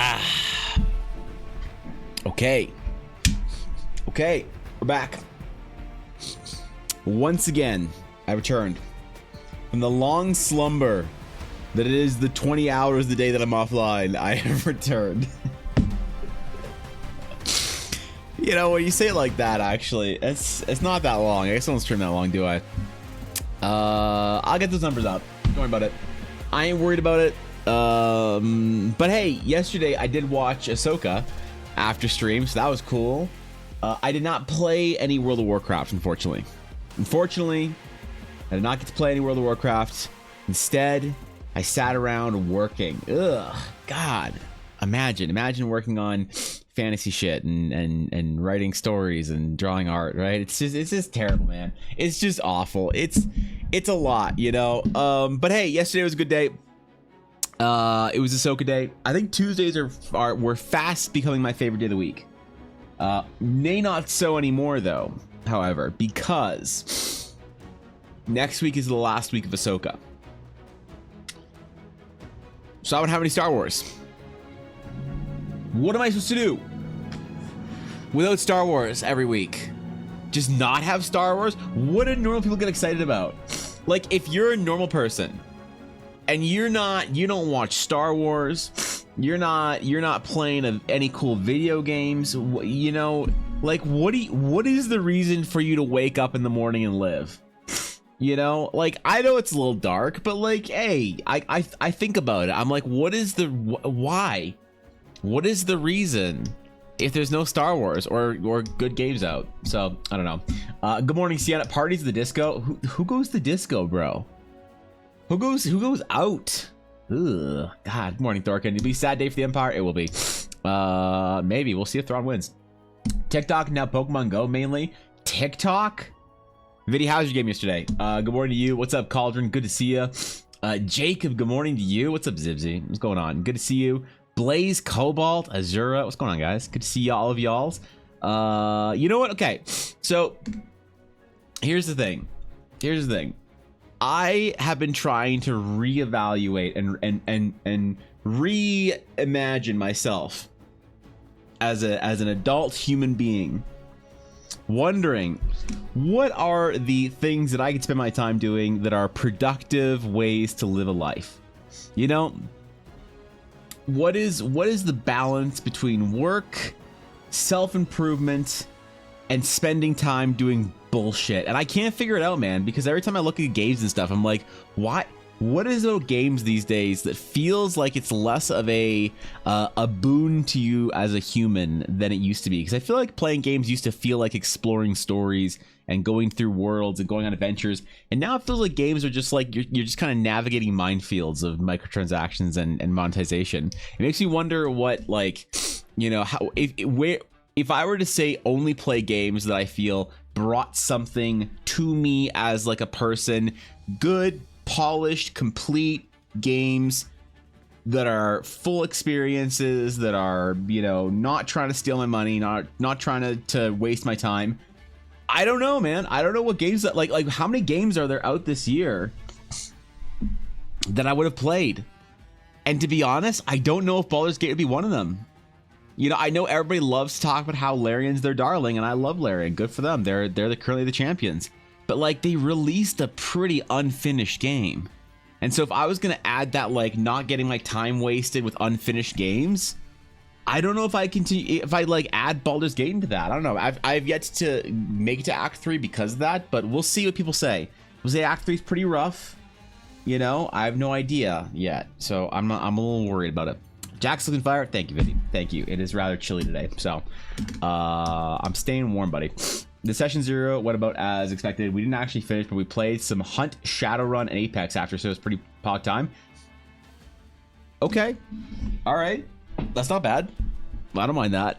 Ah. Okay. Okay, we're back. Once again, I returned from the long slumber that it is the 20 hours the day that I'm offline. I have returned. You know, when you say it like that, actually, it's not that long. I guess I don't stream that long, do I? I'll get those numbers up. Don't worry about it. I ain't worried about it. But hey, yesterday I did watch Ahsoka after stream, so that was cool. I did not play any World of Warcraft, unfortunately. I did not get to play any World of Warcraft. Instead, I sat around working. Ugh, God. Imagine working on fantasy shit and writing stories and drawing art, right? It's just terrible, man. It's just awful. It's a lot, you know. But hey, yesterday was a good day. It was Ahsoka day. I think Tuesdays were fast becoming my favorite day of the week. May not so anymore though, however, because next week is the last week of Ahsoka. So I don't have any Star Wars. What am I supposed to do without Star Wars every week? Just not have Star Wars? What do normal people get excited about? Like, if you're a normal person and you don't watch Star Wars, you're not playing any cool video games, you know, like what is the reason for you to wake up in the morning and live? You know, like, I know it's a little dark, but like, hey, I think about it. I'm like, why? What is the reason if there's no Star Wars or good games out? So I don't know. Good morning, Sienna. Parties at the disco. Who goes to disco, bro? Who goes out? Ugh, God. Good morning, Thorkin. It'll be a sad day for the Empire. It will be. Maybe we'll see if Thrawn wins. TikTok now. Pokemon Go mainly. TikTok. Viddy, how's your game yesterday? Good morning to you. What's up, Cauldron? Good to see you. Jacob. Good morning to you. What's up, Zibsy? What's going on? Good to see you. Blaze, Cobalt, Azura. What's going on, guys? Good to see all of y'alls. You know what? Okay, so here's the thing. I have been trying to reevaluate and reimagine myself as an adult human being, wondering what are the things that I could spend my time doing that are productive ways to live a life. You know, what is the balance between work, self-improvement, and spending time doing bullshit? And I can't figure it out, man, because every time I look at games and stuff, I'm like, what is those games these days that feels like it's less of a boon to you as a human than it used to be? Because I feel like playing games used to feel like exploring stories and going through worlds and going on adventures, and now it feels like games are just like you're just kind of navigating minefields of microtransactions and monetization. It makes me wonder what, like, you know, how if I were to say only play games that I feel brought something to me as like a person, good, polished, complete games that are full experiences, that are, you know, not trying to steal my money, not trying to waste my time. I don't know, man. I don't know what games that like how many games are there out this year that I would have played. And to be honest, I don't know if Baldur's Gate would be one of them. You know, I know everybody loves to talk about how Larian's their darling, and I love Larian. Good for them. They're currently the champions. But like, they released a pretty unfinished game. And so if I was going to add that, like, not getting my time wasted with unfinished games, I don't know if I like add Baldur's Gate into that. I don't know. I've yet to make it to Act 3 because of that, but we'll see what people say. We'll say Act 3 is pretty rough. You know, I have no idea yet. So I'm a little worried about it. Jack's looking fire. Thank you, Viddy. Thank you. It is rather chilly today. So I'm staying warm, buddy. The session 0 went about as expected. We didn't actually finish, but we played some Hunt, Shadowrun, and Apex after, so it was pretty pog time. Okay. All right. That's not bad. I don't mind that.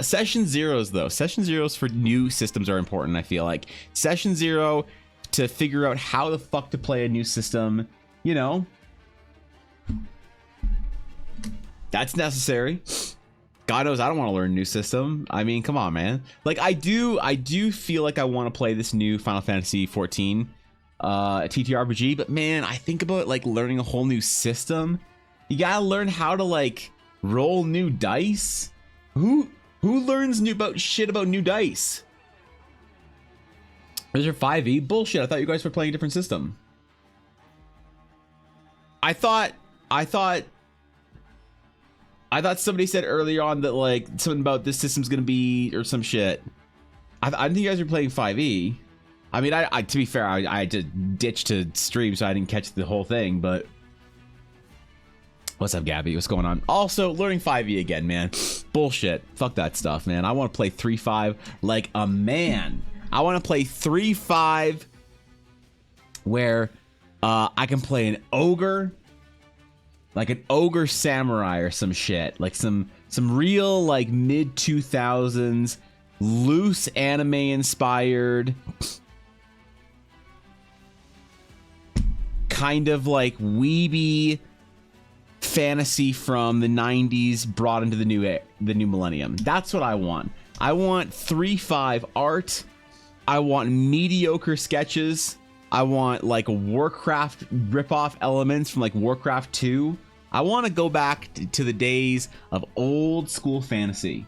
Session 0s, though. Session 0s for new systems are important, I feel like. Session 0 to figure out how the fuck to play a new system, you know. That's necessary. God knows I don't want to learn a new system. I mean, come on, man. Like, I do feel like I want to play this new Final Fantasy 14 TTRPG, but man, I think about like learning a whole new system. You gotta learn how to like Roll new dice? Who learns shit about new dice? Is your 5e? Bullshit. I thought you guys were playing a different system. I thought somebody said earlier on that like something about this system's gonna be or some shit. I think you guys were playing 5e. I mean, I to be fair, I had to ditch to stream, so I didn't catch the whole thing. But what's up, Gabby? What's going on? Also, learning 5e again, man. Bullshit. Fuck that stuff, man. I want to play 3.5 like a man. I want to play 3.5 where I can play an ogre, like an ogre samurai or some shit, like some real like mid 2000s loose anime inspired kind of like weeby fantasy from the 90s brought into the new millennium. That's what I want. I want 3.5 art. I want mediocre sketches. I want like Warcraft ripoff elements from like Warcraft 2. I want to go back to the days of old school fantasy.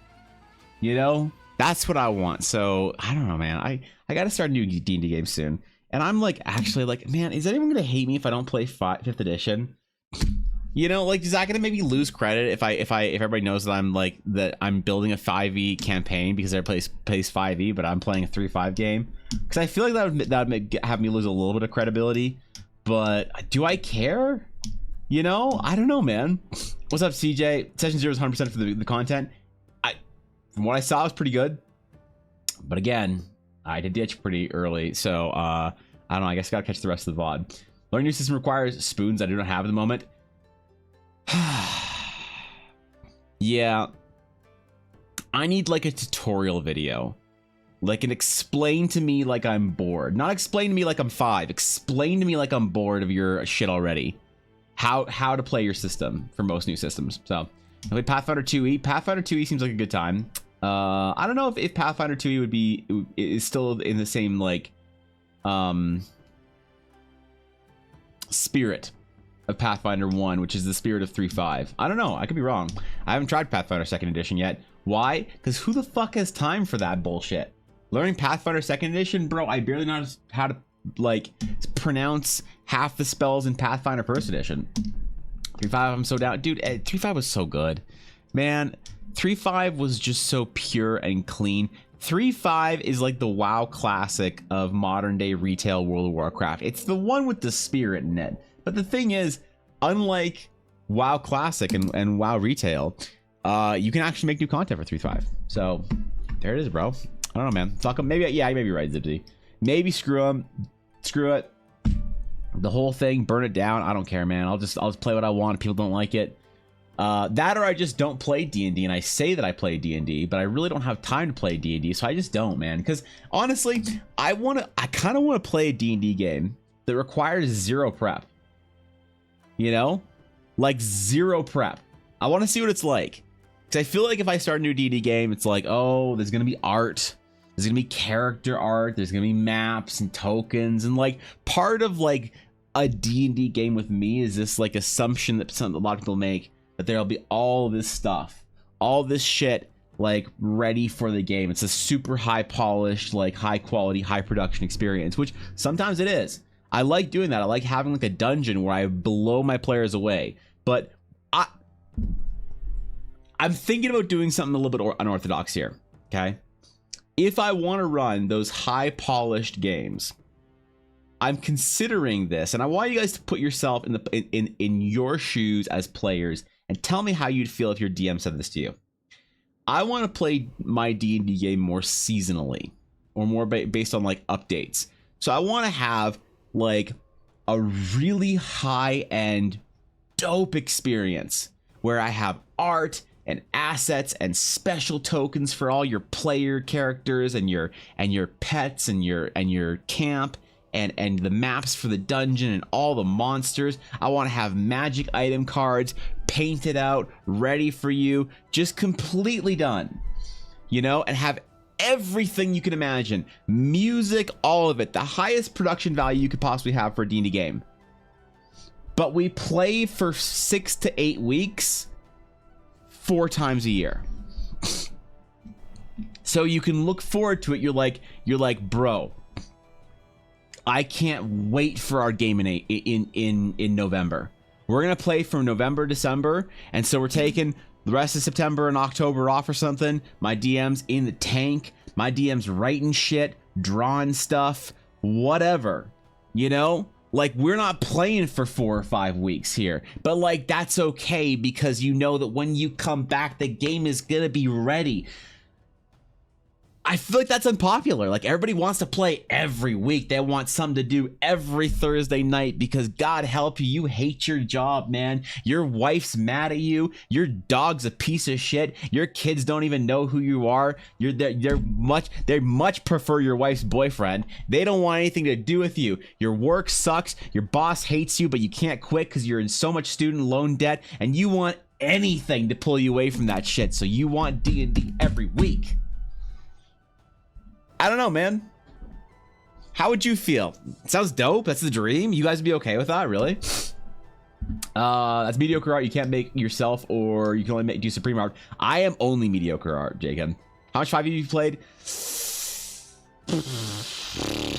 You know, that's what I want. So I don't know, man. I got to start a new D&D game soon. And I'm like, actually like, man, is anyone going to hate me if I don't play 5th edition? You know, like, is that going to maybe lose credit if everybody knows that I'm building a 5e campaign because everybody plays 5e, but I'm playing a 3.5 game? Because I feel like that would have me lose a little bit of credibility. But do I care? You know, I don't know, man. What's up, CJ? Session 0 is 100% for the content. From what I saw, it was pretty good. But again, I did ditch pretty early, so I don't know. I guess I gotta catch the rest of the VOD. Learning new system requires spoons I do not have at the moment. Yeah, I need like a tutorial video, like an explain to me like I'm bored, not explain to me like I'm 5. Explain to me like I'm bored of your shit already. How to play your system for most new systems. So I played Pathfinder 2e. Pathfinder 2e seems like a good time. I don't know if Pathfinder 2e is still in the same like spirit of Pathfinder 1, which is the spirit of 3.5. I don't know. I could be wrong. I haven't tried Pathfinder 2nd edition yet. Why? Because who the fuck has time for that bullshit? Learning Pathfinder 2nd edition, bro, I barely know how to like pronounce half the spells in Pathfinder 1st edition. 3.5, I'm so down. Dude, 3.5 was so good. Man, 3.5 was just so pure and clean. 3.5 is like the WoW classic of modern day retail World of Warcraft. It's the one with the spirit in it. But the thing is, unlike WoW Classic and WoW Retail, you can actually make new content for 3.5. So there it is, bro. I don't know, man. Fuck 'em. Maybe, yeah, I may be right, Zipsy. Maybe screw them. Screw it. The whole thing, burn it down. I don't care, man. I'll just play what I want. If people don't like it. That or I just don't play D&D, and I say that I play D&D, but I really don't have time to play D&D, so I just don't, man. Because honestly, I kind of want to play a D&D game that requires 0 prep. You know, like 0 prep. I want to see what it's like. Because I feel like if I start a new D&D game, it's like, oh, there's going to be art. There's going to be character art. There's going to be maps and tokens. And like part of like a D&D game with me is this like assumption that a lot of people make that there'll be all this stuff, all this shit like ready for the game. It's a super high polished, like high quality, high production experience, which sometimes it is. I like doing that. I like having like a dungeon where I blow my players away. But I'm thinking about doing something a little bit unorthodox here. Okay, if I want to run those high polished games, I'm considering this, and I want you guys to put yourself in your shoes as players and tell me how you'd feel if your DM said this to you. I want to play my D&D game more seasonally, or more based on like updates. So I want to have like a really high-end dope experience where I have art and assets and special tokens for all your player characters and your pets and your camp and the maps for the dungeon and all the monsters. I want to have magic item cards painted out, ready for you, just completely done, you know, and have everything you can imagine, music, all of it, the highest production value you could possibly have for a D&D game. But we play for 6 to 8 weeks 4 times a year. So you can look forward to it. You're like, bro, I can't wait for our game in November. We're gonna play from November, December, and so we're taking the rest of September and October off or something. My DM's in the tank. My DM's writing shit, drawing stuff, whatever. You know? Like, we're not playing for 4 or 5 weeks here, but like, that's okay, because you know that when you come back, the game is gonna be ready. I feel like that's unpopular. Like, everybody wants to play every week. They want something to do every Thursday night, because God help you, you hate your job, man. Your wife's mad at you. Your dog's a piece of shit. Your kids don't even know who you are. They much prefer your wife's boyfriend. They don't want anything to do with you. Your work sucks. Your boss hates you, but you can't quit because you're in so much student loan debt, and you want anything to pull you away from that shit. So you want D&D every week. I don't know, man. How would you feel? Sounds dope. That's the dream. You guys would be okay with that, really? That's mediocre art you can't make yourself, or you can only do supreme art. I am only mediocre art, Jacob. How much 5e have you played?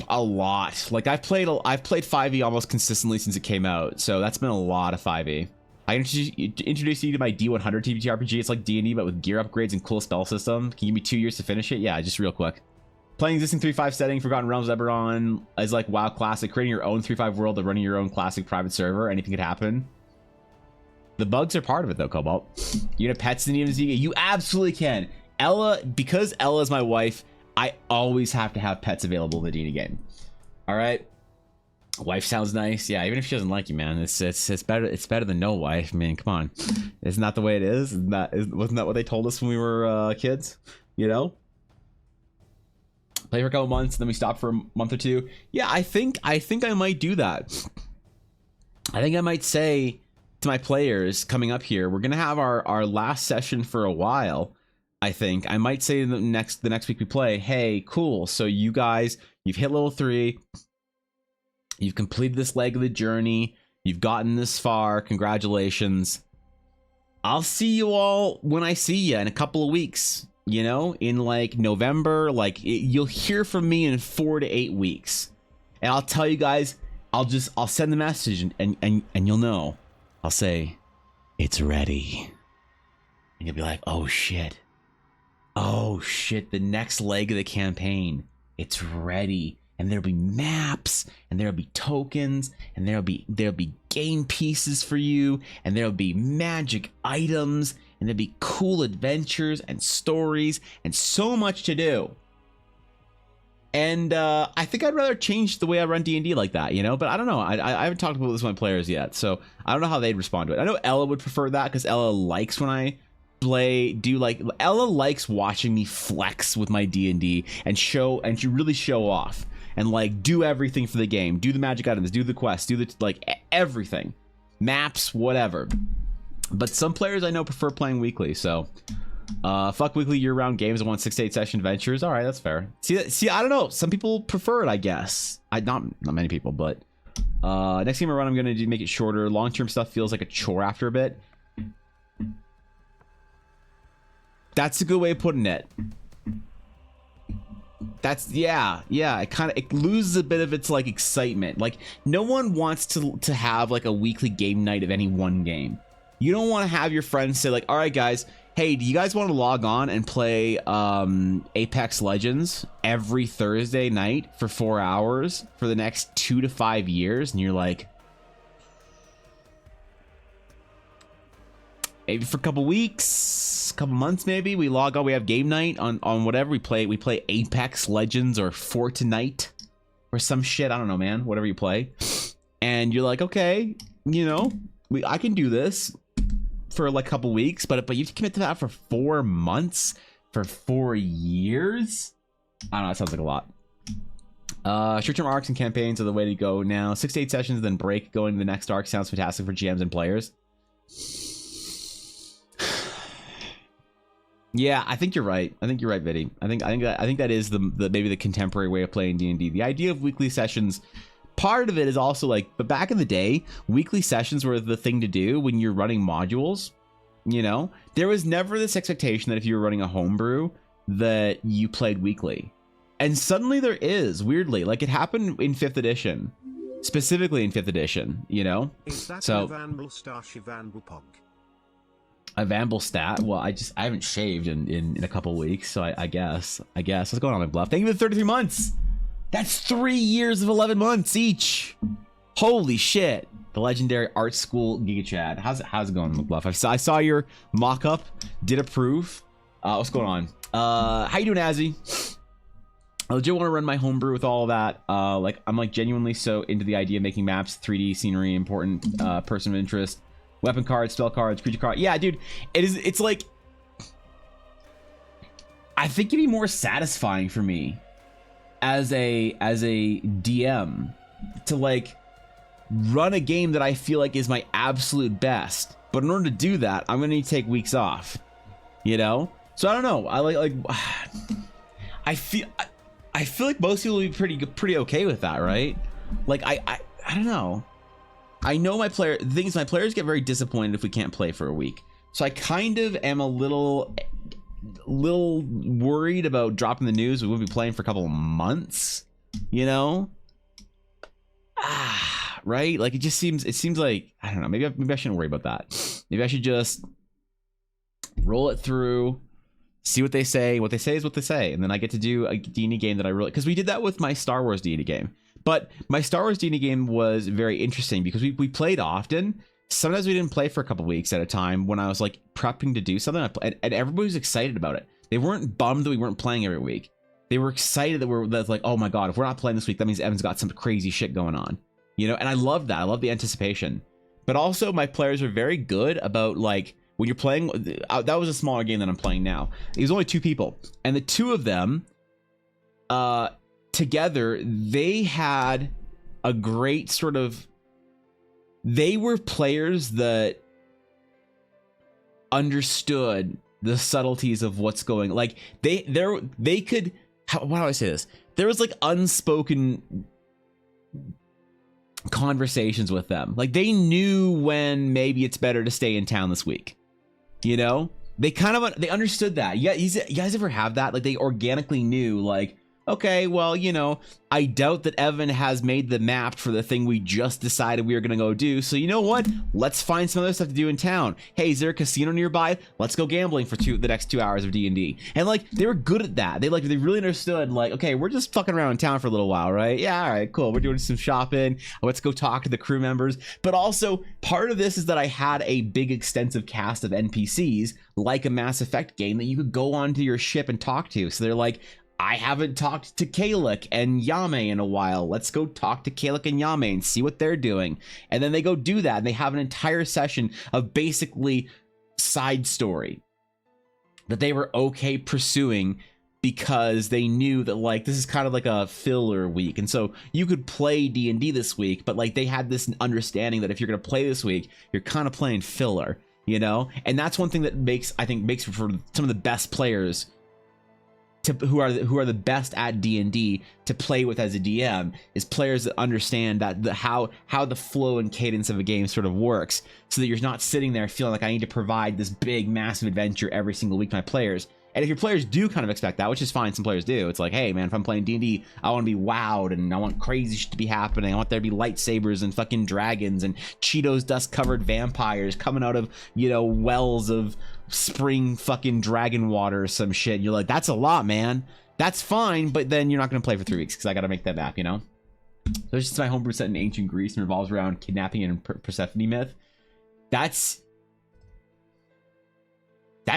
A lot. Like, I've played 5e almost consistently since it came out, so that's been a lot of 5e. I introduced you to my D100 TTRPG. It's like D&D, but with gear upgrades and cool spell system. Can you give me 2 years to finish it? Yeah, just real quick. Playing existing 3.5 setting, Forgotten Realms, Eberron is like WoW Classic. Creating your own 3.5 world and running your own classic private server. Anything could happen. The bugs are part of it, though, Cobalt. You have pets in DMZ? You absolutely can. Ella, because Ella is my wife, I always have to have pets available in the D&D game. All right. Wife sounds nice. Yeah, even if she doesn't like you, man, it's better. It's better than no wife. I mean, come on. Isn't that the way it is? Wasn't that what they told us when we were kids? You know. Play for a couple months, then we stop for a month or 2. Yeah, I think I might do that. I think I might say to my players coming up here, we're gonna have our last session for a while. I think I might say the next week we play, hey, cool. So you guys, you've hit level 3, you've completed this leg of the journey, you've gotten this far. Congratulations. I'll see you all when I see you in a couple of weeks. You know, in like November, you'll hear from me in 4 to 8 weeks, and I'll tell you guys, I'll send the message and you'll know. I'll say, it's ready. And you'll be like, oh shit, the next leg of the campaign, it's ready. And there'll be maps, and there'll be tokens, and there'll be game pieces for you, and there'll be magic items, and there'll be cool adventures and stories and so much to do. And I think I'd rather change the way I run D&D like that, you know. But I don't know. I haven't talked about this with my players yet, so I don't know how they'd respond to it. I know Ella would prefer that, because Ella likes when I Ella likes watching me flex with my D&D and she really show off. And like do everything for the game, do the magic items, do the quests, do the everything, maps, whatever. But some players I know prefer playing weekly, so fuck weekly year-round games. I want 6 to 8 session adventures. All right, that's fair. See, I don't know. Some people prefer it, I guess. Not many people, but next game I run, I'm gonna make it shorter. Long-term stuff feels like a chore after a bit. That's a good way of putting it. That's yeah. It loses a bit of its like excitement. Like, no one wants to have like a weekly game night of any one game. You don't want to have your friends say like, all right guys, hey, do you guys want to log on and play Apex Legends every Thursday night for 4 hours for the next 2 to 5 years? And you're like, maybe for a couple weeks, couple months, maybe we log on, we have game night on whatever we play Apex Legends or Fortnite or some shit. I don't know, man, whatever you play. And you're like, okay, you know, I can do this for like a couple weeks, but you have to commit to that for 4 months for 4 years. I don't know, that sounds like a lot. Short-term arcs and campaigns are the way to go now. 6 to 8 sessions, then break, going to the next arc sounds fantastic for GMs and players. Yeah, I think you're right. I think you're right, Viddy. I think that is the maybe the contemporary way of playing D&D. The idea of weekly sessions, part of it is also like, but back in the day, weekly sessions were the thing to do when you're running modules. You know, there was never this expectation that if you were running a homebrew that you played weekly. And suddenly there is, weirdly. Like, it happened in 5th edition. Specifically in 5th edition, you know? Is that so, a Vanbel stat? Well, I haven't shaved in a couple weeks, so I guess. What's going on, my bluff? Thank you for the 33 months! That's 3 years of 11 months each! Holy shit! The legendary art school Giga Chad. How's it going, McBluff? I saw your mock-up. Did approve. What's going on? How you doing, Azzy? I legit want to run my homebrew with all of that. I'm like genuinely so into the idea of making maps, 3D scenery, important person of interest, weapon cards, spell cards, creature cards. Yeah, dude, it's like, I think it'd be more satisfying for me as a DM to like run a game that I feel like is my absolute best. But in order to do that, I'm gonna need to take weeks off. You know? So I don't know. I feel like most people will be pretty okay with that, right? Like I don't know. I know my players get very disappointed if we can't play for a week. So I kind of am a little worried about dropping the news. We won't be playing for a couple of months, you know? Right? Like it seems like, I don't know, maybe I shouldn't worry about that. Maybe I should just roll it through, see what they say. What they say is what they say, and then I get to do a D&D game that I really, because we did that with my Star Wars D&D game. But my Star Wars D&D game was very interesting because we played often. Sometimes we didn't play for a couple weeks at a time when I was like prepping to do something, and everybody was excited about it. They weren't bummed that we weren't playing every week. They were excited that's like, oh my god, if we're not playing this week, that means Evan's got some crazy shit going on, you know. And I love that. I love the anticipation. But also my players are very good about like, when you're playing, that was a smaller game than I'm playing now. It was only 2 people, and the 2 of them together, they had a great sort of, they were players that understood the subtleties of what's going, like they could, how do I say this? There was like unspoken conversations with them. Like they knew when maybe it's better to stay in town this week. You know, they understood that. Yeah, you guys ever have that? Like they organically knew, like, okay, well, you know, I doubt that Evan has made the map for the thing we just decided we were gonna go do. So you know what? Let's find some other stuff to do in town. Hey, is there a casino nearby? Let's go gambling for the next 2 hours of D&D. And like they were good at that. They really understood. Like, okay, we're just fucking around in town for a little while, right? Yeah, all right, cool. We're doing some shopping. Let's go talk to the crew members. But also part of this is that I had a big extensive cast of NPCs, like a Mass Effect game, that you could go onto your ship and talk to. So they're like, I haven't talked to Kalek and Yame in a while. Let's go talk to Kalek and Yame and see what they're doing. And then they go do that, and they have an entire session of basically side story that they were okay pursuing because they knew that like this is kind of like a filler week. And so you could play D&D this week, but like they had this understanding that if you're going to play this week, you're kind of playing filler, you know? And that's one thing that makes for some of the best players who are the best at D&D to play with as a DM, is players that understand that how the flow and cadence of a game sort of works, so that you're not sitting there feeling like I need to provide this big massive adventure every single week to my players. And if your players do kind of expect that, which is fine, some players do, it's like, hey man, if I'm playing D&D, I want to be wowed and I want crazy shit to be happening. I want there to be lightsabers and fucking dragons and Cheetos dust covered vampires coming out of, you know, wells of spring fucking dragon water or some shit. You're like, that's a lot, man. That's fine, but then you're not going to play for 3 weeks because I got to make that map, you know? So it's just my homebrew set in ancient Greece and revolves around kidnapping and Persephone myth. That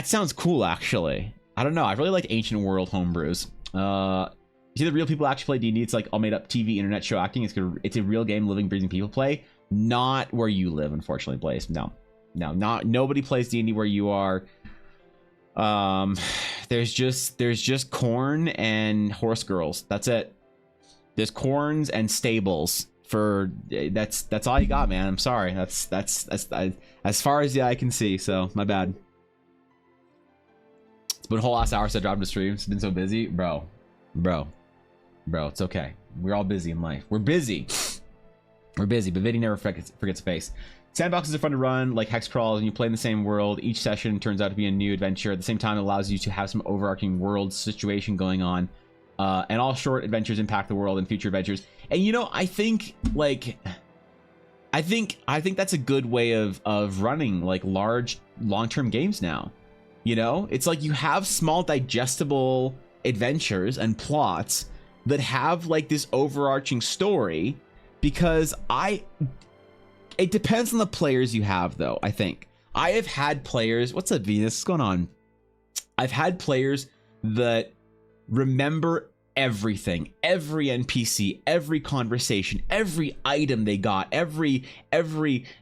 sounds cool, actually. I don't know. I really like ancient world homebrews. You see, the real people actually play D&D. It's like all made up TV, internet show acting. It's a real game, living, breathing people play. Not where you live, unfortunately, Blaze. No, nobody plays D&D where you are. There's just corn and horse girls. That's it. There's corns and stables. That's all you got, man. I'm sorry. That's as far as the eye can see. So my bad. It's been a whole last hour since I dropped the stream. It's been so busy, bro. It's okay. We're all busy in life. We're busy. We're busy, but Vinny never forgets face. Sandboxes are fun to run, like hex crawls, and you play in the same world. Each session turns out to be a new adventure. At the same time, it allows you to have some overarching world situation going on. And all short adventures impact the world in future adventures. And you know, I think like, I think that's a good way of running like large long-term games now. You know, it's like you have small digestible adventures and plots that have like this overarching story, because it depends on the players you have though. I think I have had players, what's up Venus, what's going on? I've had players that remember everything, every NPC, every conversation, every item they got, every,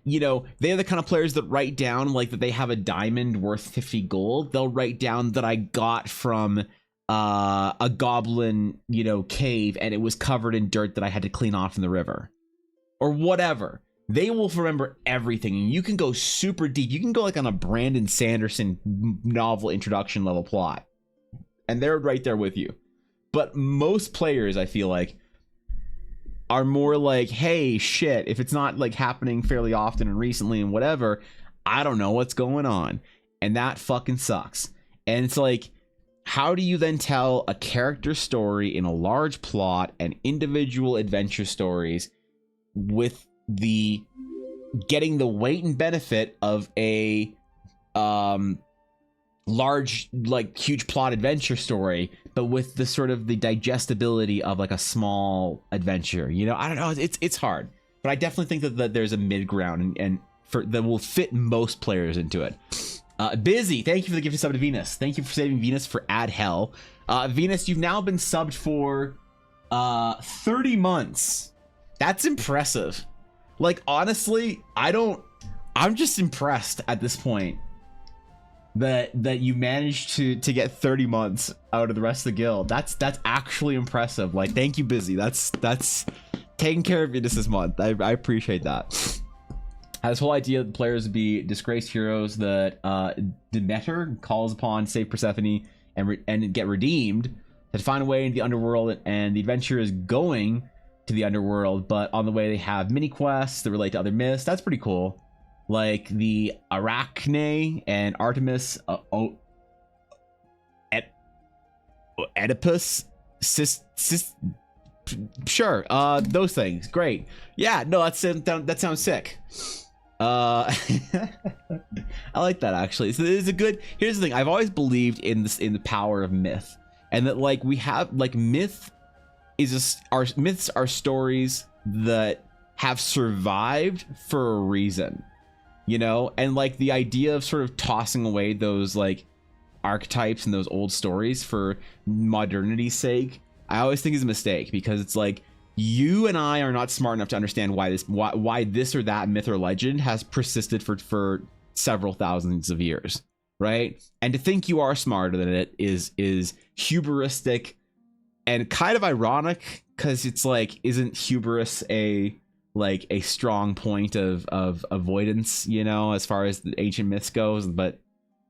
you know, they're the kind of players that write down like that they have a diamond worth 50 gold. They'll write down that I got from a goblin, you know, cave, and it was covered in dirt that I had to clean off in the river or whatever. They will remember everything, and you can go super deep. You can go like on a Brandon Sanderson novel introduction level plot, and they're right there with you. But most players, I feel like, are more like, hey, shit, if it's not like happening fairly often and recently and whatever, I don't know what's going on. And that fucking sucks. And it's like, how do you then tell a character story in a large plot and individual adventure stories with the getting the weight and benefit of a large, like huge plot adventure story, but with the sort of the digestibility of like a small adventure? You know, I don't know, it's hard, but I definitely think that there's a mid ground and for that will fit most players into it. Busy, thank you for the gift of sub to Venus. Thank you for saving Venus for Ad Hell. Venus, you've now been subbed for 30 months. That's impressive. Like, honestly, I'm just impressed at this point that you managed to get 30 months out of the rest of the guild. That's actually impressive. Like, thank you, Busy. That's taking care of you this month. I appreciate that. This whole idea that players would be disgraced heroes that Demeter calls upon, save Persephone, and get redeemed, to find a way into the underworld, and the adventure is going to the underworld, but on the way they have mini quests that relate to other myths. That's pretty cool. Like the Arachne and Artemis, Oedipus, sure, those things, great. Yeah, no, that sounds sick. I like that, actually. So it's a good. Here's the thing: I've always believed in the power of myth, and that like we have like myths are stories that have survived for a reason, you know. And like the idea of sort of tossing away those like archetypes and those old stories for modernity's sake, I always think is a mistake, because it's like, you and I are not smart enough to understand why this or that myth or legend has persisted for several thousands of years, right? And to think you are smarter than it is hubristic and kind of ironic, because it's like, isn't hubris a strong point of avoidance, you know, as far as the ancient myths goes? But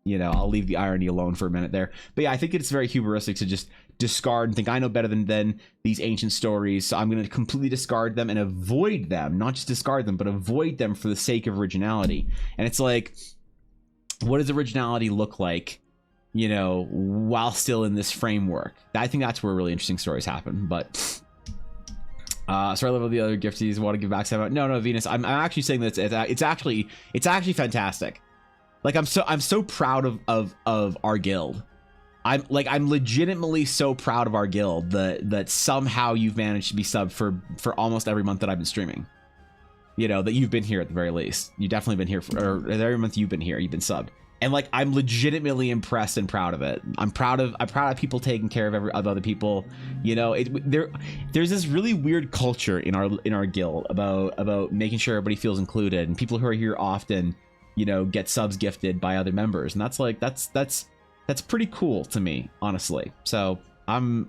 you know, I'll leave the irony alone for a minute there. But yeah, I think it's very hubristic to just discard and think I know better than these ancient stories, so I'm going to completely discard them and avoid them. Not just discard them, but avoid them for the sake of originality. And it's like, what does originality look like, you know, while still in this framework? I think that's where really interesting stories happen. But sorry, I love all the other gifties. Want to give back some? No, Venus, I'm actually saying that it's actually fantastic. Like, I'm so proud of our guild. I'm legitimately so proud of our guild that somehow you've managed to be subbed for almost every month that I've been streaming. You know, that you've been here at the very least. You've definitely been here or every month you've been here, you've been subbed. And like, I'm legitimately impressed and proud of it. I'm proud of people taking care of other people. You know, there's this really weird culture in our guild about making sure everybody feels included, and people who are here often, you know, get subs gifted by other members, and that's pretty cool to me, honestly. So I'm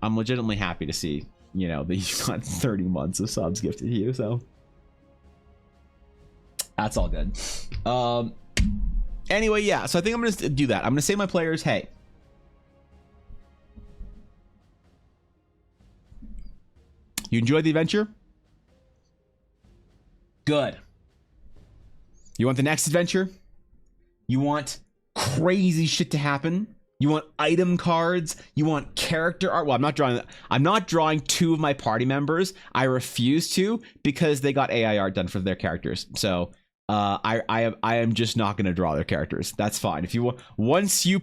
legitimately happy to see, you know, that you've got 30 months of subs gifted to you. So that's all good. Anyway, yeah. So I think I'm gonna do that. I'm gonna say to my players, hey, you enjoyed the adventure? Good. You want the next adventure? You want crazy shit to happen? You want item cards? You want character art? Well, I'm not drawing two of my party members. I refuse to because they got AI art done for their characters. So I am just not going to draw their characters. That's fine. If you want, once you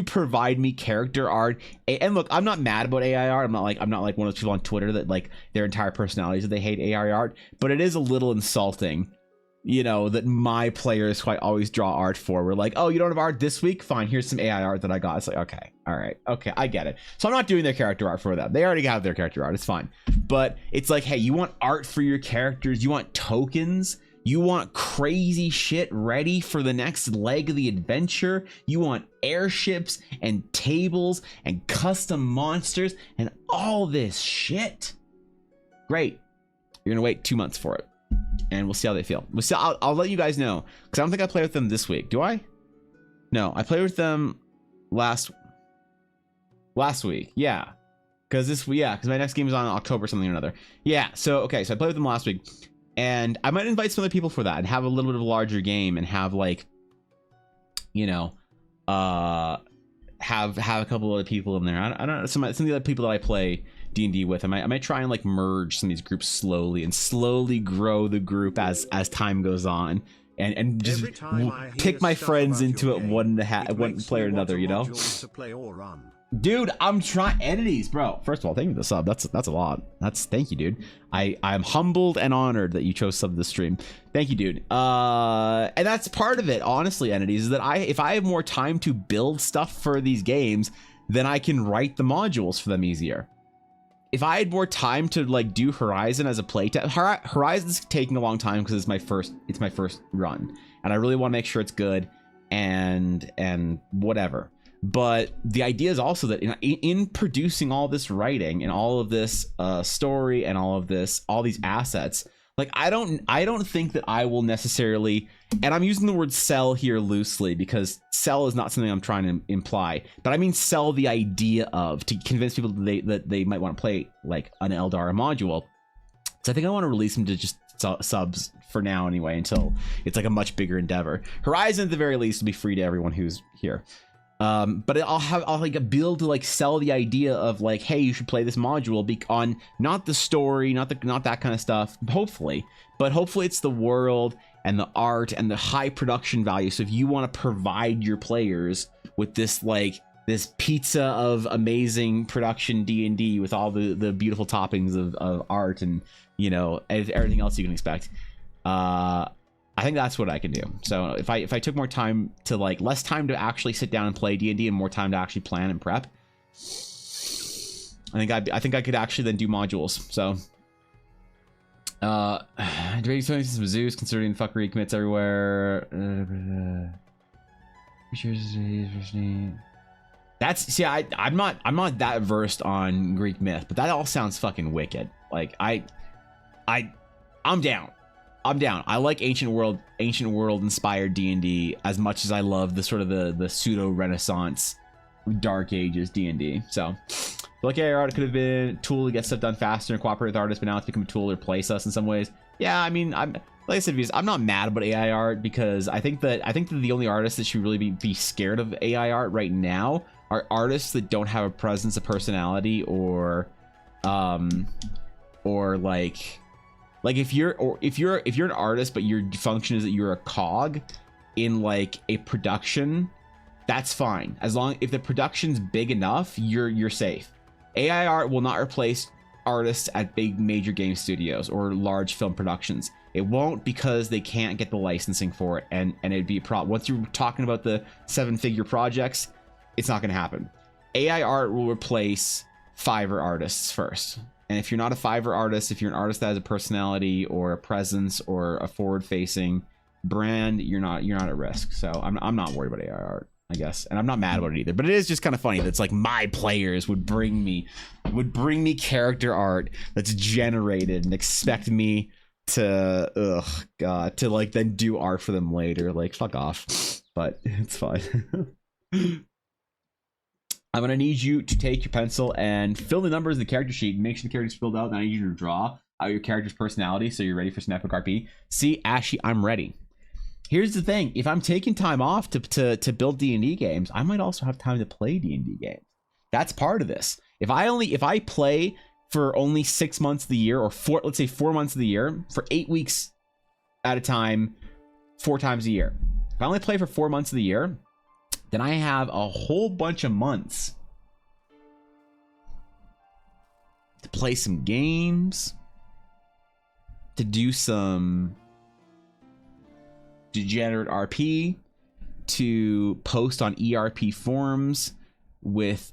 provide me character art, and look, I'm not mad about AI art. I'm not like one of those people on Twitter that like their entire personalities that they hate AI art. But it is a little insulting, you know, that my players quite always draw art for. We're like, oh, you don't have art this week? Fine, here's some AI art that I got. It's like, okay, all right, okay, I get it. So I'm not doing their character art for them. They already have their character art. It's fine. But it's like, hey, you want art for your characters? You want tokens? You want crazy shit ready for the next leg of the adventure? You want airships and tables and custom monsters and all this shit? Great. You're gonna wait 2 months for it, and we'll see how they feel. We'll see. I'll let you guys know, because I don't think I played with them this week. Do I? No, I played with them last week. Yeah, because my next game is on October something or another. Yeah. So okay, so I played with them last week. And I might invite some other people for that and have a little bit of a larger game and have like, you know, have a couple other people in there. I don't know, some of the other people that I play D&D with. I might try and like merge some of these groups slowly grow the group as time goes on, and just pick my friends into it one player or another, you know. Dude, I'm trying entities, bro. First of all, thank you for the sub. That's a lot. Thank you, dude. I'm humbled and honored that you chose sub to the stream. Thank you, dude. And that's part of it, honestly, entities, is that if I have more time to build stuff for these games, then I can write the modules for them easier. If I had more time to like do Horizon as a playtest, Horizon's taking a long time because it's my first run, and I really want to make sure it's good and whatever. But the idea is also that in producing all this writing and all of this story and all these assets, like I don't think that I will necessarily, and I'm using the word sell here loosely because sell is not something I'm trying to imply, but I mean sell the idea of, to convince people that they might want to play like an Eldar module. So I think I want to release them to just subs for now anyway, until it's like a much bigger endeavor. Horizon at the very least will be free to everyone who's here. But I'll like able to like sell the idea of like, hey, you should play this module on not the story, not that kind of stuff, hopefully, but hopefully it's the world and the art and the high production value. So if you want to provide your players with this like this pizza of amazing production D&D with all the beautiful toppings of art and, you know, everything else you can expect, I think that's what I can do. So if I took more time to like less time to actually sit down and play D&D and more time to actually plan and prep, I think I could actually then do modules. So debating some Zeus, considering the fuckery commits everywhere. That's, see, I'm not that versed on Greek myth, but that all sounds fucking wicked. Like I'm down. I like ancient world inspired D&D as much as I love the sort of the pseudo Renaissance Dark Ages D&D. So like AI art could have been a tool to get stuff done faster and cooperate with artists, but now it's become a tool to replace us in some ways. Yeah, I mean, like I said, I'm not mad about AI art because I think that the only artists that should really be scared of AI art right now are artists that don't have a presence, a personality, or like if you're an artist but your function is that you're a cog in like a production, that's fine. As long if the production's big enough, you're safe. AI art will not replace artists at big major game studios or large film productions. It won't, because they can't get the licensing for it, and it'd be a problem. Once you're talking about the 7-figure projects, it's not going to happen. AI art will replace Fiverr artists first. And if you're not a Fiverr artist, if you're an artist that has a personality or a presence or a forward-facing brand, you're not at risk. So I'm not worried about AI art, I guess, and I'm not mad about it either. But it is just kind of funny that it's like my players would bring me character art that's generated and expect me to to like then do art for them later. Like, fuck off. But it's fine. I'm gonna need you to take your pencil and fill the numbers in the character sheet and make sure the character's filled out. And I need you to draw your character's personality, so you're ready for Snap RP. See, Ashy, I'm ready. Here's the thing: if I'm taking time off to build D&D games, I might also have time to play D&D games. That's part of this. If I play for only 6 months of the year, or let's say 4 months of the year, for 8 weeks at a time, 4 times a year. If I only play for 4 months of the year, then I have a whole bunch of months to play some games, to do some degenerate RP, to post on ERP forums with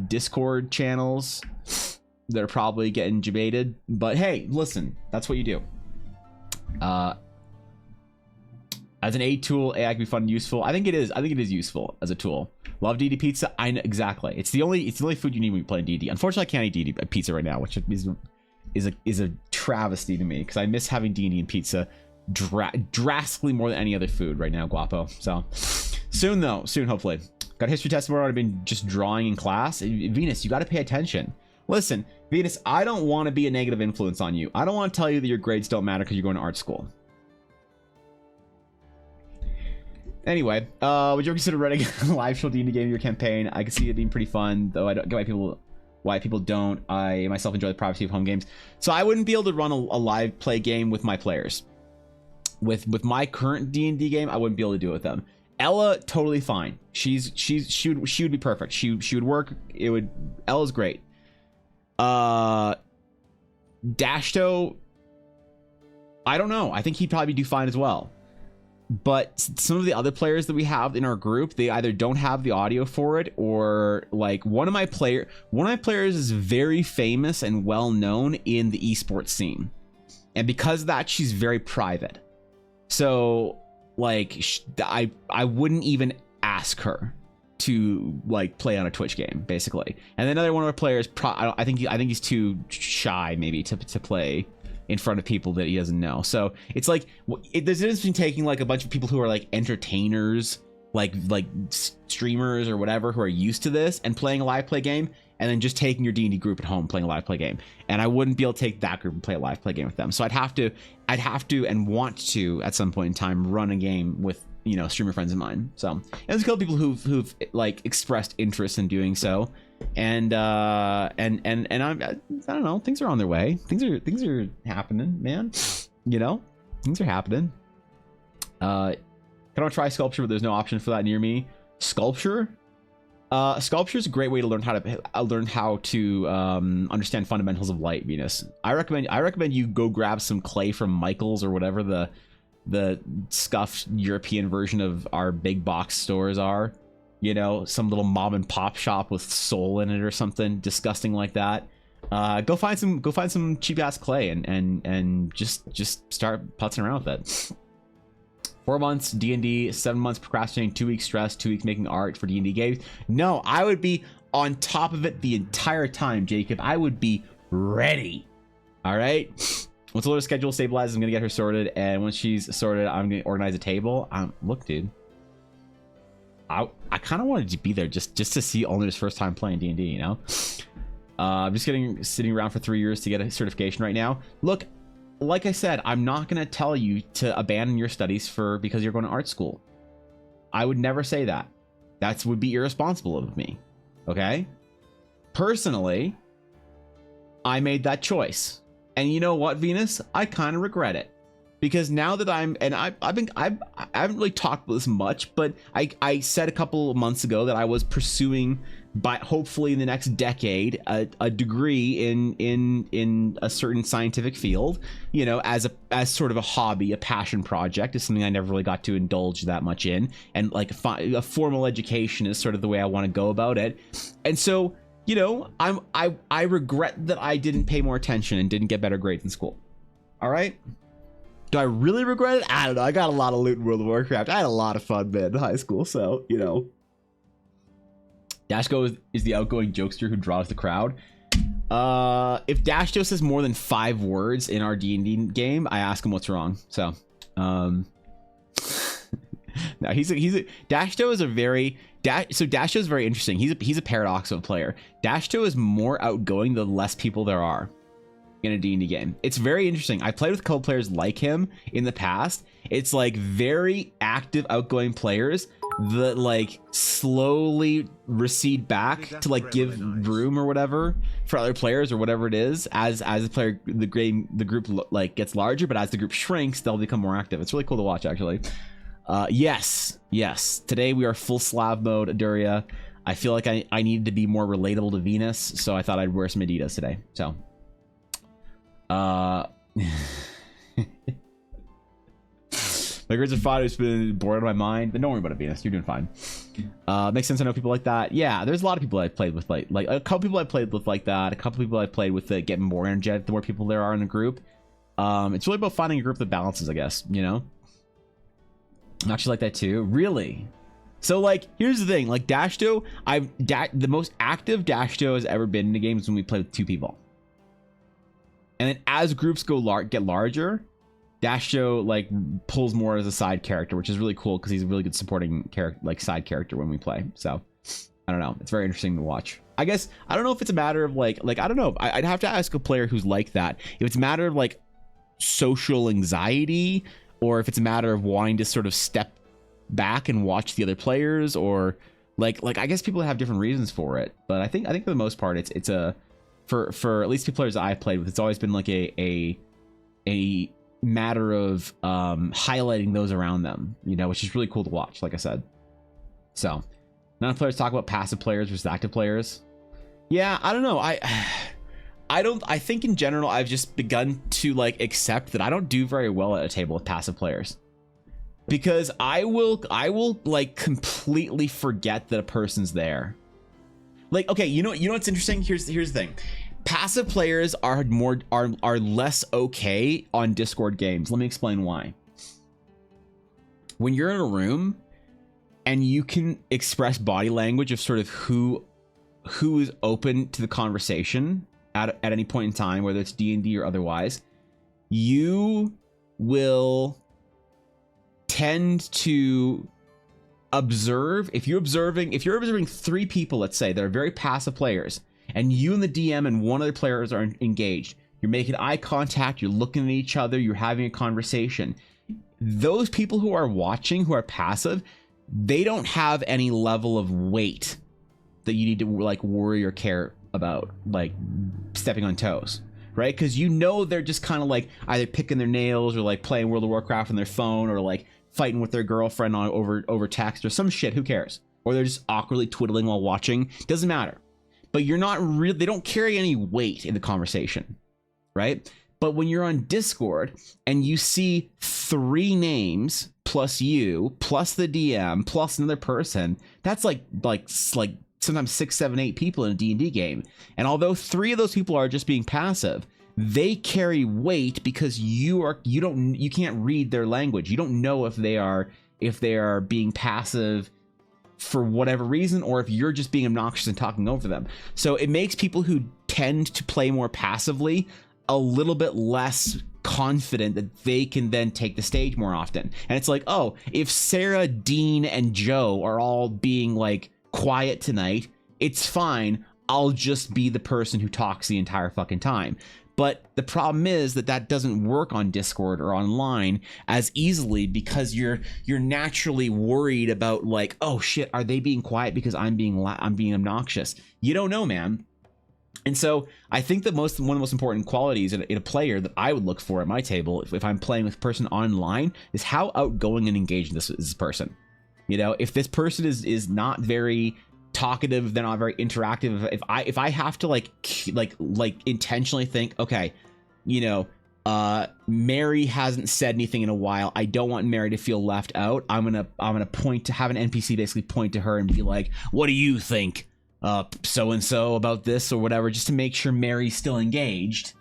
Discord channels that are probably getting debated. But hey, listen, that's what you do. As an aid tool, AI can be fun and useful. I think it is useful as a tool. Love DD pizza. I know exactly. It's the only food you need when you play DD. Unfortunately, I can't eat DD pizza right now, which is a travesty to me, because I miss having DD and pizza drastically more than any other food right now, Guapo. So soon though, hopefully. Got history test tomorrow. I've been just drawing in class. Venus, you got to pay attention. Listen, Venus, I don't want to be a negative influence on you. I don't want to tell you that your grades don't matter because you're going to art school. Anyway, would you ever consider running a live show D&D game in your campaign? I can see it being pretty fun, though I don't get why people don't. I myself enjoy the privacy of home games. So I wouldn't be able to run a live play game with my players. With my current D&D game, I wouldn't be able to do it with them. Ella, totally fine. She would be perfect. She would work. Ella's great. Dashto, I don't know. I think he'd probably do fine as well. But some of the other players that we have in our group, they either don't have the audio for it, or like one of my players is very famous and well known in the esports scene, and because of that, she's very private. So like I wouldn't even ask her to like play on a Twitch game, basically. And then another one of our players, I think he's too shy maybe to play in front of people that he doesn't know. So it's like there's a difference between taking like a bunch of people who are like entertainers, like streamers or whatever, who are used to this and playing a live play game, and then just taking your D&D group at home playing a live play game. And I wouldn't be able to take that group and play a live play game with them. So I'd have to and want to at some point in time run a game with, you know, streamer friends of mine. So and there's a couple people who've like expressed interest in doing so. And I don't know, things are on their way. Things are happening, man. You know, things are happening. Can I try sculpture, but there's no option for that near me. Sculpture is a great way to learn how to understand fundamentals of light, Venus. I recommend you go grab some clay from Michael's or whatever the scuffed European version of our big box stores are. You know, some little mom and pop shop with soul in it or something disgusting like that. Go find some cheap ass clay and just start putzing around with it. 4 months D&D, 7 months procrastinating, 2 weeks stress, 2 weeks making art for D&D games. No, I would be on top of it the entire time, Jacob. I would be ready. All right. Once the schedule stabilizes, I'm gonna get her sorted, and once she's sorted, I'm gonna organize a table. Look, dude. I kind of wanted to be there just to see Owner's first time playing D&D, you know? I'm just sitting around for 3 years to get a certification right now. Look, like I said, I'm not going to tell you to abandon your studies because you're going to art school. I would never say that. That would be irresponsible of me, okay? Personally, I made that choice. And you know what, Venus? I kind of regret it. Because now that I haven't really talked about this much, but I said a couple of months ago that I was pursuing, by hopefully in the next decade, a degree in a certain scientific field, you know, as sort of a hobby, a passion project. Is something I never really got to indulge that much in, and like a formal education is sort of the way I want to go about it. And so, you know, I regret that I didn't pay more attention and didn't get better grades in school. All right. Do I really regret it? I don't know. I got a lot of loot in World of Warcraft. I had a lot of fun, man, in high school. So, you know. Dashko is the outgoing jokester who draws the crowd. If Dashko says more than 5 words in our D&D game, I ask him what's wrong. So, no, Dashko is a very... So Dashto is very interesting. He's a paradox of a player. Dashto is more outgoing the less people there are. in a D&D game. It's very interesting. I played with a couple players like him in the past. It's like very active, outgoing players that like slowly recede back to like give room or whatever for other players or whatever it is as the group like gets larger, but as the group shrinks, they'll become more active. It's really cool to watch, actually. Yes. Today we are full Slav mode, Aduria. I feel like I needed to be more relatable to Venus, so I thought I'd wear some Adidas today. So, my grades are fine. It's been bored out of my mind. But don't worry about it, Venus. You're doing fine. Makes sense. I know people like that. Yeah, there's a lot of people I've played with, like a couple people I played with like that. A couple people I played with that get more energetic the more people there are in a group. It's really about finding a group that balances, I guess. You know, actually like that too. Really. So like, here's the thing. Like Dashto, the most active Dashto has ever been in the games when we play with 2 people. And then as groups get larger, Dashto like pulls more as a side character, which is really cool because he's a really good supporting character, like side character when we play. So I don't know. It's very interesting to watch. I guess I don't know if it's a matter of like I don't know. I'd have to ask a player who's like that if it's a matter of like social anxiety or if it's a matter of wanting to sort of step back and watch the other players, or like I guess people have different reasons for it. But I think for the most part it's a for at least 2 players that I've played with, it's always been like a matter of highlighting those around them, you know, which is really cool to watch, like I said. So none of players talk about passive players versus active players. Yeah, I don't know. I think in general I've just begun to like accept that I don't do very well at a table with passive players, because I will like completely forget that a person's there. Like, okay, you know what's interesting? Here's the thing. Passive players are less okay on Discord games. Let me explain why. When you're in a room and you can express body language of sort of who is open to the conversation at any point in time, whether it's D&D or otherwise, you will tend to observe. If you're observing 3 people, let's say, that are very passive players, and you and the DM and one other players are engaged, you're making eye contact, you're looking at each other, you're having a conversation. Those people who are watching, who are passive, they don't have any level of weight that you need to like worry or care about, like stepping on toes, right? Because you know they're just kind of like either picking their nails or like playing World of Warcraft on their phone or like fighting with their girlfriend on over text or some shit. Who cares? Or they're just awkwardly twiddling while watching. Doesn't matter. But you're not really, they don't carry any weight in the conversation, right? But when you're on Discord and you see 3 names plus you plus the DM plus another person, that's like sometimes 6, 7, 8 people in a D&D game. And although 3 of those people are just being passive, they carry weight because you can't read their language. You don't know if they are being passive for whatever reason, or if you're just being obnoxious and talking over them. So it makes people who tend to play more passively a little bit less confident that they can then take the stage more often. And it's like, oh, if Sarah, Dean, and Joe are all being like quiet tonight, it's fine. I'll just be the person who talks the entire fucking time. But the problem is that doesn't work on Discord or online as easily, because you're naturally worried about like, oh shit, are they being quiet because I'm being obnoxious? You don't know, man. And so I think that one of the most important qualities in a player that I would look for at my table if I'm playing with a person online is how outgoing and engaged this person. You know, if this person is not very talkative, they're not very interactive. If I have to like intentionally think, okay, you know, Mary hasn't said anything in a while, I don't want Mary to feel left out, I'm gonna have an NPC basically point to her and be like, what do you think so and so about this or whatever, just to make sure Mary's still engaged.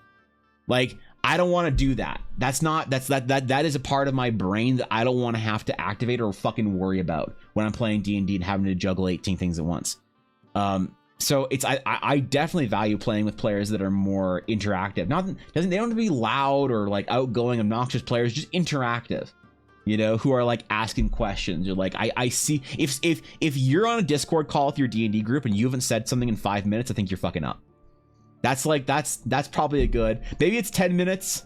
Like, I don't want to do that. That is a part of my brain that I don't want to have to activate or fucking worry about when I'm playing D&D and having to juggle 18 things at once. So I definitely value playing with players that are more interactive. They don't have to be loud or like outgoing, obnoxious players, just interactive. You know, who are like asking questions. You're like, I see if you're on a Discord call with your D&D group and you haven't said something in 5 minutes, I think you're fucking up. That's like that's probably a good, maybe it's 10 minutes,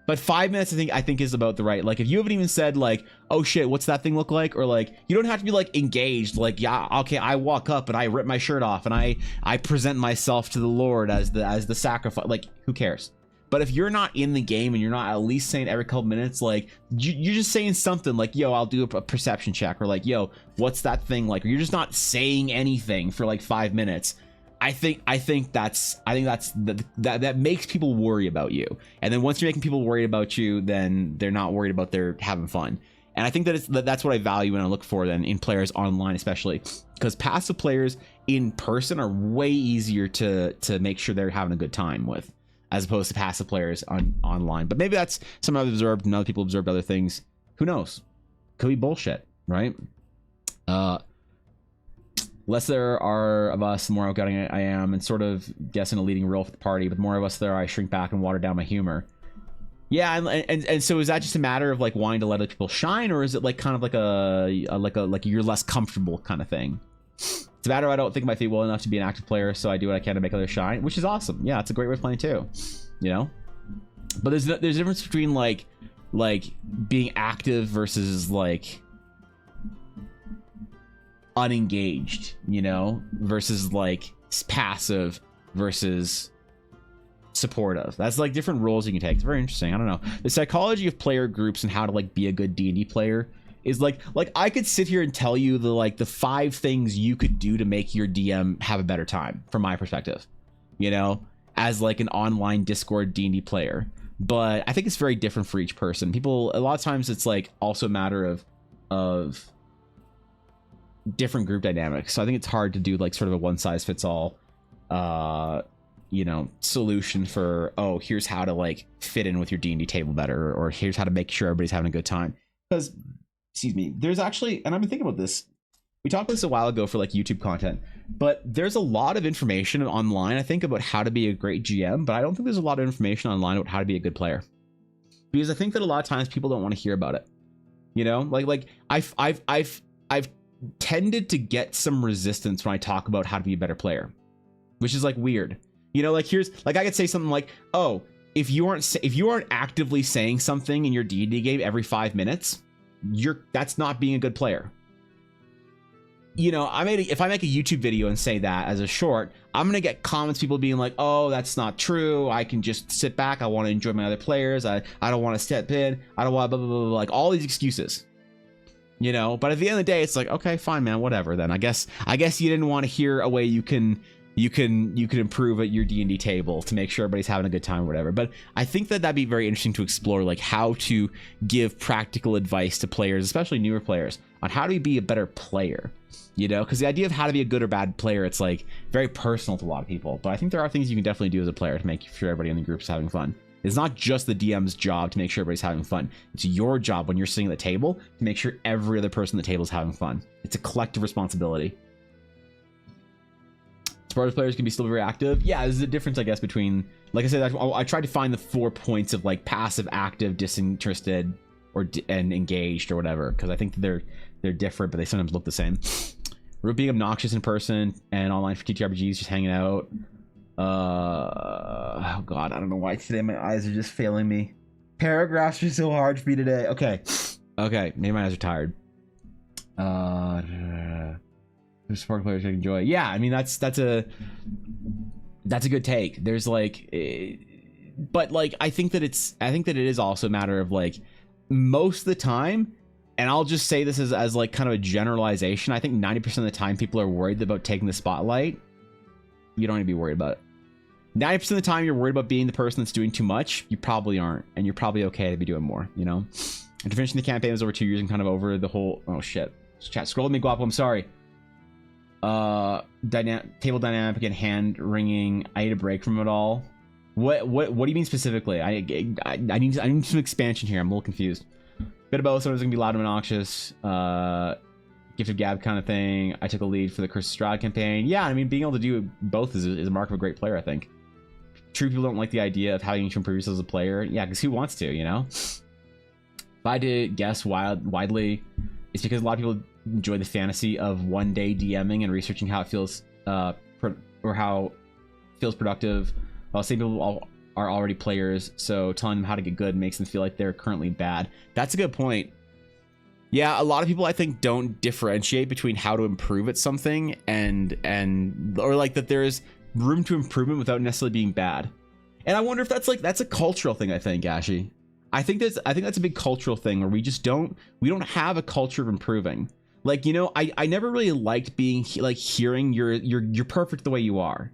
but 5 minutes I think is about the right. Like if you haven't even said like, oh shit, what's that thing look like, or like you don't have to be like engaged, like yeah, okay, I walk up and I rip my shirt off and I present myself to the Lord as the sacrifice, like who cares? But if you're not in the game and you're not at least saying every couple minutes, like you're just saying something like, yo, I'll do a perception check, or like, yo, what's that thing like, or you're just not saying anything for like 5 minutes. I think that makes people worry about you. And then once you're making people worry about you, then they're not worried about their having fun. And I think that's what I value and I look for then in players online, especially because passive players in person are way easier to make sure they're having a good time with, as opposed to passive players online. But maybe that's some I've observed and other people observed other things. Who knows? Could be bullshit, right? Less there are of us, the more outgoing I am, and sort of guessing a leading role for the party. But the more of us there are, I shrink back and water down my humor. Yeah, and so is that just a matter of like wanting to let other people shine, or is it like kind of like a you're less comfortable kind of thing? It's a matter of I don't think my feet well enough to be an active player, so I do what I can to make others shine, which is awesome. Yeah, it's a great way of playing too, you know. But there's a difference between like being active versus like unengaged, you know, versus like passive versus supportive. That's like different roles you can take. It's very interesting. I don't know, the psychology of player groups and how to like be a good D&D player is like I could sit here and tell you the 5 things you could do to make your DM have a better time from my perspective, you know, as like an online Discord D&D player. But I think it's very different for each person. People, a lot of times it's like also a matter of different group dynamics. So I think it's hard to do like sort of a one size fits all you know, solution for, oh, here's how to like fit in with your D&D table better, or here's how to make sure everybody's having a good time. Because, excuse me, there's actually, and I've been thinking about this, we talked about this a while ago for like YouTube content, but there's a lot of information online, I think, about how to be a great GM, but I don't think there's a lot of information online about how to be a good player, because I think that a lot of times people don't want to hear about it, you know. Like I've tended to get some resistance when I talk about how to be a better player, which is like weird, you know. Like here's like I could say something like, oh, if you aren't actively saying something in your D&D game every 5 minutes, that's not being a good player. You know, if I make a YouTube video and say that as a short, I'm gonna get comments, people being like, oh, that's not true, I can just sit back, I want to enjoy my other players, I don't want to step in, I don't want blah, blah, blah, blah, like all these excuses, you know. But at the end of the day, it's like, okay, fine, man, whatever then. I guess you didn't want to hear a way you can improve at your D&D table to make sure everybody's having a good time or whatever. But I think that'd be very interesting to explore, like how to give practical advice to players, especially newer players, on how to be a better player, you know, because the idea of how to be a good or bad player, it's like very personal to a lot of people. But I think there are things you can definitely do as a player to make sure everybody in the group is having fun. It's not just the DM's job to make sure everybody's having fun. It's your job when you're sitting at the table to make sure every other person at the table is having fun. It's a collective responsibility. Supportive players can be still very active. Yeah, there's a difference, I guess, between, like I said, I tried to find the 4 points of like passive, active, disinterested, and engaged or whatever, because I think they're different, but they sometimes look the same. We're being obnoxious in person and online for TTRPGs, just hanging out. Oh god, I don't know why today my eyes are just failing me. Paragraphs are so hard for me today. Okay, maybe my eyes are tired. Support players can enjoy. Yeah, I mean that's a good take. There's like, but like I think that it is also a matter of like most of the time, and I'll just say this as like kind of a generalization, I think 90% of the time people are worried about taking the spotlight. You don't need to be worried about it. 90% of the time you're worried about being the person that's doing too much. You probably aren't, and you're probably okay to be doing more, you know. After finishing the campaign, it was over 2 years and kind of over the whole, oh shit, chat scroll with me, Guapo, I'm sorry. Table dynamic and hand ringing. I need a break from it all. What do you mean specifically? I need some expansion here. I'm a little confused. Bit of both. Sometimes it's gonna be loud and obnoxious. Gifted gab kind of thing. I took a lead for the Curse of Strahd campaign. Yeah, I mean, being able to do both is a mark of a great player, I think. True, people don't like the idea of having to improve yourself as a player. Yeah, because who wants to, you know? If I had to guess widely, it's because a lot of people enjoy the fantasy of one day DMing and researching how it feels, or how it feels productive while some people are already players, so telling them how to get good makes them feel like they're currently bad. That's a good point. Yeah, a lot of people I think don't differentiate between how to improve at something and or like that there's room to improvement without necessarily being bad. And I wonder if that's a cultural thing, I think, Ashi. I think that's a big cultural thing where we don't have a culture of improving. Like, you know, I never really liked being like hearing you're perfect the way you are.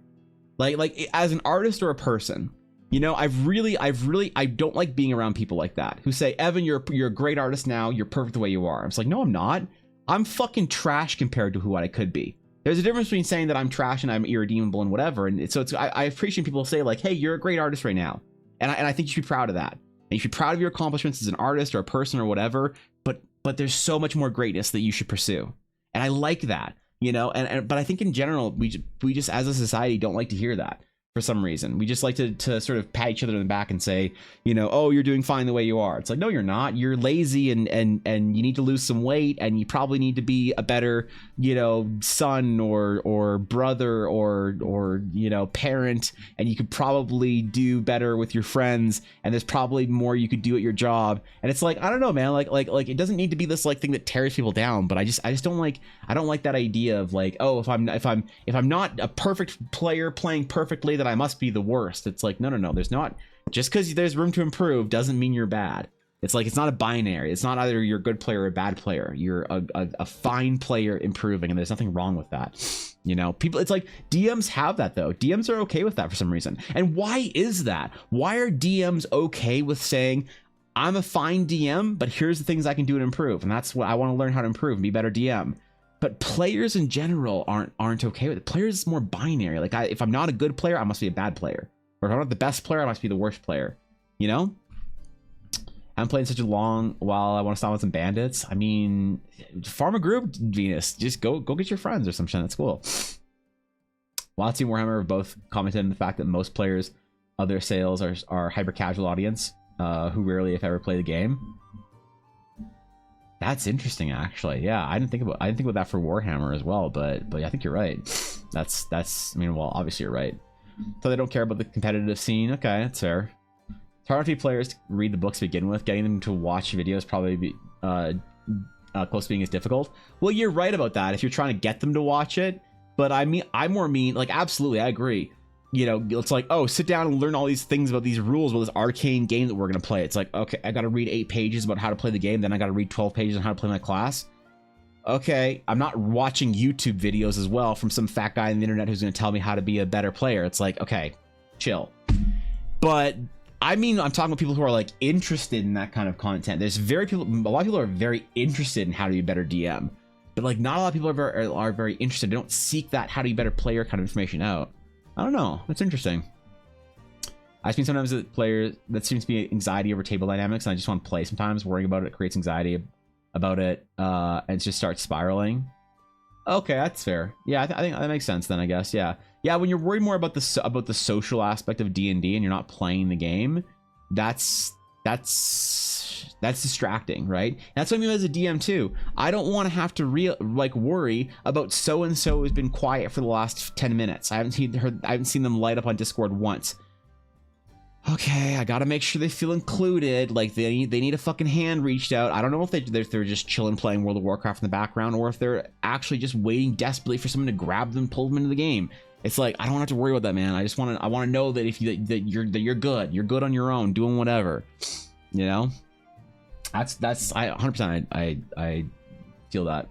Like as an artist or a person. You know, I don't like being around people like that who say, Evan, you're a great artist now. You're perfect the way you are. I'm just like, no, I'm not. I'm fucking trash compared to who I could be. There's a difference between saying that I'm trash and I'm irredeemable and whatever. And so I appreciate people say like, hey, you're a great artist right now. And I think you should be proud of that. And you should be proud of your accomplishments as an artist or a person or whatever. But there's so much more greatness that you should pursue. And I like that, you know, but I think in general, we just as a society don't like to hear that. For some reason, we just like to sort of pat each other in the back and say, you know, oh, you're doing fine the way you are. It's like, no, you're not. You're lazy and you need to lose some weight, and you probably need to be a better, you know, son or brother or you know, parent, and you could probably do better with your friends, and there's probably more you could do at your job. And it's like, I don't know, man, like it doesn't need to be this like thing that tears people down, but I just don't like that idea of like, oh, if I'm not a perfect player playing perfectly, that I must be the worst. It's like, no, there's not. Just because there's room to improve doesn't mean you're bad. It's like, it's not a binary. It's not either you're a good player or a bad player. You're a fine player improving, and there's nothing wrong with that. You know, people, it's like DMs have that though. DMs are okay with that for some reason. And why is that? Why are DMs okay with saying, I'm a fine DM, but here's the things I can do to improve, and that's what I want to learn how to improve and be a better DM. But players in general aren't okay with it. Players is more binary. Like, if I'm not a good player, I must be a bad player. Or if I'm not the best player, I must be the worst player. You know? I haven't played in such a long while. I want to stop with some bandits. I mean, farm a group, Venus. Just go get your friends or some shit. That's cool. Watsy and Warhammer have both commented on the fact that most players of their sales are hyper casual audience who rarely, if ever, play the game. That's interesting, actually. Yeah, I didn't think about that for Warhammer as well, but I think you're right. That's I mean, well, obviously you're right. So they don't care about the competitive scene. Okay, that's fair. It's hard for players to read the books to begin with. Getting them to watch videos probably be close to being as difficult. Well, you're right about that if you're trying to get them to watch it. But I mean, like, absolutely, I agree. You know, it's like, oh, sit down and learn all these things about these rules about this arcane game that we're going to play. It's like, okay, I got to read 8 pages about how to play the game. Then I got to read 12 pages on how to play my class. Okay, I'm not watching YouTube videos as well from some fat guy on the internet who's going to tell me how to be a better player. It's like, okay, chill. But I mean, I'm talking about people who are like interested in that kind of content. There's a lot of people are very interested in how to be a better DM. But like, not a lot of people are very interested. They don't seek that how to be a better player kind of information out. I don't know. That's interesting. I've seen sometimes that players that seems to be anxiety over table dynamics, and I just want to play sometimes. Worrying about it creates anxiety about it, and it just starts spiraling. Okay, that's fair. Yeah, I think that makes sense then, I guess. Yeah. When you're worried more about the social aspect of D&D and you're not playing the game, that's distracting, right? That's what I mean as a DM too. I don't want to have to worry about so and so has been quiet for the last 10 minutes. I haven't seen them light up on Discord once. Okay, I gotta make sure they feel included. Like they need a fucking hand reached out. I don't know if they're just chilling playing World of Warcraft in the background, or if they're actually just waiting desperately for someone to grab them, pull them into the game. It's like, I don't have to worry about that, man. I want to know that you're good. You're good on your own, doing whatever. You know? That's 100%. I feel that.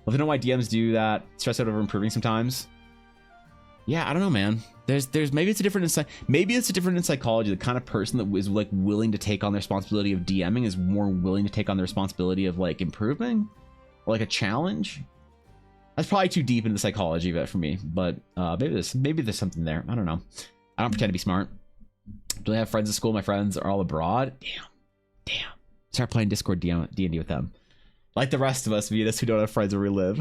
Well, I know why DMs do that. Stress out over improving sometimes. Yeah, I don't know, man. There's maybe it's a different in psychology. The kind of person that is like willing to take on the responsibility of DMing is more willing to take on the responsibility of like improving, or like a challenge. That's probably too deep into the psychology of it for me, but maybe there's something there. I don't know. I don't pretend to be smart. Do I have friends at school? My friends are all abroad. Damn. Start playing Discord D&D with them. Like the rest of us, Venus, who don't have friends where we live.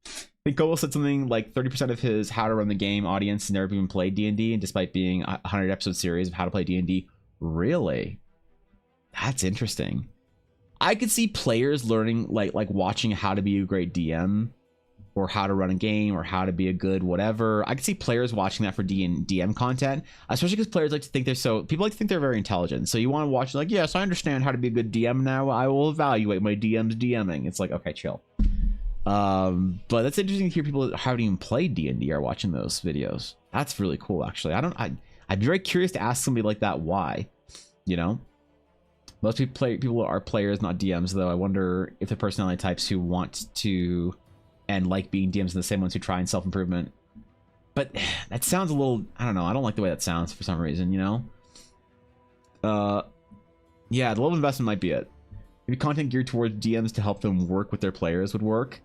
I think Kobo said something like 30% of his How to Run the Game audience never even played D&D, and despite being a 100-episode series of how to play D&D. Really? That's interesting. I could see players learning, like watching how to be a great DM or how to run a game or how to be a good whatever. I can see players watching that for DM content, especially because players like to think people like to think they're very intelligent. So you want to watch like, yes, I understand how to be a good DM now. I will evaluate my DM's DMing. It's like, okay, chill. But that's interesting to hear people who haven't even played D&D are watching those videos. That's really cool, actually. I'd be very curious to ask somebody like that why, you know? Most people are players, not DMs, though. I wonder if the personality types who want to and like being DMs are the same ones who try and self-improvement. But that sounds a little, I don't know. I don't like the way that sounds for some reason, you know? Yeah, the level of investment might be it. Maybe content geared towards DMs to help them work with their players would work.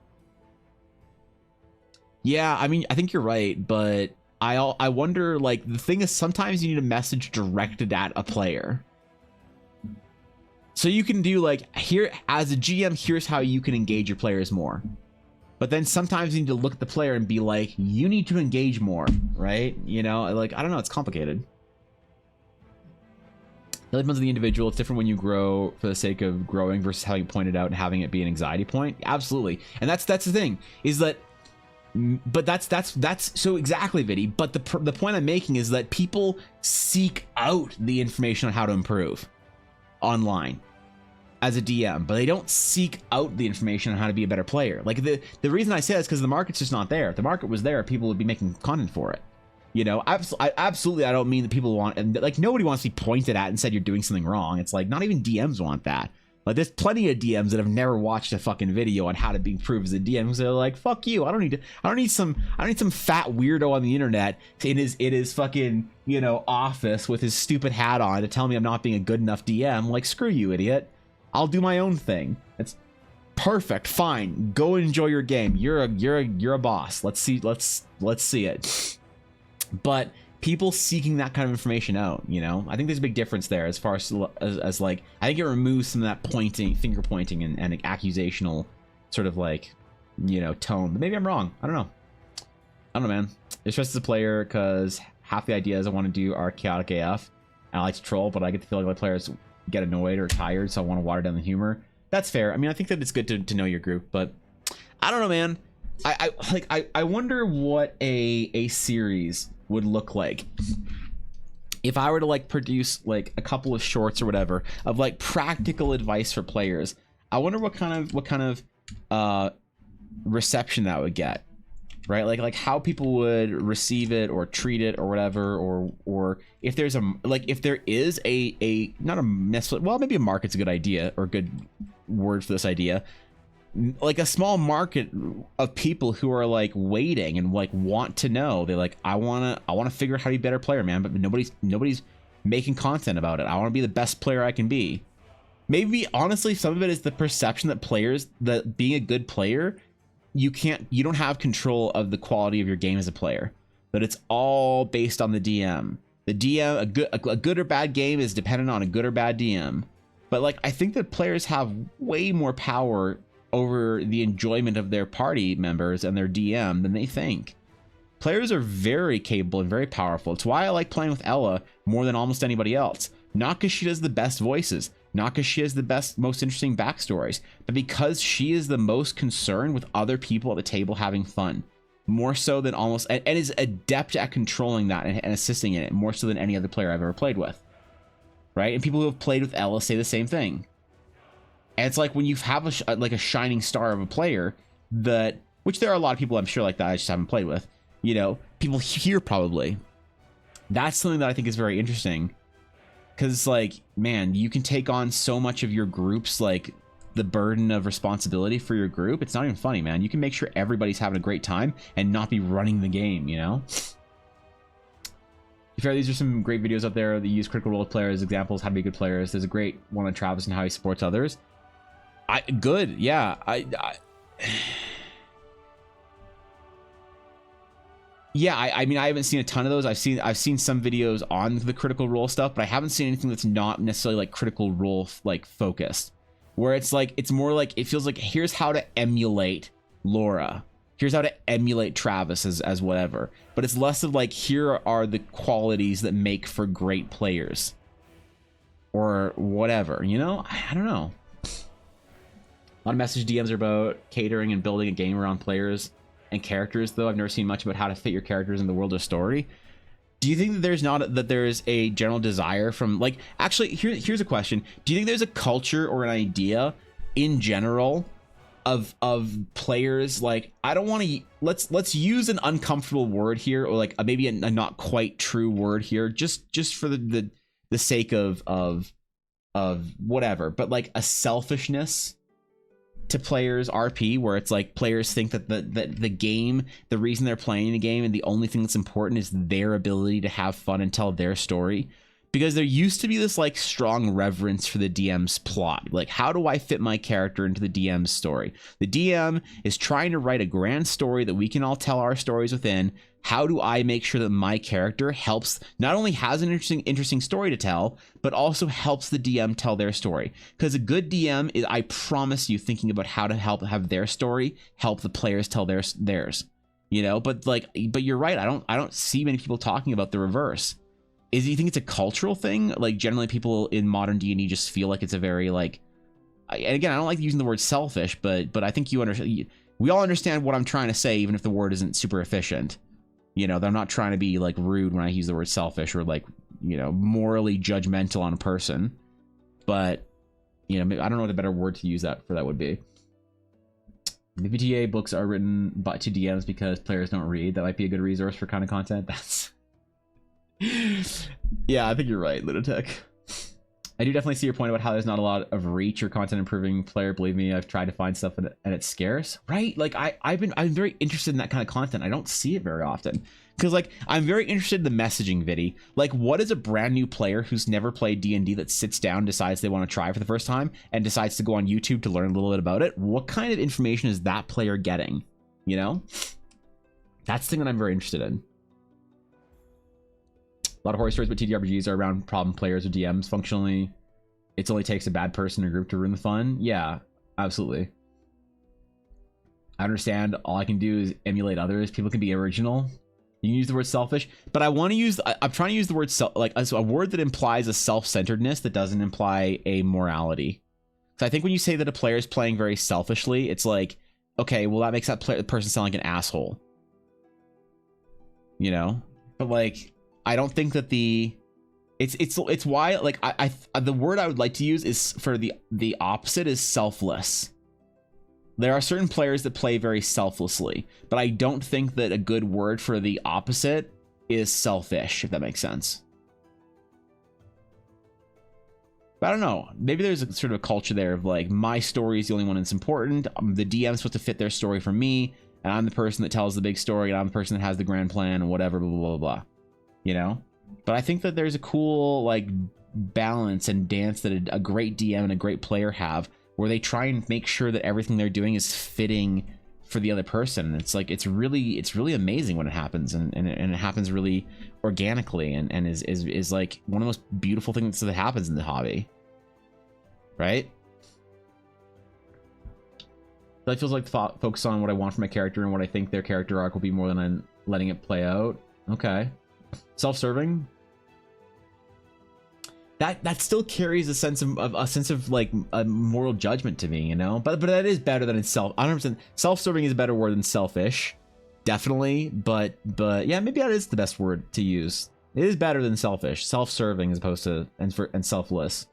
Yeah, I mean, I think you're right, but I wonder, like, the thing is sometimes you need a message directed at a player. So you can do like, here as a GM, here's how you can engage your players more. But then sometimes you need to look at the player and be like, you need to engage more, right? You know, like, I don't know, it's complicated. It depends on the individual. It's different when you grow for the sake of growing versus having it pointed out and having it be an anxiety point. Absolutely. And that's the thing is that, but that's so exactly, Viddy. But the point I'm making is that people seek out the information on how to improve online as a DM, but they don't seek out the information on how to be a better player. Like the reason I say that is because the market's just not there. If the market was there, people would be making content for it. You know, absolutely, I don't mean that people want, and like nobody wants to be pointed at and said you're doing something wrong. It's like not even DMs want that. Like there's plenty of DMs that have never watched a fucking video on how to be improved as a DM. Because they're like, fuck you. I don't need some fat weirdo on the internet in his fucking, you know, office with his stupid hat on to tell me I'm not being a good enough DM. Like, screw you, idiot. I'll do my own thing. It's perfect. Fine. Go enjoy your game. You're a boss. Let's see it. But people seeking that kind of information out, you know, I think there's a big difference there as far as like, I think it removes some of that finger pointing and accusational sort of like, you know, tone. But maybe I'm wrong. I don't know, man. It stresses the player because half the ideas I want to do are chaotic AF. And I like to troll, but I get the feeling like my players get annoyed or tired, so I want to water down the humor. That's fair. I mean, I think that it's good to know your group, but I don't know, man. I wonder what a series would look like if I were to like produce like a couple of shorts or whatever of like practical advice for players. I wonder what kind of reception that would get, right? Like how people would receive it or treat it or whatever, or if there's if there is a not a necessarily, well, maybe a market's a good idea or a good word for this idea, like a small market of people who are like waiting and like want to know. They're like, I want to figure out how to be a better player, man, but nobody's making content about it. I want to be the best player I can be. Maybe honestly some of it is the perception that players, that being a good player, you don't have control of the quality of your game as a player, that it's all based on the DM. The DM, a good or bad game is dependent on a good or bad DM. But like, I think that players have way more power over the enjoyment of their party members and their DM than they think. Players are very capable and very powerful. It's why I like playing with Ella more than almost anybody else. Not because she does the best voices, not because she has the best, most interesting backstories, but because she is the most concerned with other people at the table having fun. More so than almost, and is adept at controlling that and assisting in it, more so than any other player I've ever played with. Right? And people who have played with Ella say the same thing. And it's like when you have a shining star of a player that, which there are a lot of people I'm sure like that I just haven't played with, you know, people here probably. That's something that I think is very interesting. Because it's like, man, you can take on so much of your group's, like, the burden of responsibility for your group. It's not even funny, man. You can make sure everybody's having a great time and not be running the game, you know? These are some great videos out there that use critical role players as examples, how to be good players. There's a great one on Travis and how he supports others. Good, yeah. I mean, I haven't seen a ton of those. I've seen some videos on the critical role stuff, but I haven't seen anything that's not necessarily like critical role like focused, where it's like, it's more like, it feels like here's how to emulate Laura, here's how to emulate Travis as whatever, but it's less of like, here are the qualities that make for great players or whatever, you know? I don't know. A lot of message DMs are about catering and building a game around players. and characters, though. I've never seen much about how to fit your characters in the world of story. Do you think that there's a general desire from, like, actually, here's a question. Do you think there's a culture or an idea in general of players, like, I don't want to, let's use an uncomfortable word here, or like maybe a not quite true word here, just for the sake of whatever, but like a selfishness to players RP, where it's like players think that the game, the reason they're playing the game and the only thing that's important is their ability to have fun and tell their story. Because there used to be this like strong reverence for the DM's plot. Like, how do I fit my character into the DM's story? The DM is trying to write a grand story that we can all tell our stories within. How do I make sure that my character helps, not only has an interesting story to tell, but also helps the DM tell their story? Because a good DM is, I promise you, thinking about how to help have their story help the players tell theirs. You know, but you're right. I don't see many people talking about the reverse. Do you think it's a cultural thing? Like, generally people in modern D&D just feel like it's a very, like, and again, I don't like using the word selfish, but I think you understand. We all understand what I'm trying to say, even if the word isn't super efficient. You know, I'm not trying to be like rude when I use the word selfish or like, you know, morally judgmental on a person. But, you know, I don't know what a better word to use that would be. The VTA books are written to DMs because players don't read. That might be a good resource for kind of content. That's yeah, I think you're right, Ludotech. I do definitely see your point about how there's not a lot of reach or content improving player. Believe me, I've tried to find stuff and it's scarce, right? Like I'm very interested in that kind of content. I don't see it very often because, like, I'm very interested in the messaging vidi. Like, what is a brand new player who's never played D&D that sits down, decides they want to try for the first time, and decides to go on YouTube to learn a little bit about it? What kind of information is that player getting? You know, that's the thing that I'm very interested in. A lot of horror stories, but TTRPGs are around problem players or DMs. Functionally, it only takes a bad person or group to ruin the fun. Yeah, absolutely. I understand. All I can do is emulate others. People can be original. You can use the word selfish, but I want to use. I'm trying to use the word like as a word that implies a self-centeredness that doesn't imply a morality. So I think when you say that a player is playing very selfishly, it's like, okay, well, that makes that person sound like an asshole. You know, but like, I don't think that it's why, like, I the word I would like to use is for the opposite is selfless. There are certain players that play very selflessly, but I don't think that a good word for the opposite is selfish, if that makes sense. But I don't know. Maybe there's a sort of a culture there of like, my story is the only one that's important. The DM's supposed to fit their story for me, and I'm the person that tells the big story, and I'm the person that has the grand plan, and whatever, blah, blah, blah, blah. You know? But I think that there's a cool, like, balance and dance that a great DM and a great player have, where they try and make sure that everything they're doing is fitting for the other person. It's like, it's really amazing when it happens, and it happens really organically, and is like one of the most beautiful things that happens in the hobby, right? That feels like focus on what I want from my character and what I think their character arc will be more than I'm letting it play out. Okay. Self-serving, that still carries a sense of like a moral judgment to me, you know, but that is better than it's I don't understand. Self-serving is a better word than selfish, definitely, but yeah, maybe that is the best word to use. It is better than selfish. Self-serving as opposed to and selfless.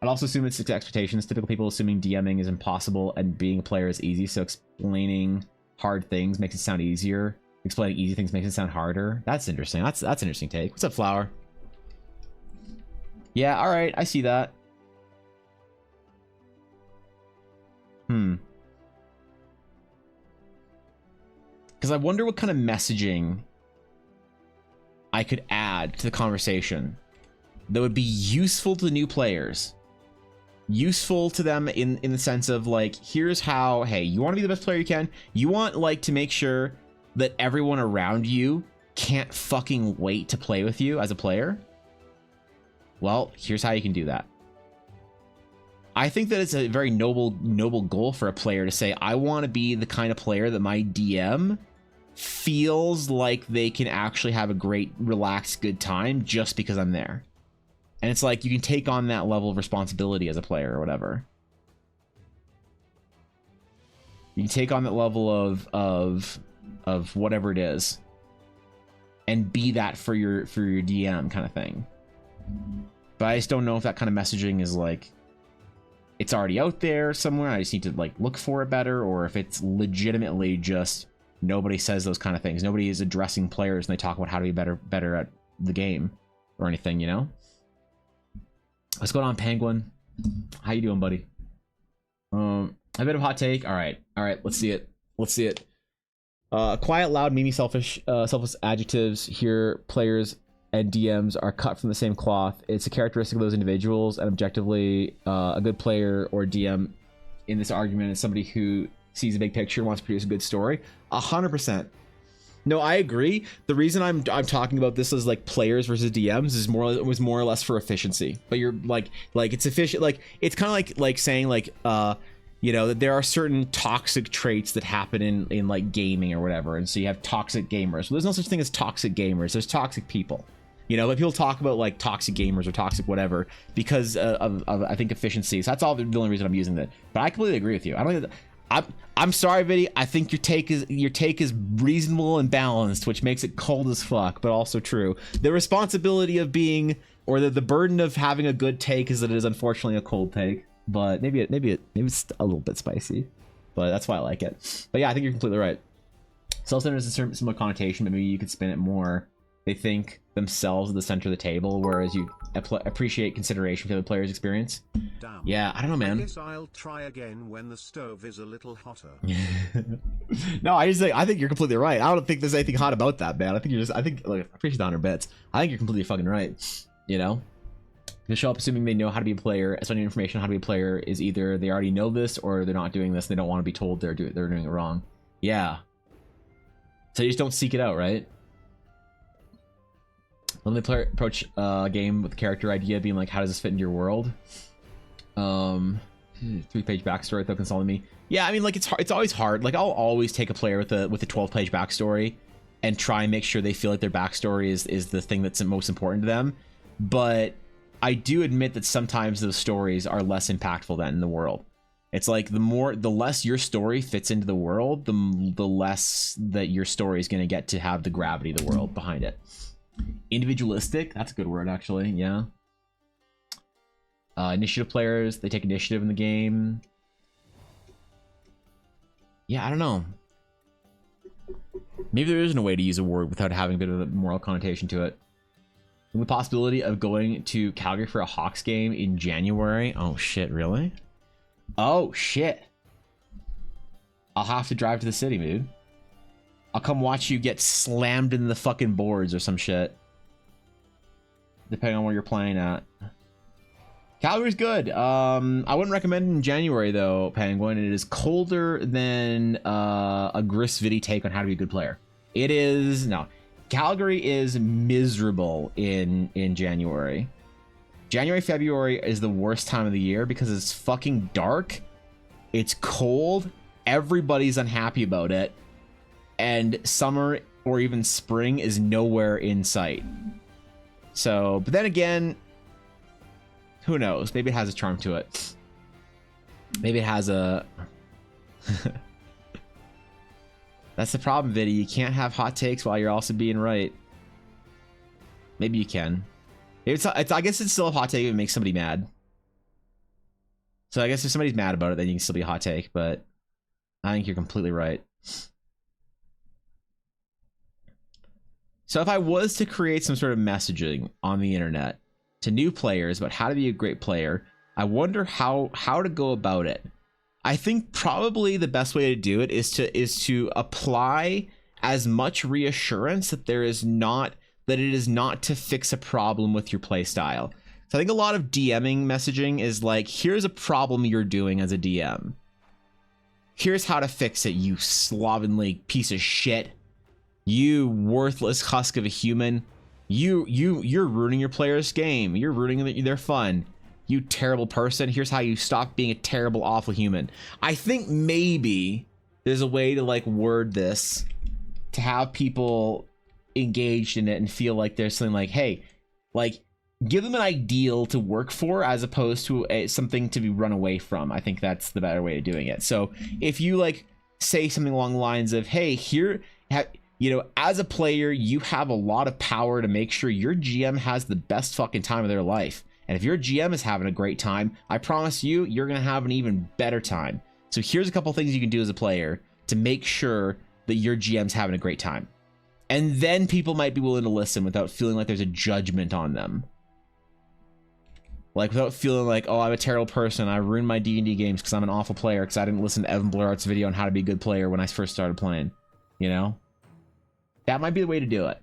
I'd also assume it's expectations. Typical people assuming DMing is impossible and being a player is easy, so explaining hard things makes it sound easier. Explaining easy things makes it sound harder. That's interesting. That's an interesting take. What's up, Flower? Yeah, all right. I see that. Because I wonder what kind of messaging I could add to the conversation that would be useful to new players. Useful to them in the sense of like, here's how, hey, you want to be the best player you can. You want like to make sure that everyone around you can't fucking wait to play with you as a player. Well, here's how you can do that. I think that it's a very noble goal for a player to say, I want to be the kind of player that my DM feels like they can actually have a great, relaxed, good time just because I'm there. And it's like, you can take on that level of responsibility as a player or whatever. You can take on that level of whatever it is, and be that for your DM kind of thing. But I just don't know if that kind of messaging is like, it's already out there somewhere, I just need to like look for it better, or if it's legitimately just nobody says those kind of things. Nobody is addressing players and they talk about how to be better at the game or anything, you know? What's going on, Penguin? How you doing, buddy? A bit of hot take. All right, let's see it. Quiet, loud, memey, selfish adjectives here. Players and DMs are cut from the same cloth. It's a characteristic of those individuals, and objectively, a good player or DM in this argument is somebody who sees a big picture and wants to produce a good story. 100%. No, I agree. The reason I'm talking about this as like players versus DMs is was more or less for efficiency. But you're like it's efficient. Like it's kind of like saying like you know, that there are certain toxic traits that happen in like gaming or whatever, and so you have toxic gamers. Well, there's no such thing as toxic gamers. There's toxic people. You know, but people talk about like toxic gamers or toxic whatever because of I think efficiency. So that's all the only reason I'm using that. But I completely agree with you. I'm sorry, Vinny. I think your take is reasonable and balanced, which makes it cold as fuck, but also true. The responsibility of being, or the burden of having a good take is that it is unfortunately a cold take. But maybe it's a little bit spicy, but that's why I like it. But yeah, I think you're completely right. Self-centered is a certain similar connotation, but maybe you could spin it more. They think themselves at the center of the table, whereas you appreciate consideration for the player's experience. Damn. Yeah, I don't know, man. I guess I'll try again when the stove is a little hotter. No, I think you're completely right. I don't think there's anything hot about that, man. I think I appreciate the 100 bits. I think you're completely fucking right. You know, they show up assuming they know how to be a player. As any information on how to be a player is either they already know this or they're not doing this. And they don't want to be told they're doing it wrong. Yeah. So you just don't seek it out, right? When the player approach a game with the character idea being like, how does this fit into your world? 3-page backstory without consulting me. Yeah, I mean, like it's always hard. Like I'll always take a player with a 12-page backstory and try and make sure they feel like their backstory is the thing that's most important to them. But I do admit that sometimes those stories are less impactful than in the world. It's like the less your story fits into the world, the less that your story is going to get to have the gravity of the world behind it. Individualistic, that's a good word actually. Yeah. Initiative players, they take initiative in the game. Yeah, I don't know. Maybe there isn't a way to use a word without having a bit of a moral connotation to it. And the possibility of going to Calgary for a Hawks game in January. Oh shit, really? Oh shit. I'll have to drive to the city, dude. I'll come watch you get slammed in the fucking boards or some shit. Depending on where you're playing at. Calgary's good. I wouldn't recommend it in January though, Penguin. It is colder than a Grisvity take on how to be a good player. It is no. Calgary is miserable in January. January, February is the worst time of the year because it's fucking dark. It's cold. Everybody's unhappy about it. And summer or even spring is nowhere in sight. So, but then again, who knows? Maybe it has a charm to it. Maybe it has a... That's the problem, Viddy. You can't have hot takes while you're also being right. Maybe you can. I guess it's still a hot take if it makes somebody mad. So I guess if somebody's mad about it, then you can still be a hot take, but I think you're completely right. So if I was to create some sort of messaging on the internet to new players about how to be a great player, I wonder how to go about it. I think probably the best way to do it is to apply as much reassurance that it is not to fix a problem with your play style. So I think a lot of DMing messaging is like, here's a problem you're doing as a DM. Here's how to fix it, you slovenly piece of shit. You worthless husk of a human. You're ruining your player's game. You're ruining their fun. You terrible person. Here's how you stop being a terrible, awful human. I think maybe there's a way to like word this to have people engaged in it and feel like there's something like, hey, like give them an ideal to work for as opposed to something to be run away from. I think that's the better way of doing it. So if you like say something along the lines of, hey, you know, as a player, you have a lot of power to make sure your GM has the best fucking time of their life. And if your GM is having a great time, I promise you, you're going to have an even better time. So here's a couple things you can do as a player to make sure that your GM's having a great time. And then people might be willing to listen without feeling like there's a judgment on them. Like, without feeling like, oh, I'm a terrible person, I ruined my D&D games because I'm an awful player because I didn't listen to Evan Blurart's video on how to be a good player when I first started playing. You know? That might be the way to do it.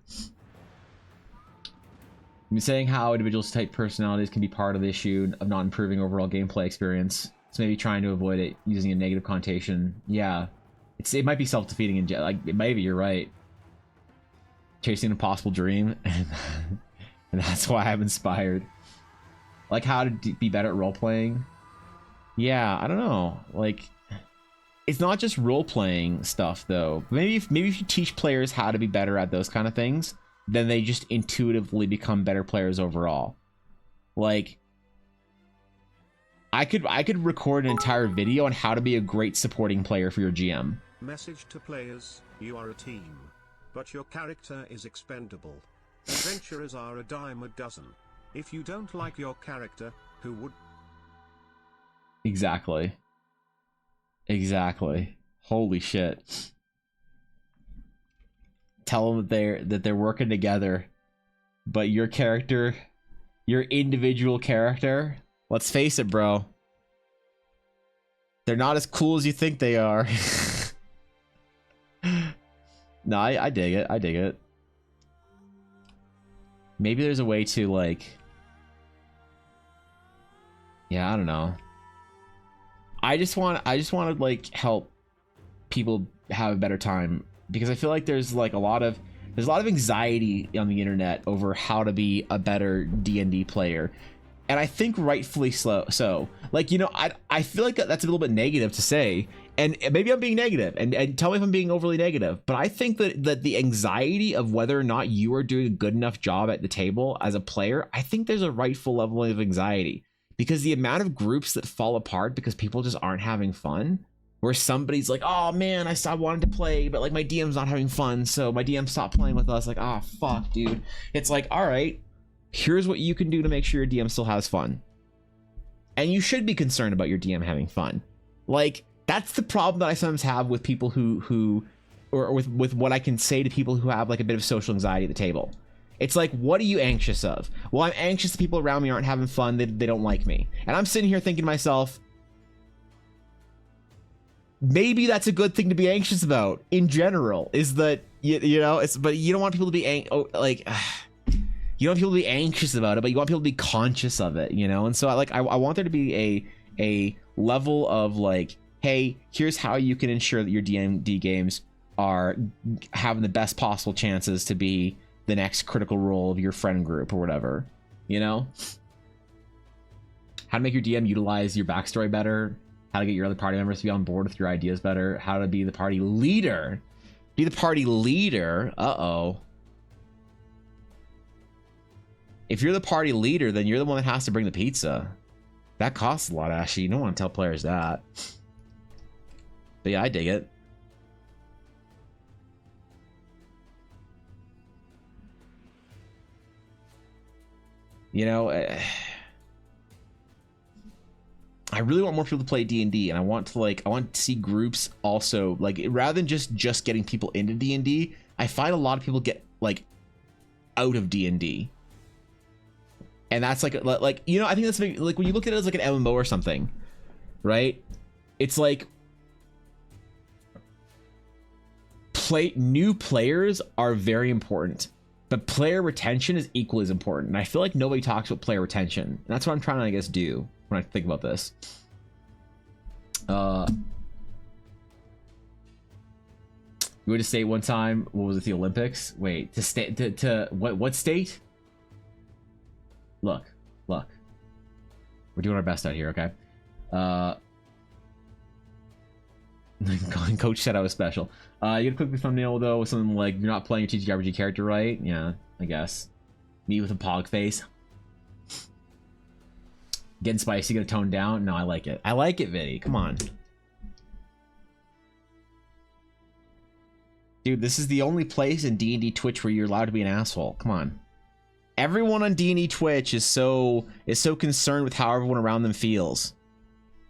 I'm saying how individuals' type personalities can be part of the issue of not improving overall gameplay experience. So maybe trying to avoid it using a negative connotation. Yeah. It might be self-defeating and like, maybe you're right. Chasing an impossible dream. And that's why I'm inspired. Like how to be better at role-playing. Yeah, I don't know. Like, it's not just role-playing stuff, though. Maybe if you teach players how to be better at those kind of things, then they just intuitively become better players overall. Like, I could record an entire video on how to be a great supporting player for your GM. Message to players, you are a team. But your character is expendable. Adventurers are a dime a dozen. If you don't like your character, who would? Exactly. Exactly. Holy shit. Tell them that they're working together, but your character, your individual character, let's face it, bro, they're not as cool as you think they are. No, I dig it. I dig it. Maybe there's a way to, like, yeah, I don't know. I just want to like help people have a better time, because I feel like there's like a lot of anxiety on the internet over how to be a better D&D player. And I think rightfully so. Like, you know, I feel like that's a little bit negative to say, and maybe I'm being negative, and tell me if I'm being overly negative, but I think that the anxiety of whether or not you are doing a good enough job at the table as a player, I think there's a rightful level of anxiety, because the amount of groups that fall apart because people just aren't having fun, where somebody's like, oh man, I wanted to play, but like my DM's not having fun, so my DM stopped playing with us. Like, oh fuck, dude. It's like, all right, here's what you can do to make sure your DM still has fun. And you should be concerned about your DM having fun. Like, that's the problem that I sometimes have with people who or with what I can say to people who have like a bit of social anxiety at the table. It's like, what are you anxious of? Well, I'm anxious that people around me aren't having fun, they don't like me. And I'm sitting here thinking to myself, maybe that's a good thing to be anxious about in general, is that, you know, it's, but you don't want people to be you don't want people to be anxious about it, but you want people to be conscious of it, you know? And so I want there to be a level of like, hey, here's how you can ensure that your D&D games are having the best possible chances to be the next critical role of your friend group or whatever, you know? How to make your DM utilize your backstory better, how to get your other party members to be on board with your ideas better, how to be the party leader. Be the party leader. Uh-oh. If you're the party leader, then you're the one that has to bring the pizza. That costs a lot, actually. You don't want to tell players that. But yeah, I dig it. You know, I really want more people to play D&D, and I want to see groups also, like, rather than just getting people into D&D, I find a lot of people get like out of D&D. And that's like, you know, I think that's like when you look at it as like an MMO or something, right? It's like new players are very important, but player retention is equally as important. And I feel like nobody talks about player retention. And that's what I'm trying to, I guess, do when I think about this. You were to state one time, what was it, the Olympics? Wait, to what state? Look, we're doing our best out here, okay? Coach said I was special. You gotta click the thumbnail though with something like, you're not playing your TTRPG character right. Yeah, I guess. Me with a pog face. Getting spicy, gonna tone down. No, I like it. I like it, Vinny. Come on. Dude, this is the only place in D&D Twitch where you're allowed to be an asshole. Come on. Everyone on D&D Twitch is so concerned with how everyone around them feels.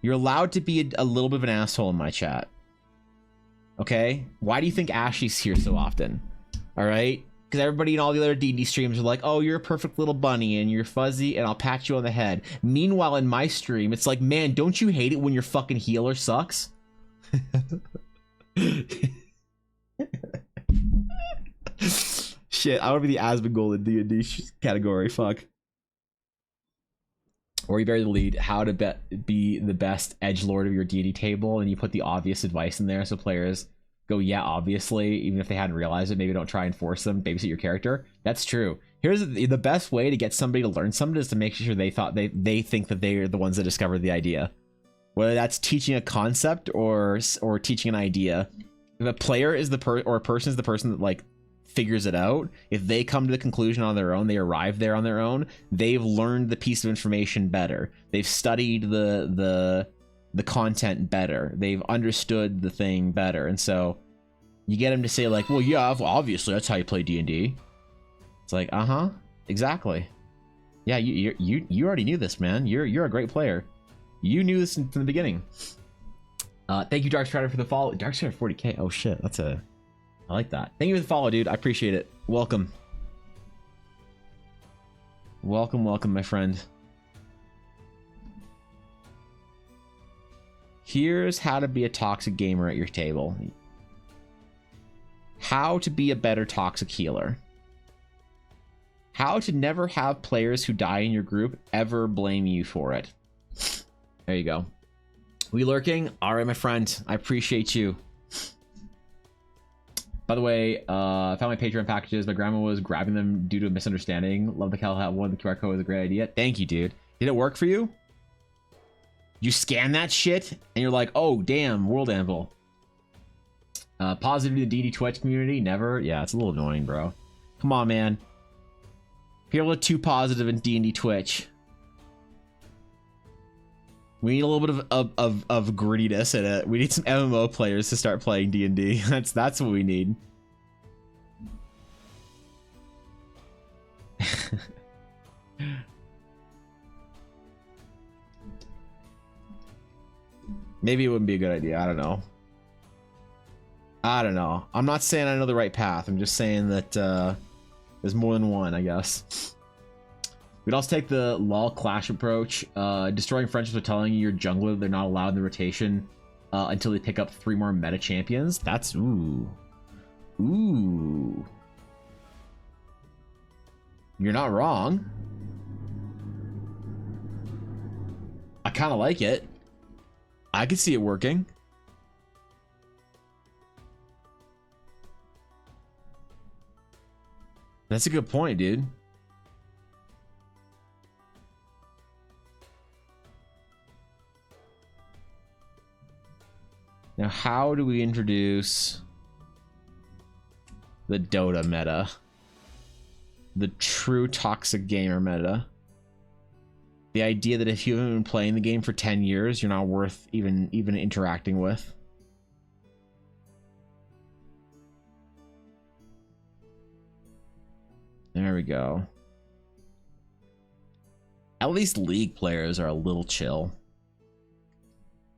You're allowed to be a little bit of an asshole in my chat. Okay? Why do you think Ashley's here so often? All right? Because everybody in all the other D&D streams are like, oh, you're a perfect little bunny and you're fuzzy and I'll pat you on the head. Meanwhile, in my stream, it's like, man, don't you hate it when your fucking healer sucks? Shit, I want to be the Asmongold in D&D category. Fuck. Or you bury the lead, how to be the best edgelord of your D&D table, and you put the obvious advice in there so players go, yeah, obviously, even if they hadn't realized it. Maybe don't try and force them, babysit your character. That's true. Here's the best way to get somebody to learn something is to make sure they think that they are the ones that discovered the idea. Whether that's teaching a concept or teaching an idea. If a player is or a person is the person that like figures it out, if they come to the conclusion on their own, they arrive there on their own, they've learned the piece of information better. They've studied the content better. They've understood the thing better. And so you get them to say like, well, yeah, obviously that's how you play D&D. It's like, uh-huh, exactly. Yeah, you already knew this, man. You're a great player. You knew this from the beginning. Thank you, Darkstrider, for the follow. Darkstrider 40k. Oh shit, I like that. Thank you for the follow, dude. I appreciate it. Welcome. Welcome, my friend. Here's how to be a toxic gamer at your table. How to be a better toxic healer. How to never have players who die in your group ever blame you for it. There you go. We lurking? All right, my friend. I appreciate you. By the way, I found my Patreon packages. My grandma was grabbing them due to a misunderstanding. Love the Cal hat one. The QR code was a great idea. Thank you, dude. Did it work for you? You scan that shit and you're like, oh, damn, World Anvil. Positive to the DD Twitch community? Never? Yeah, it's a little annoying, bro. Come on, man. People are too positive in D&D Twitch. We need a little bit of grittiness in it. We need some MMO players to start playing D&D. That's what we need. Maybe it wouldn't be a good idea. I don't know. I'm not saying I know the right path. I'm just saying that there's more than one, I guess. We'd also take the LoL Clash approach. Destroying friendships by telling your jungler they're not allowed in the rotation until they pick up 3 more meta champions. That's ooh. You're not wrong. I kind of like it. I could see it working. That's a good point, dude. Now, how do we introduce the Dota meta? The true toxic gamer meta? The idea that if you haven't been playing the game for 10 years, you're not worth even interacting with. There we go. At least League players are a little chill.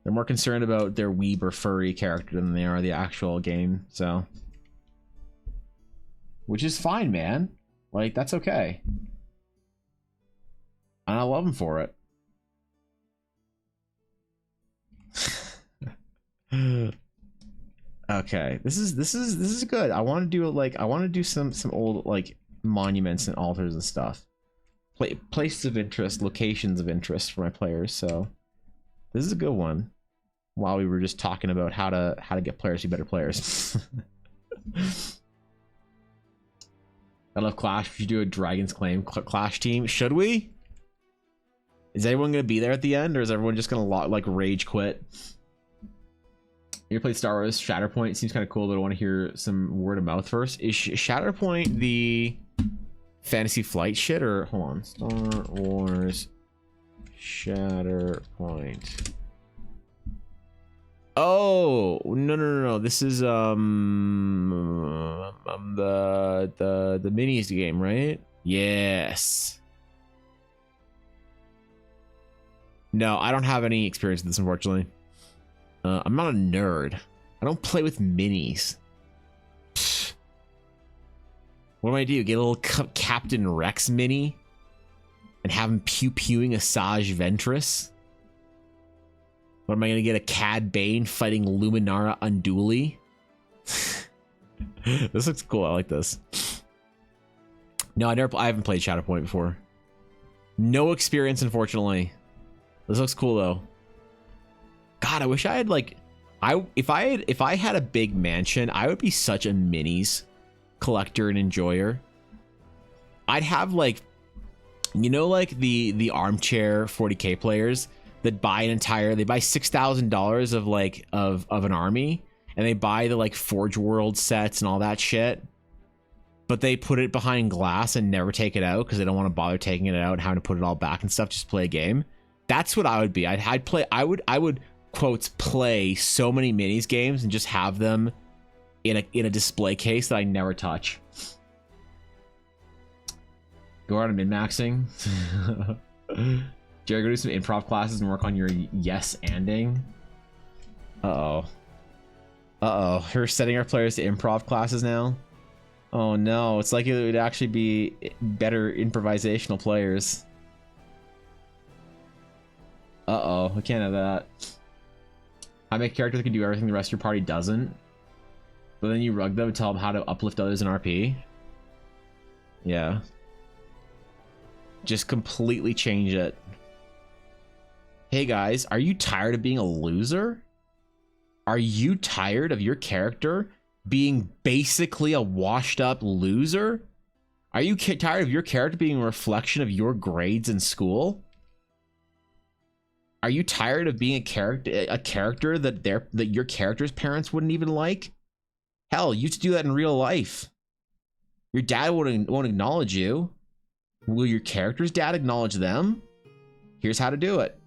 They're more concerned about their weeb or furry character than they are the actual game, so. Which is fine, man. Like, that's okay. And I love them for it. Okay, this is good. I want to do like some old like monuments and altars and stuff. Places of interest, locations of interest for my players. So this is a good one. While we were just talking about how to get players to be better players. I love Clash. We should do a Dragon's Claim Clash team. Should we? Is everyone gonna be there at the end, or is everyone just gonna like rage quit? You played Star Wars Shatterpoint. Seems kind of cool, but I want to hear some word of mouth first. Is Shatterpoint the Fantasy Flight shit, or hold on? Star Wars Shatterpoint. Oh, no. This is the minis game, right? Yes. No, I don't have any experience with this, unfortunately. I'm not a nerd. I don't play with minis. Pfft. What do I do? Get a little Captain Rex mini and have him pew-pewing a Sage Ventress? What am I gonna get? A Cad Bane fighting Luminara Unduli? This looks cool. I like this. No, I haven't played Shadowpoint before. No experience, unfortunately. This looks cool though. God, I wish I had like, if I had a big mansion, I would be such a minis collector and enjoyer. I'd have like, you know, like the armchair 40k players that buy an entire, they buy $6,000 of like of an army, and they buy the like Forge World sets and all that shit, but they put it behind glass and never take it out because they don't want to bother taking it out and having to put it all back and stuff. Just play a game. That's what I would be. I'd play. I would quotes play so many minis games and just have them in a display case that I never touch. Go out and min-maxing. Jerry, go do some improv classes and work on your yes-anding. Uh-oh. Uh-oh. We're setting our players to improv classes now? Oh no, it's like it would actually be better improvisational players. Uh-oh, we can't have that. I make a character that can do everything the rest of your party doesn't, but then you rug them and tell them how to uplift others in RP? Yeah. Just completely change it. Hey guys, are you tired of being a loser? Are you tired of your character being basically a washed up loser? Are you tired of your character being a reflection of your grades in school? Are you tired of being a character that your character's parents wouldn't even like? Hell, you used to do that in real life. Your dad won't acknowledge you. Will your character's dad acknowledge them? Here's how to do it.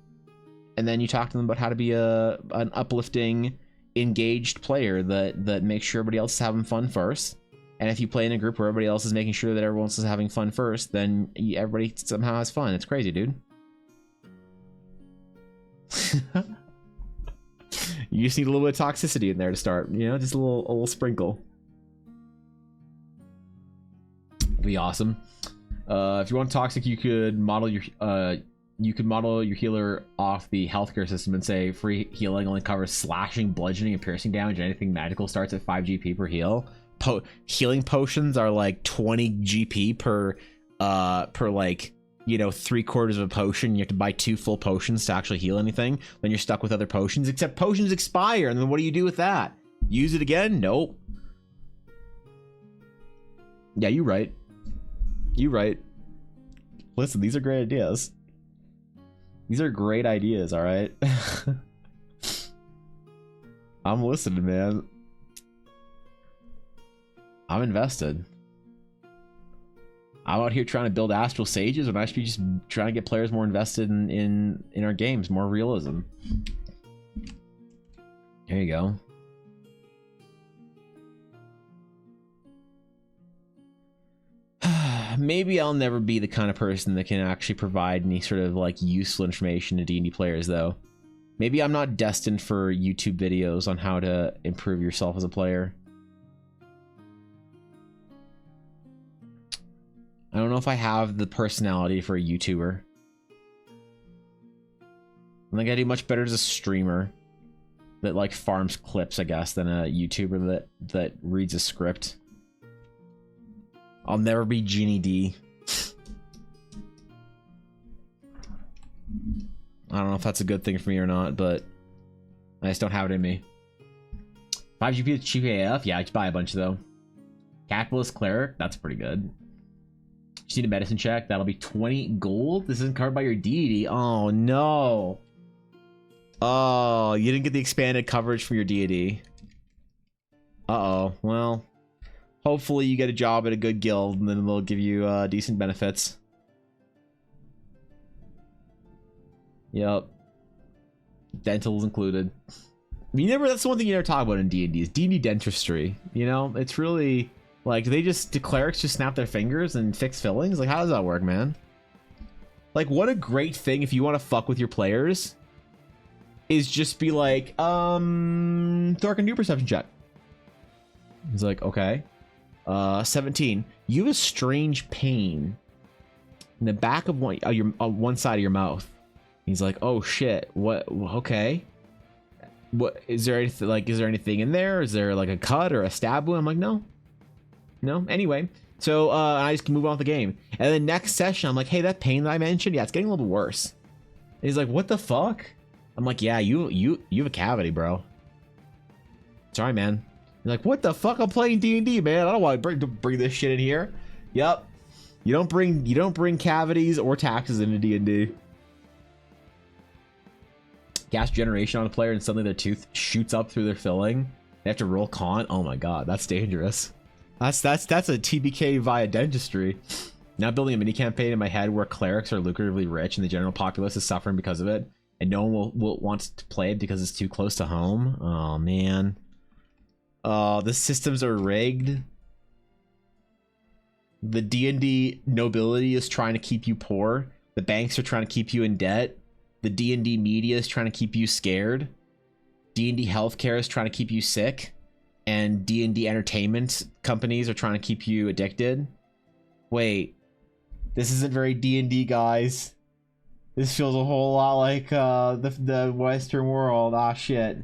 And then you talk to them about how to be an uplifting, engaged player that makes sure everybody else is having fun first. And if you play in a group where everybody else is making sure that everyone else is having fun first, then everybody somehow has fun. It's crazy, dude. You just need a little bit of toxicity in there to start, you know, just a little sprinkle. Be awesome. If you want toxic, you could model your healer off the healthcare system and say free healing only covers slashing, bludgeoning, and piercing damage. Anything magical starts at 5 GP per heal. Healing potions are like 20 GP per like, you know, 3/4 of a potion. You have to buy 2 full potions to actually heal anything. Then you're stuck with other potions, except potions expire. And then what do you do with that? Use it again? Nope. Yeah, you're right. You're right. Listen, these are great ideas. These are great ideas, all right? I'm listening, man. I'm invested. I'm out here trying to build Astral Sages when I should be just trying to get players more invested in our games, more realism. There you go. Maybe I'll never be the kind of person that can actually provide any sort of like useful information to D&D players, though. Maybe I'm not destined for YouTube videos on how to improve yourself as a player. I don't know if I have the personality for a YouTuber. I think I do much better as a streamer that like farms clips, I guess, than a YouTuber that reads a script. I'll never be Genie D. I don't know if that's a good thing for me or not, but I just don't have it in me. 5 GP is cheap AF? Yeah, I just buy a bunch though. Capitalist Cleric? That's pretty good. Just need a medicine check. That'll be 20 gold. This isn't covered by your deity. Oh no. Oh, you didn't get the expanded coverage from your deity. Uh-oh. Well, hopefully you get a job at a good guild and then they'll give you decent benefits. Yep. Dental's included. You never. That's the one thing you never talk about in D&D is D&D dentistry. You know, it's really like do clerics just snap their fingers and fix fillings? Like, how does that work, man? Like, what a great thing if you want to fuck with your players is just be like, Thor can do a perception check. He's like, okay. 17. You have a strange pain in the back of one side of your mouth. He's like, oh shit. What? Okay. What is there anything like? Is there anything in there? Is there like a cut or a stab wound? I'm like, no. Anyway, so I just can move on with the game. And then next session, I'm like, hey, that pain that I mentioned, yeah, it's getting a little worse. And he's like, what the fuck? I'm like, yeah, you have a cavity, bro. Sorry, man. You're like, what the fuck? I'm playing D&D, man. I don't want to bring this shit in here. Yep. You don't bring cavities or taxes into D&D. Gas generation on a player and suddenly their tooth shoots up through their filling. They have to roll con. Oh my god, that's dangerous. That's a TBK via dentistry. Now building a mini campaign in my head where clerics are lucratively rich and the general populace is suffering because of it, and no one will want to play it because it's too close to home. Oh man. The systems are rigged. The D&D nobility is trying to keep you poor. The banks are trying to keep you in debt. The D&D media is trying to keep you scared. D&D healthcare is trying to keep you sick. And D&D entertainment companies are trying to keep you addicted. Wait. This isn't very D&D, guys. This feels a whole lot like the Western world. Ah, shit.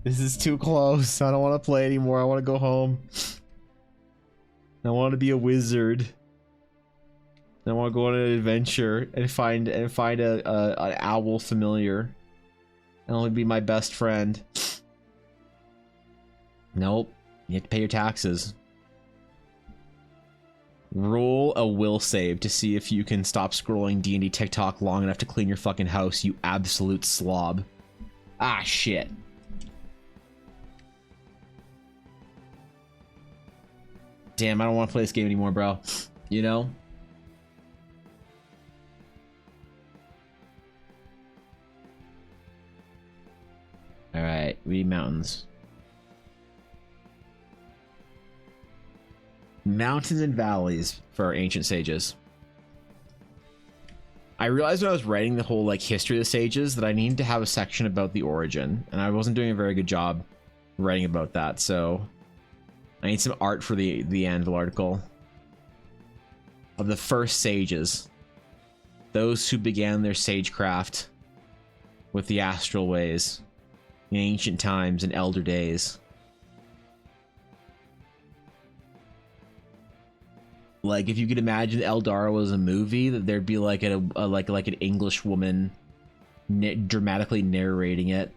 This is too close. I don't want to play anymore. I want to go home. I want to be a wizard. I want to go on an adventure and find an owl familiar. And only be my best friend. Nope. You have to pay your taxes. Roll a will save to see if you can stop scrolling D&D TikTok long enough to clean your fucking house, you absolute slob. Ah, shit. Damn, I don't want to play this game anymore, bro. You know? Alright, we need mountains. Mountains and valleys for our ancient sages. I realized when I was writing the whole like history of the sages that I needed to have a section about the origin, and I wasn't doing a very good job writing about that, so I need some art for the end of the article. Of the first sages. Those who began their sagecraft with the astral ways in ancient times and elder days. Like if you could imagine Eldar was a movie, that there'd be like like an English woman dramatically narrating it.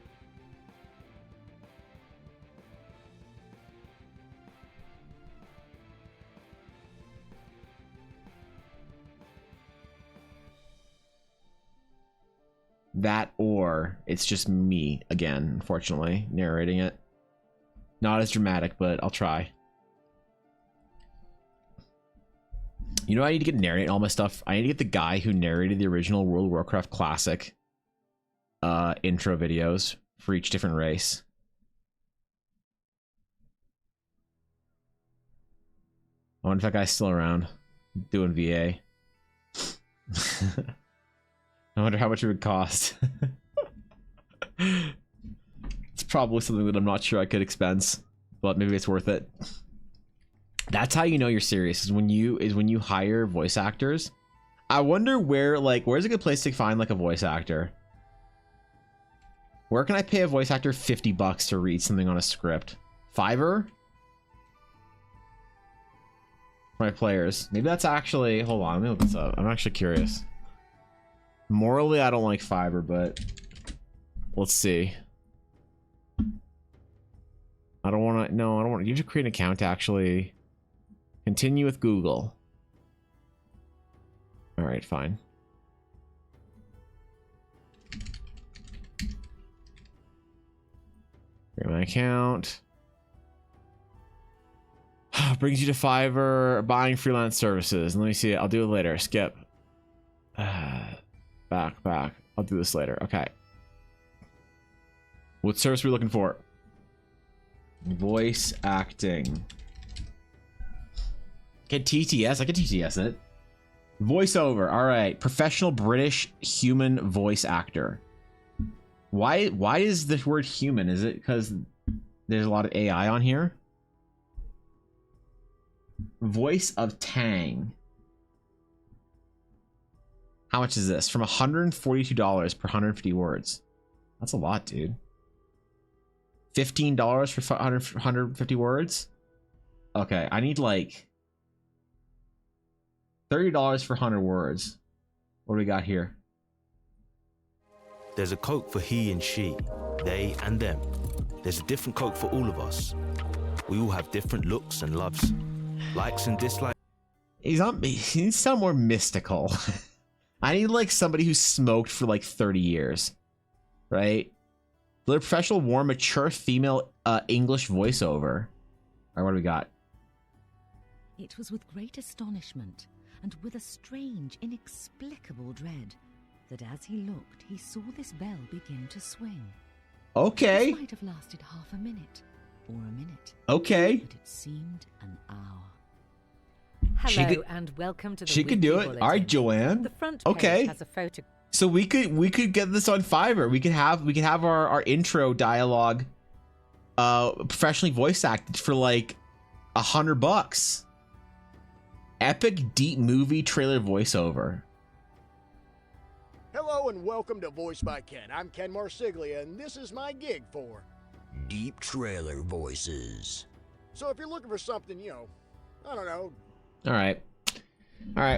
That, or it's just me again, unfortunately, narrating it. Not as dramatic, but I'll try. You know, I need to get narrate all my stuff. I need to get the guy who narrated the original World of Warcraft Classic intro videos for each different race. I wonder if that guy's still around doing VA. I wonder how much it would cost. It's probably something that I'm not sure I could expense, but maybe it's worth it. That's how you know you're serious, is when you hire voice actors. I wonder where's a good place to find like a voice actor? Where can I pay a voice actor $50 to read something on a script? Fiverr? For my players. Maybe that's actually, hold on, let me look this up. I'm actually curious. Morally, I don't like Fiverr, but let's see. I don't want to. No, I don't want. You have to create an account to actually continue with Google. All right, fine. Create my account. Brings you to Fiverr, buying freelance services. Let me see. I'll do it later. Skip. Back. I'll do this later. Okay. What service are we looking for? Voice acting. Get TTS? I can TTS it. Voiceover. All right. Professional British human voice actor. Why is the word human? Is it because there's a lot of AI on here? Voice of Tang. How much is this? From $142 per 150 words. That's a lot, dude. $15 for 150 words? Okay, I need like $30 for 100 words. What do we got here? There's a Coke for he and she, they and them. There's a different Coke for all of us. We all have different looks and loves, likes and dislikes. He needs to sound more mystical. I need like somebody who smoked for like 30 years, right? The professional, warm, mature female English voiceover. All right, what do we got? It was with great astonishment and with a strange, inexplicable dread that as he looked, he saw this bell begin to swing. Okay. This might have lasted half a minute or a minute. Okay. But it seemed an hour. Hello and welcome to the She could do it. Bulletin. All right, Joanne. The front page has a photo. So we could get this on Fiverr. We could have our intro dialogue professionally voice acted for like $100. Epic deep movie trailer voiceover. Hello and welcome to Voice by Ken. I'm Ken Marsiglia and this is my gig for deep trailer voices. So if you're looking for something, you know, I don't know. All right,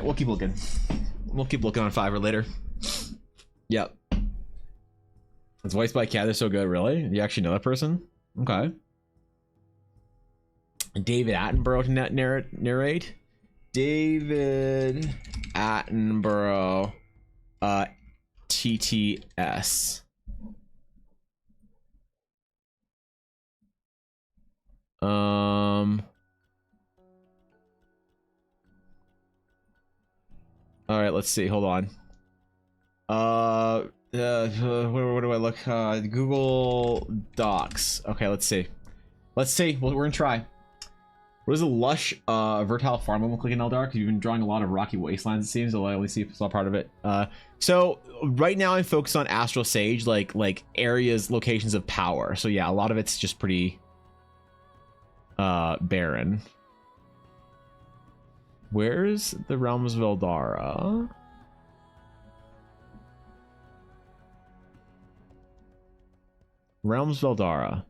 we'll keep looking. We'll keep looking on Fiverr later. Yep. It's voiced by Cat. They're so good, really? You actually know that person? Okay. David Attenborough to narrate. David Attenborough, TTS. All right, let's see. Hold on. Where do I look? Google Docs. Okay, let's see. Well, we're gonna try. What is a lush, fertile farmland look like in Eldar? Because you've been drawing a lot of rocky wastelands, it seems. Although I only saw part of it. So right now I'm focused on Astral Sage, like areas, locations of power. So yeah, a lot of it's just pretty barren. Where's the realms of Eldara? Realms of Eldara.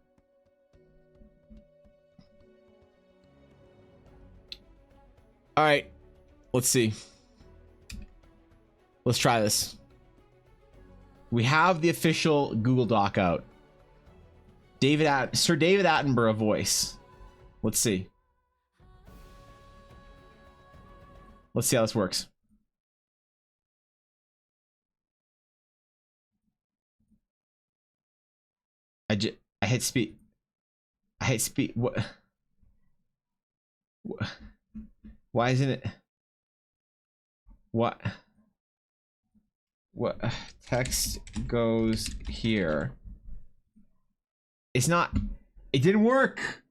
All right, let's see. Let's try this. We have the official Google Doc out. Sir David Attenborough voice. Let's see. Let's see how this works. I hit speed. What? Why isn't it? What? Text goes here. It's not. It didn't work.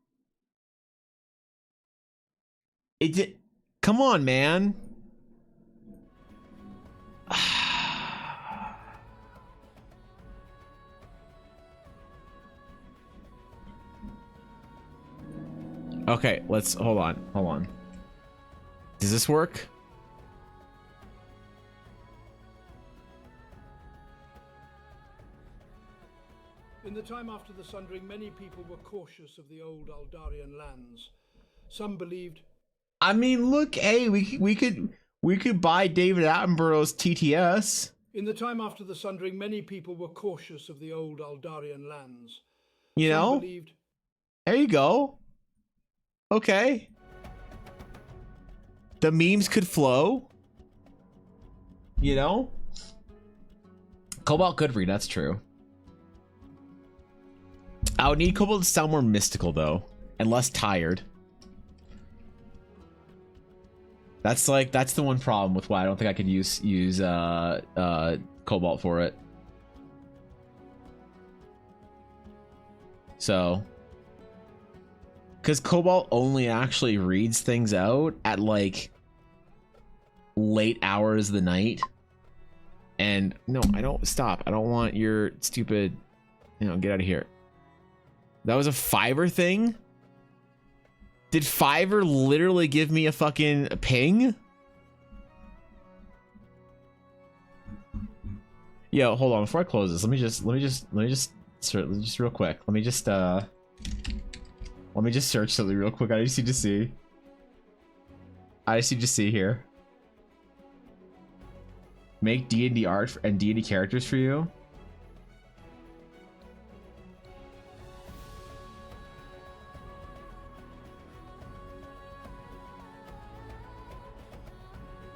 It did. Come on, man. Okay, let's hold on. Does this work? In the time after the Sundering, many people were cautious of the old Aldarian lands. Some believed. I mean, look, hey, we could buy David Attenborough's TTS. In the time after the Sundering, many people were cautious of the old Aldarian lands. You Some know? believed. There you go. Okay. The memes could flow. You know? Cobalt could read, that's true. I would need Cobalt to sound more mystical, though. And less tired. That's the one problem with why I don't think I could use Cobalt for it. So, because Cobalt only actually reads things out at like late hours of the night. And no, I don't stop. I don't want your stupid, get out of here. That was a Fiverr thing? Did Fiverr literally give me a fucking ping? Yo, hold on, before I close this, let me just real quick. Let me just search something real quick. I just need to see here. Make D&D art and D&D characters for you.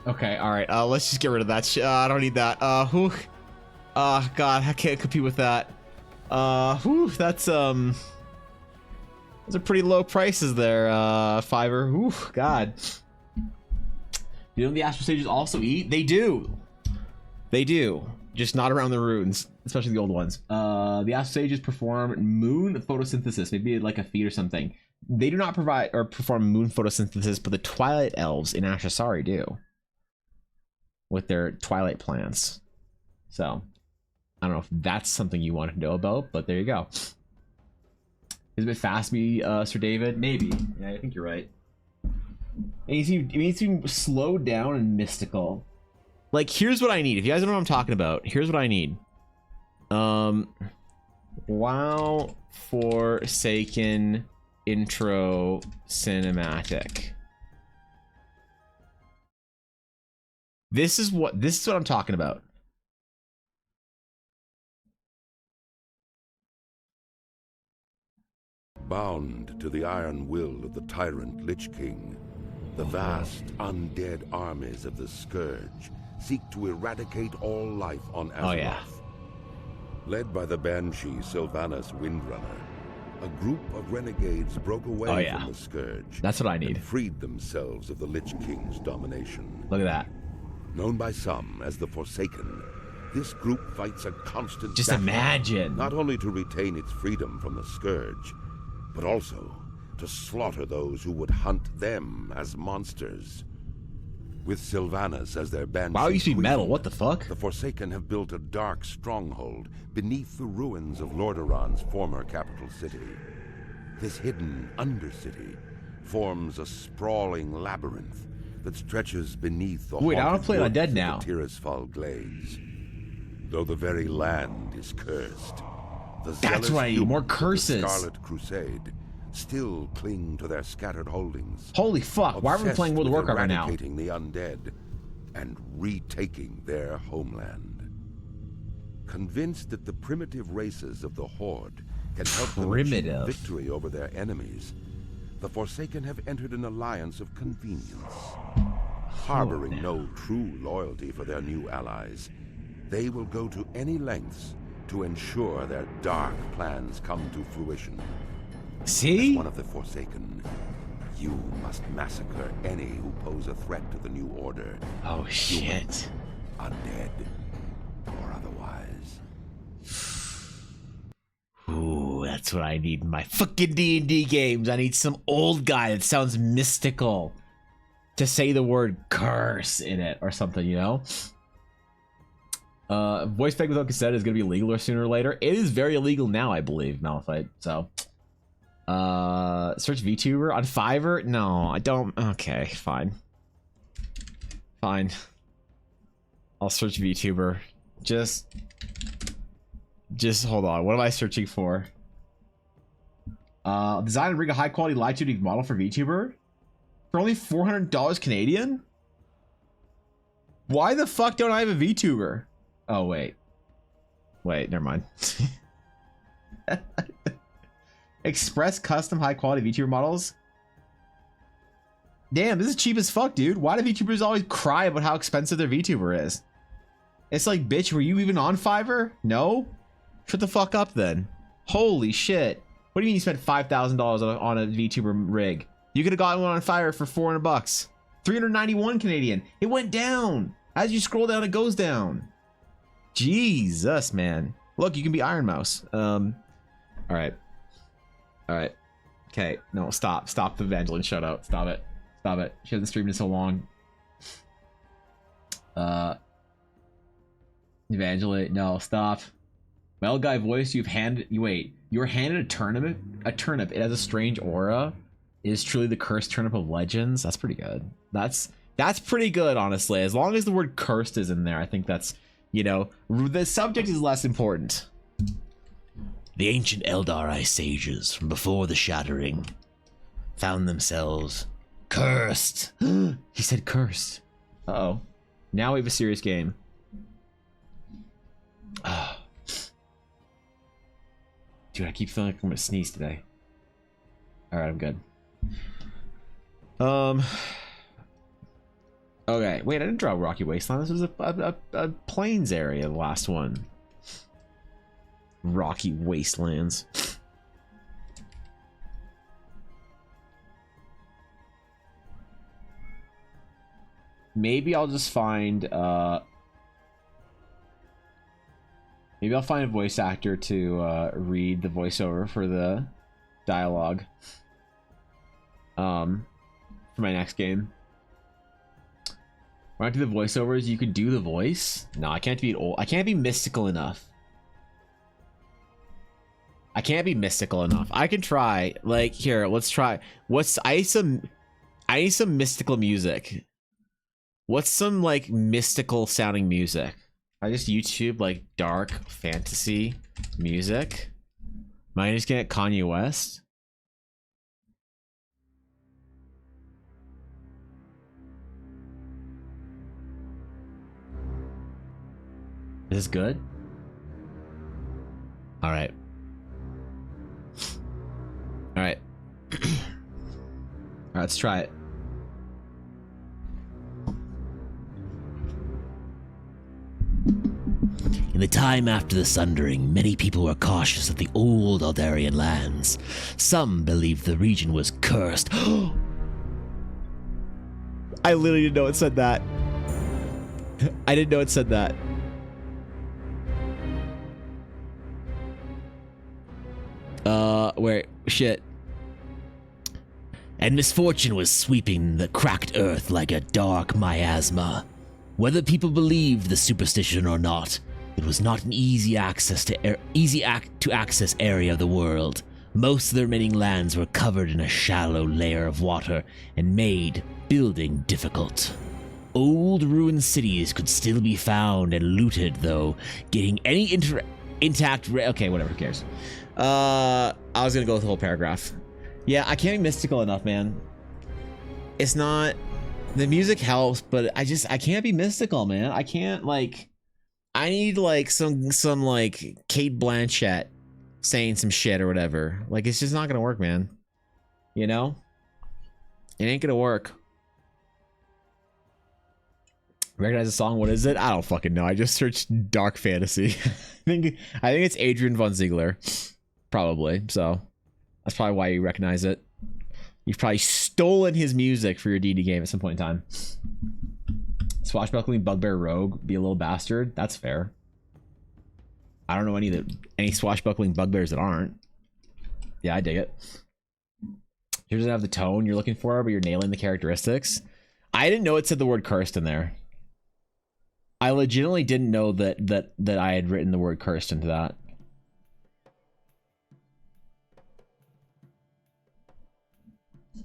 Okay, all right. Let's just get rid of that. I don't need that. God, I can't compete with that. That's those are pretty low prices there. Fiverr. God. You know the Astral Sages also eat? They do. They do. Just not around the runes, especially the old ones. The Astral Sages perform moon photosynthesis, maybe like a feat or something. They do not provide or perform moon photosynthesis, but the Twilight Elves in Ashasari do. With their Twilight plants. So, I don't know if that's something you want to know about, but there you go. Is it a bit fast, Sir David? Maybe. Yeah, I think you're right. It needs to be slowed down and mystical. Like, here's what I need. If you guys don't know what I'm talking about, here's what I need. WoW Forsaken intro cinematic. This is what I'm talking about. Bound to the iron will of the tyrant Lich King, the vast undead armies of the Scourge seek to eradicate all life on Azeroth. Oh yeah. Led by the Banshee Sylvanas Windrunner, a group of renegades broke away from the Scourge. That's what I need. And freed themselves of the Lich King's domination. Look at that. Known by some as the Forsaken, this group fights a constant Just battle, imagine. not only to retain its freedom from the Scourge, but also to slaughter those who would hunt them as monsters. With Sylvanas as their Banshee Wow, you see queen, metal, what the fuck? The Forsaken have built a dark stronghold beneath the ruins of Lordaeron's former capital city. This hidden Undercity forms a sprawling labyrinth that stretches beneath the Wait, I want to play Undead now. Tirisfal Glades. Though the very land is cursed, the That's right, more curses. The Scarlet Crusade still cling to their scattered holdings. Holy fuck, why are we playing World of Warcraft right now? Eradicating the undead and retaking their homeland. Convinced that the primitive races of the Horde can help them achieve victory over their enemies, the Forsaken have entered an alliance of convenience. Harboring no true loyalty for their new allies, they will go to any lengths to ensure their dark plans come to fruition. See? As one of the Forsaken, you must massacre any who pose a threat to the new order. Oh shit. Human, undead, or otherwise. Ooh, that's what I need in my fucking D&D games. I need some old guy that sounds mystical to say the word curse in it or something, you know? Voice fake without cassette is going to be illegal sooner or later. It is very illegal now, I believe, Malphite. So, search VTuber on Fiverr? No, I don't. Okay, fine. Fine. I'll search VTuber. Just hold on. What am I searching for? Design and bring a high quality live 2D model for VTuber for only $400 Canadian? Why the fuck don't I have a VTuber? Oh, wait, never mind. Express custom high quality VTuber models? Damn, this is cheap as fuck, dude. Why do VTubers always cry about how expensive their VTuber is? It's like, bitch, were you even on Fiverr? No? Shut the fuck up then. Holy shit. What do you mean you spent $5,000 on a VTuber rig? You could have gotten one on Fiverr for $400. 391 Canadian. It went down. As you scroll down, it goes down. Jesus, man. Look, you can be Iron Mouse. All right. All right. Okay. No, stop. Stop the Evangeline shoutout. Stop it. Stop it. She hasn't streamed in so long. Evangeline, no, stop. Well, guy voice, you've handed. Wait, you were handed a turnip. A turnip. It has a strange aura. It is truly the cursed turnip of legends. That's pretty good. That's pretty good, honestly. As long as the word cursed is in there, I think that's, you know, the subject is less important. The ancient Eldar Ice sages from before the Shattering found themselves cursed. He said cursed. Uh-oh. Now we have a serious game. Dude, I keep feeling like I'm gonna sneeze today. Alright, I'm good. Okay, wait, I didn't draw Rocky Wasteland. This was a plains area, the last one. Rocky Wastelands. Maybe I'll just find maybe I'll find a voice actor to read the voiceover for the dialogue for my next game. When I do the voiceovers, you could do the voice. No, I can't be old. I can't be mystical enough. I can't be mystical enough. I can try. Like, here, let's try. I need some mystical music. What's some like mystical sounding music? I just YouTube like dark fantasy music. Am I just gonna get Kanye West? Is this good? All right. All right. All right, let's try it. In the time after the Sundering, many people were cautious of the old Aldarian lands. Some believed the region was cursed. I literally didn't know it said that. I didn't know it said that. Where shit. And misfortune was sweeping the cracked earth like a dark miasma. Whether people believed the superstition or not, it was not an easy to access area of the world. Most of the remaining lands were covered in a shallow layer of water and made building difficult. Old ruined cities could still be found and looted, though getting any intact. Okay, whatever. Who cares? I was gonna go with the whole paragraph. Yeah, I can't be mystical enough, man. It's not. The music helps, but I can't be mystical, man. I can't, like, I need like some like Kate Blanchett saying some shit or whatever. Like, it's just not gonna work, man. You know? It ain't gonna work. Recognize the song? What is it? I don't fucking know. I just searched dark fantasy. I think it's Adrian von Ziegler. Probably. So that's probably why you recognize it. You've probably stolen his music for your D&D game at some point in time. Swashbuckling bugbear rogue, be a little bastard. That's fair. I don't know any swashbuckling bugbears that aren't. Yeah, I dig it. Here doesn't have the tone you're looking for, but you're nailing the characteristics. I didn't know it said the word cursed in there. I legitimately didn't know that I had written the word cursed into that.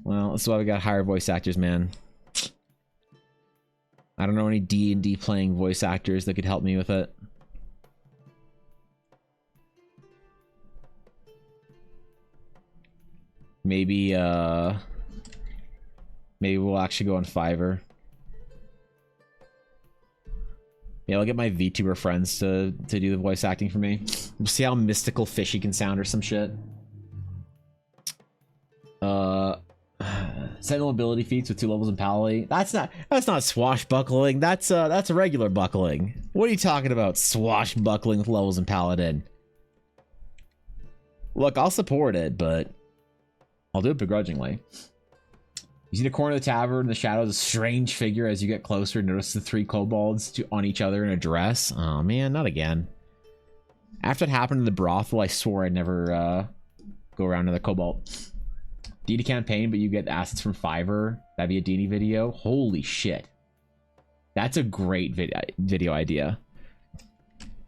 Well, that's why we got hire voice actors, man. I don't know any D&D playing voice actors that could help me with it. Maybe we'll actually go on Fiverr. Yeah, I'll get my VTuber friends to do the voice acting for me. We'll see how mystical fishy can sound or some shit. Sentinel ability feats with 2 levels in Paladin. That's not swashbuckling. That's a regular buckling. What are you talking about? Swashbuckling with levels in Paladin. Look, I'll support it, but I'll do it begrudgingly. You see the corner of the tavern in the shadows, a strange figure. As you get closer, notice the 3 kobolds on each other in a dress. Oh man, not again. After it happened in the brothel, I swore I'd never go around another Cobalt. D&D campaign, but you get assets from Fiverr. That'd be a D&D video. Holy shit. That's a great video idea.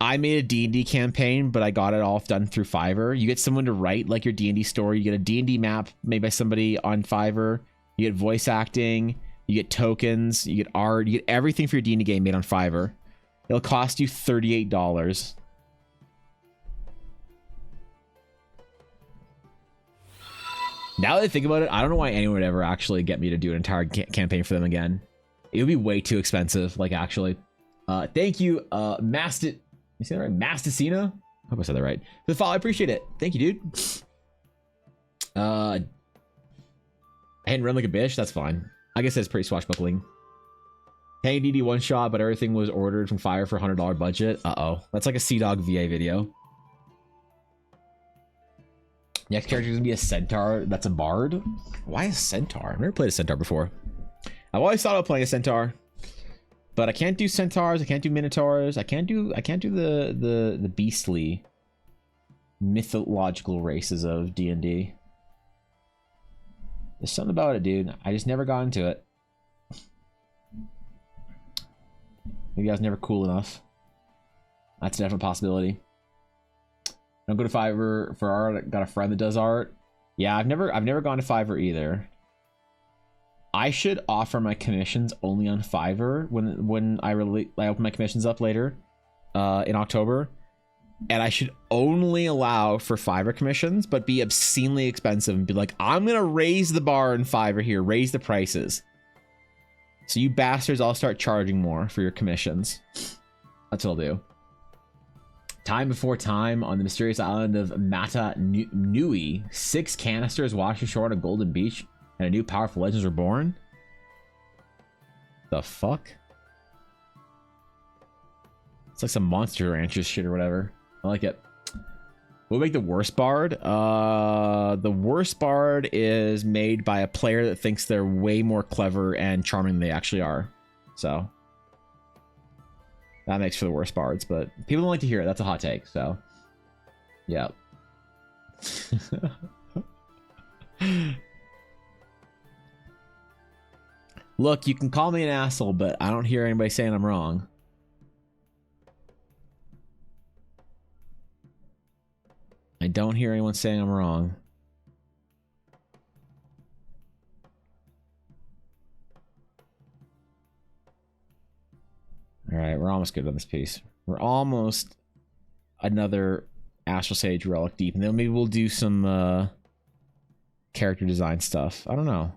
I made a D&D campaign, but I got it all done through Fiverr. You get someone to write like your D&D story. You get a D&D map made by somebody on Fiverr. You get voice acting. You get tokens. You get art. You get everything for your D&D game made on Fiverr. It'll cost you $38. Now that I think about it, I don't know why anyone would ever actually get me to do an entire campaign for them again. It would be way too expensive, like, actually. Thank you, you say that right? Masticina? I hope I said that right. For the follow, I appreciate it. Thank you, dude. I hadn't run like a bitch. That's fine. I guess that's pretty swashbuckling. Hey, DD one shot, but everything was ordered from Fire for $100 budget. Uh-oh. That's like a Sea-Dog VA video. Next character is going to be a centaur that's a bard. Why a centaur? I've never played a centaur before. I've always thought about playing a centaur, but I can't do centaurs. I can't do minotaurs. I can't do the beastly mythological races of D&D. There's something about it, dude. I just never got into it. Maybe I was never cool enough. That's a definite possibility. Don't go to Fiverr for art. I got a friend that does art. Yeah, I've never gone to Fiverr either. I should offer my commissions only on Fiverr when I open my commissions up later in October, and I should only allow for Fiverr commissions, but be obscenely expensive and be like, I'm gonna raise the bar in Fiverr here, raise the prices, so you bastards all start charging more for your commissions. That's what I'll do. Time before time on the mysterious island of Mata Nui, 6 canisters wash ashore on a golden beach, and a new powerful legends were born? The fuck? It's like some Monster Ranchers shit or whatever. I like it. We'll make the worst bard. The worst bard is made by a player that thinks they're way more clever and charming than they actually are. So that makes for the worst bards, but people don't like to hear it. That's a hot take, so yeah. Look, you can call me an asshole, but I don't hear anybody saying I'm wrong. I don't hear anyone saying I'm wrong. All right, we're almost good on this piece. We're almost another Astral Sage relic deep, and then maybe we'll do some character design stuff. I don't know.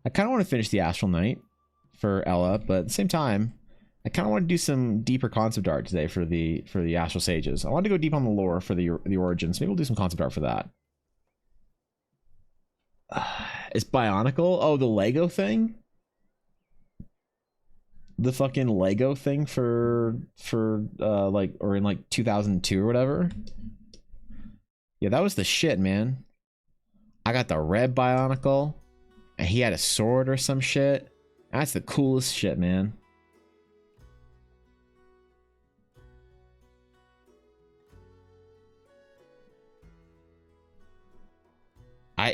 I kind of want to finish the Astral Knight for Ella, but at the same time, I kind of want to do some deeper concept art today for the Astral Sages. I want to go deep on the lore for the origins. Maybe we'll do some concept art for that. It's Bionicle? Oh, the Lego thing? The fucking Lego thing for like, or in like 2002 or whatever. Yeah, that was the shit, man. I got the red Bionicle, and he had a sword or some shit. That's the coolest shit, man.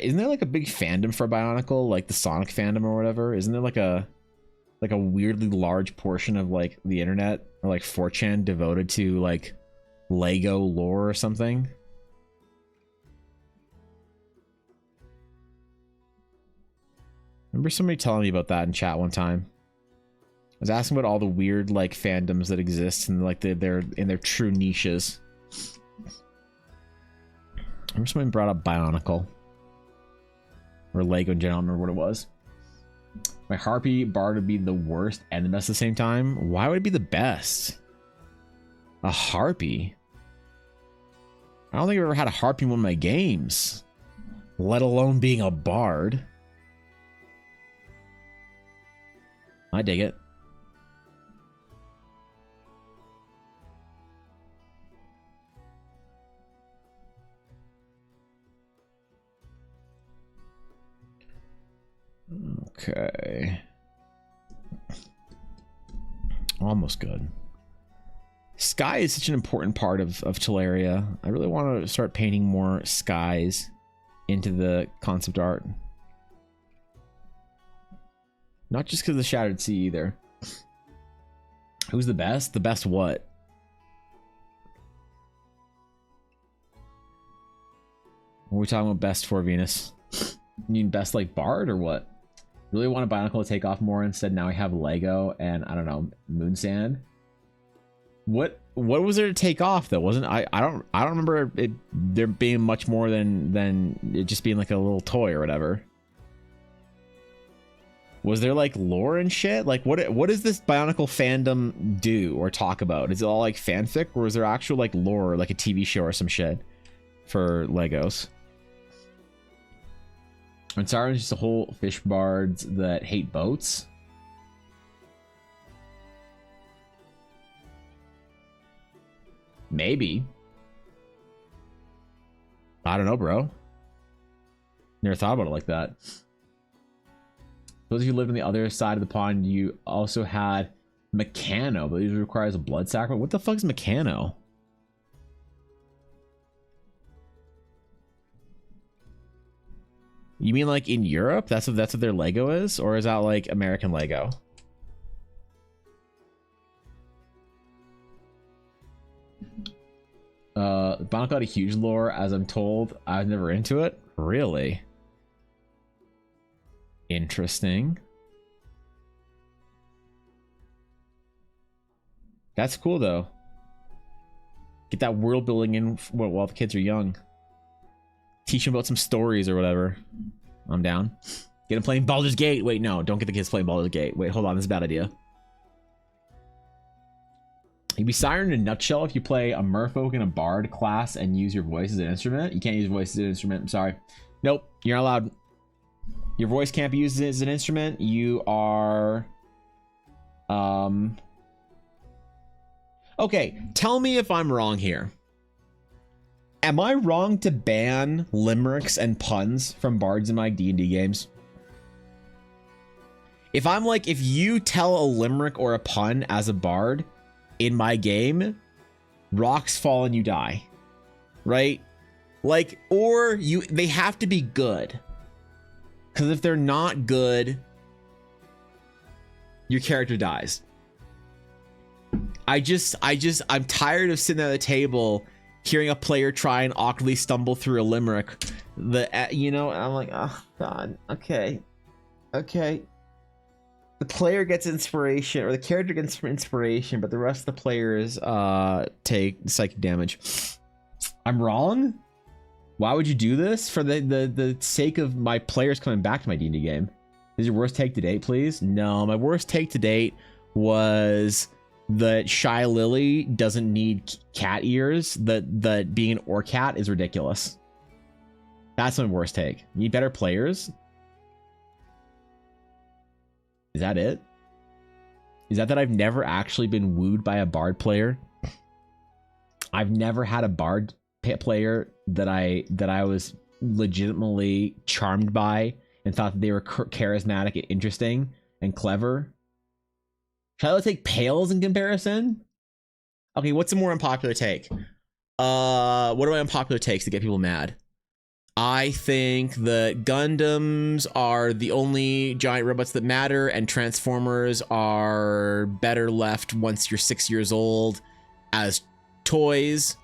Isn't there like a big fandom for Bionicle, like the Sonic fandom or whatever? Isn't there like a weirdly large portion of like the internet or like 4chan devoted to like Lego lore or something? Remember somebody telling me about that in chat one time. I was asking about all the weird like fandoms that exist and like they're in their true niches. Remember somebody brought up Bionicle or Lego in general. I don't remember what it was. My Harpy Bard would be the worst and the best at the same time. Why would it be the best? A Harpy? I don't think I've ever had a Harpy in one of my games, let alone being a Bard. I dig it. Okay. Almost good. Sky is such an important part of Teleria. I really want to start painting more skies into the concept art. Not just because of the Shattered Sea either. Who's the best? The best what? What are we talking about best for, Venus? You mean best like Bard or what? Really want a Bionicle to take off more. Instead now we have Lego and I don't know, Moonsand. What was there to take off though? Wasn't I don't remember it there being much more than it just being like a little toy or whatever. Was there like lore and shit? Like what does this Bionicle fandom do or talk about? Is it all like fanfic or is there actual like lore, like a TV show or some shit for Legos? And Siren's just a whole fish bards that hate boats. Maybe. I don't know, bro. Never thought about it like that. Those of you who lived on the other side of the pond, you also had Meccano, but it requires a blood sacrifice. What the fuck is Meccano? You mean like in Europe? That's what their Lego is? Or is that like American Lego? Bionicle got a huge lore, as I'm told. I was never into it. Really? Interesting. That's cool though. Get that world building in while the kids are young. Teach them about some stories or whatever. I'm down. Get them playing Baldur's Gate. Wait, no, don't get the kids playing Baldur's Gate. Wait, hold on, this is a bad idea. You'd be Siren in a nutshell if you play a merfolk in a bard class and use your voice as an instrument. You can't use your voice as an instrument. I'm sorry. Nope, you're not allowed. Your voice can't be used as an instrument. You are... Okay, tell me if I'm wrong here. Am I wrong to ban limericks and puns from bards in my D&D games? If I'm like, if you tell a limerick or a pun as a bard in my game, rocks fall and you die, right? Like, or they have to be good, because if they're not good, your character dies. I'm tired of sitting at the table hearing a player try and awkwardly stumble through a limerick. You know, I'm like, oh god, okay. The player gets inspiration, or the character gets inspiration, but the rest of the players take psychic damage. I'm wrong? Why would you do this? For the sake of my players coming back to my D&D game. Is your worst take to date, please? No, my worst take to date was that Shy Lily doesn't need cat ears. That being an Orcat is ridiculous. That's my worst take. You need better players? Is that it? Is that I've never actually been wooed by a bard player? I've never had a bard player that I was legitimately charmed by and thought that they were charismatic and interesting and clever. Shall I take Pales in comparison? Okay, what's a more unpopular take? What are my unpopular takes to get people mad? I think that Gundams are the only giant robots that matter, and Transformers are better left once you're 6 years old as toys.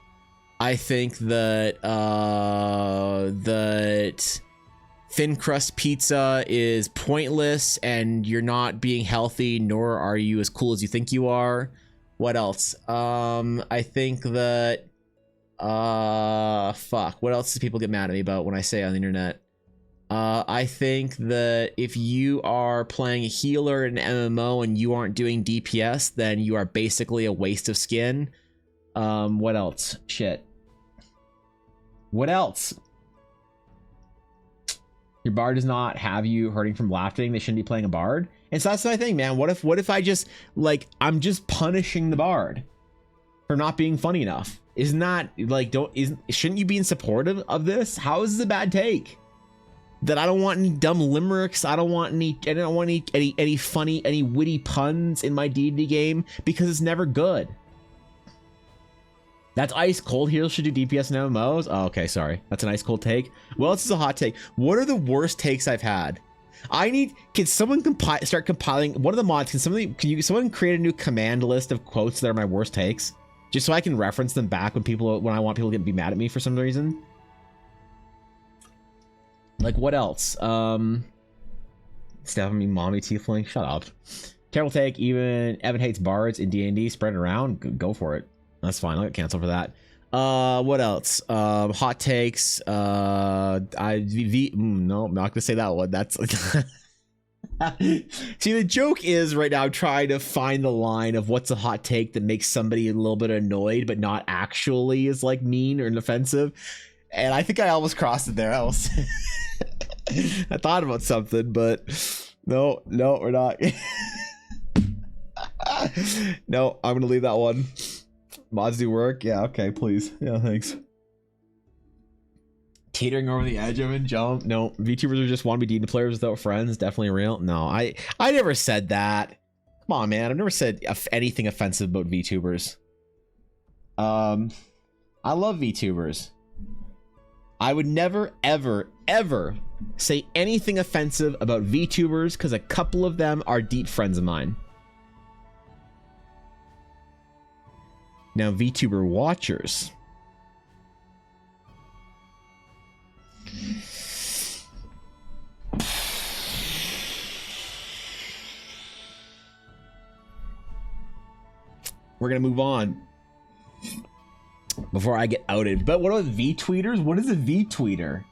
I think that that thin crust pizza is pointless and you're not being healthy, nor are you as cool as you think you are. What else? I think that fuck, what else do people get mad at me about when I say on the internet? I think that if you are playing a healer in an MMO and you aren't doing DPS, then you are basically a waste of skin. What else? Shit. What else? Your bard does not have you hurting from laughing. They shouldn't be playing a bard. And so that's my thing, man. What if I just, like, I'm just punishing the bard for not being funny enough? Isn't that, like, shouldn't you be in support of this? How is this a bad take? That I don't want any dumb limericks. I don't want any funny, any witty puns in my D&D game because it's never good. That's ice cold. Heroes should do DPS and MMOs. Oh, okay, sorry. That's an ice cold take. Well, this is a hot take. What are the worst takes I've had? Can someone start compiling one of the mods? Can someone create a new command list of quotes that are my worst takes, just so I can reference them back when I want people to be mad at me for some reason? Like what else? Stephanie, mommy, tiefling. Shut up. Terrible take. Even Evan hates bards in D&D. Spread it around. Go for it. That's fine. I'll get canceled for that. What else? Hot takes. No, I'm not gonna say that one. That's see, the joke is right now I'm trying to find the line of what's a hot take that makes somebody a little bit annoyed, but not actually is like mean or offensive. And I think I almost crossed it there. I thought about something, but no, we're not. No, I'm gonna leave that one. Mods do work? Yeah, okay, please. Yeah, thanks. Teetering over the edge of a jump? No, VTubers are just wannabe D&D players without friends. Definitely real. No, I never said that. Come on, man. I've never said anything offensive about VTubers. I love VTubers. I would never, ever, ever say anything offensive about VTubers because a couple of them are deep friends of mine. Now, VTuber watchers. We're gonna move on before I get outed. But what about V-tweeters? What is a V-tweeter?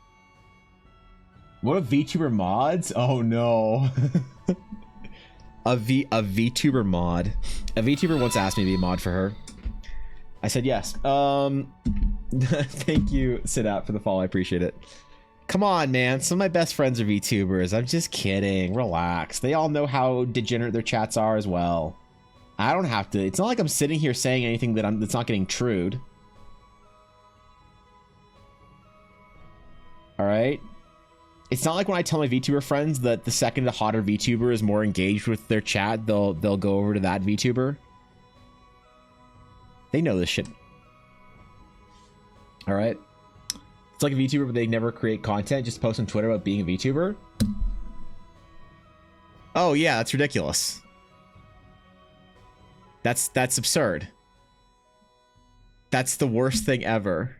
What are VTuber mods? Oh no. a VTuber mod. A VTuber once asked me to be a mod for her. I said yes. Thank you, Sept, for the follow. I appreciate it. Come on, man. Some of my best friends are VTubers. I'm just kidding. Relax. They all know how degenerate their chats are as well. I don't have to. It's not like I'm sitting here saying anything that's not getting trued. All right. It's not like when I tell my VTuber friends that the second a hotter VTuber is more engaged with their chat, they'll go over to that VTuber. They know this shit. All right. It's like a VTuber, but they never create content. Just post on Twitter about being a VTuber. Oh yeah, that's ridiculous. That's absurd. That's the worst thing ever.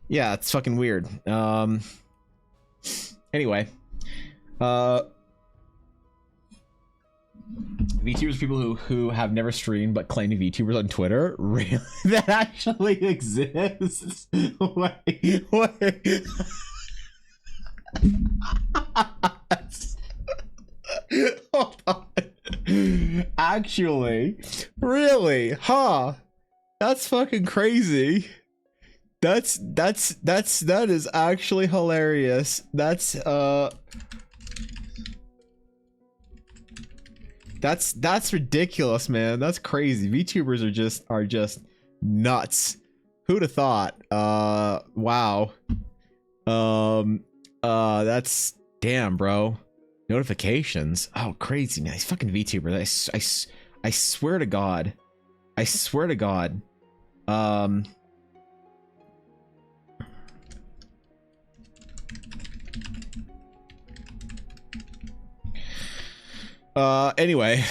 Yeah, it's fucking weird. Anyway. VTubers are people who have never streamed but claim to be VTubers on Twitter? Really? That actually exists? Wait. Hold on. Actually? Really? Huh? That's fucking crazy. That is actually hilarious. That's ridiculous, man. That's crazy. VTubers are just nuts. Who'd have thought? Wow. That's damn, bro. Notifications. Oh, crazy, man. These fucking VTubers. I swear to God. I swear to God. Anyway,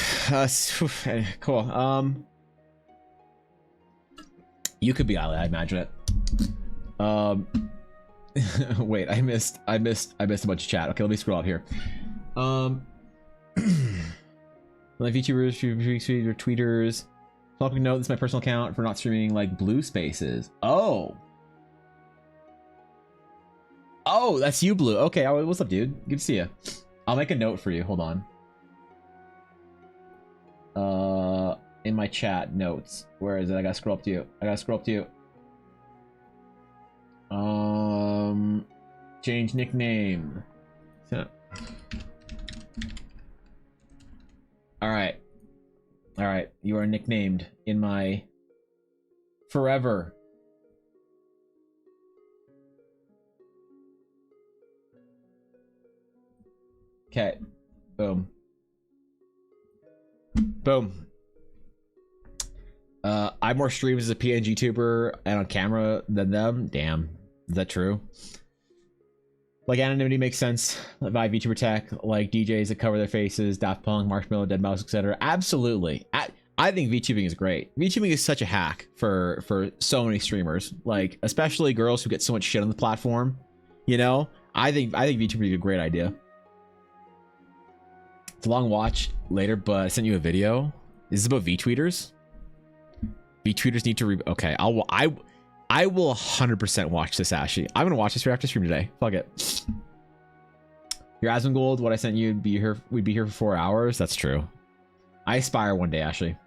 cool. You could be Ali, I imagine it. Wait, I missed a bunch of chat. Okay, let me scroll up here. Like VTubers, your tweeters. Topic note, this is my personal account for not streaming like blue spaces. Oh, that's you, Blue. Okay, what's up, dude? Good to see you. I'll make a note for you. Hold on. In my chat notes. Where is it? I gotta scroll up to you. Change nickname. Alright. You are nicknamed in my forever Okay. Boom. Boom. I have more streams as a PNG tuber and on camera than them. Damn. Is that true? Like, anonymity makes sense. By VTuber tech, like DJs that cover their faces, Daft Punk, Marshmallow, Deadmau5, etc. Absolutely. I think VTubing is great. VTubing is such a hack for so many streamers, like especially girls who get so much shit on the platform. You know, I think VTubing is a great idea. It's a long watch later, but I sent you a video. Is this about VTweeters? VTweeters need to okay. I will 100% watch this, Ashley. I'm gonna watch this right after stream today. Fuck it. Your Asmongold, what I sent you, we'd be here for 4 hours. That's true. I aspire one day, Ashley.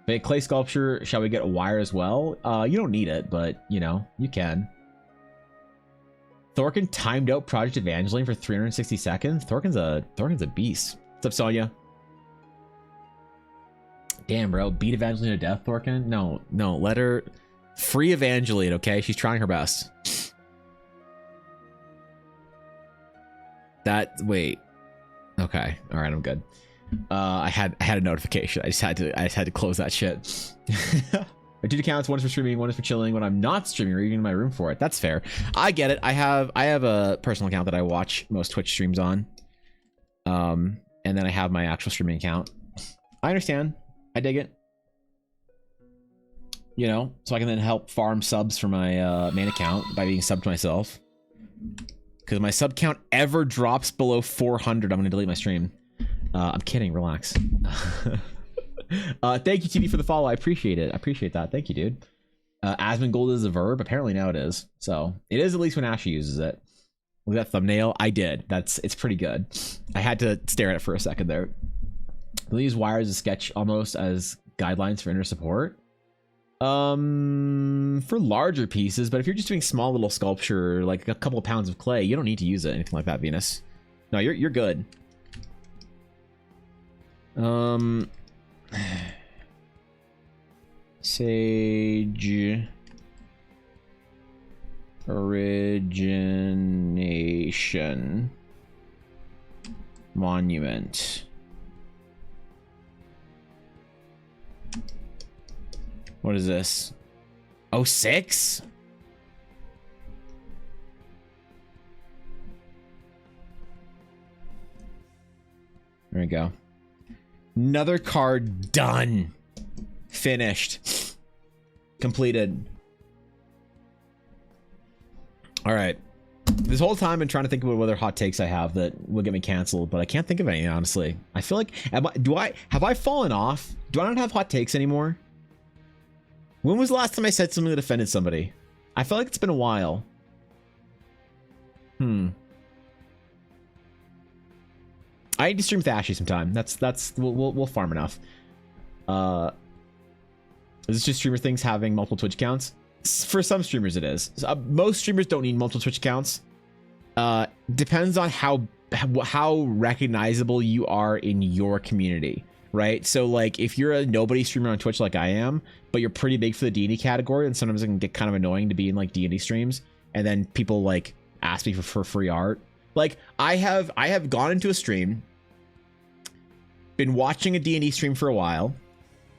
Make clay sculpture. Shall we get a wire as well? You don't need it, but you know, you can. Thorkin timed out Project Evangeline for 360 seconds. Thorkin's a beast. What's up, Sonya? Damn, bro. Beat Evangeline to death, Thorkin? No, let her free Evangeline, okay? She's trying her best. Wait. Okay. All right, I'm good. I had a notification. I just had to close that shit. I do accounts. One is for streaming, one is for chilling when I'm not streaming or even in my room for it. That's fair. I get it. I have a personal account that I watch most Twitch streams on. And then I have my actual streaming account. I understand. I dig it. You know, so I can then help farm subs for my main account by being subbed to myself. Because if my sub count ever drops below 400, I'm going to delete my stream. I'm kidding. Relax. Thank you, TV, for the follow. I appreciate it. I appreciate that. Thank you, dude. Asmongold is a verb. Apparently now it is. So it is, at least when Ashley uses it. Look at that thumbnail. I did. It's pretty good. I had to stare at it for a second there. We'll use wires as sketch almost as guidelines for inner support. For larger pieces, but if you're just doing small little sculpture, like a couple of pounds of clay, you don't need to use it, anything like that, Venus. No, you're good. Sage origination monument. What is this? 06? There we go. Another card done. Finished. Completed. All right. This whole time I've been trying to think about what other hot takes I have that will get me canceled, but I can't think of any, honestly. I feel like, have I fallen off? Do I not have hot takes anymore? When was the last time I said something that offended somebody? I feel like it's been a while. I need to stream with Ashley sometime. We'll farm enough. Is this just streamer things having multiple Twitch accounts? For some streamers it is. Most streamers don't need multiple Twitch accounts. Depends on how recognizable you are in your community, right? So like if you're a nobody streamer on Twitch like I am, but you're pretty big for the D&D category, and sometimes it can get kind of annoying to be in like D&D streams, and then people like ask me for free art. Like I have gone into a stream, been watching a D&D stream for a while,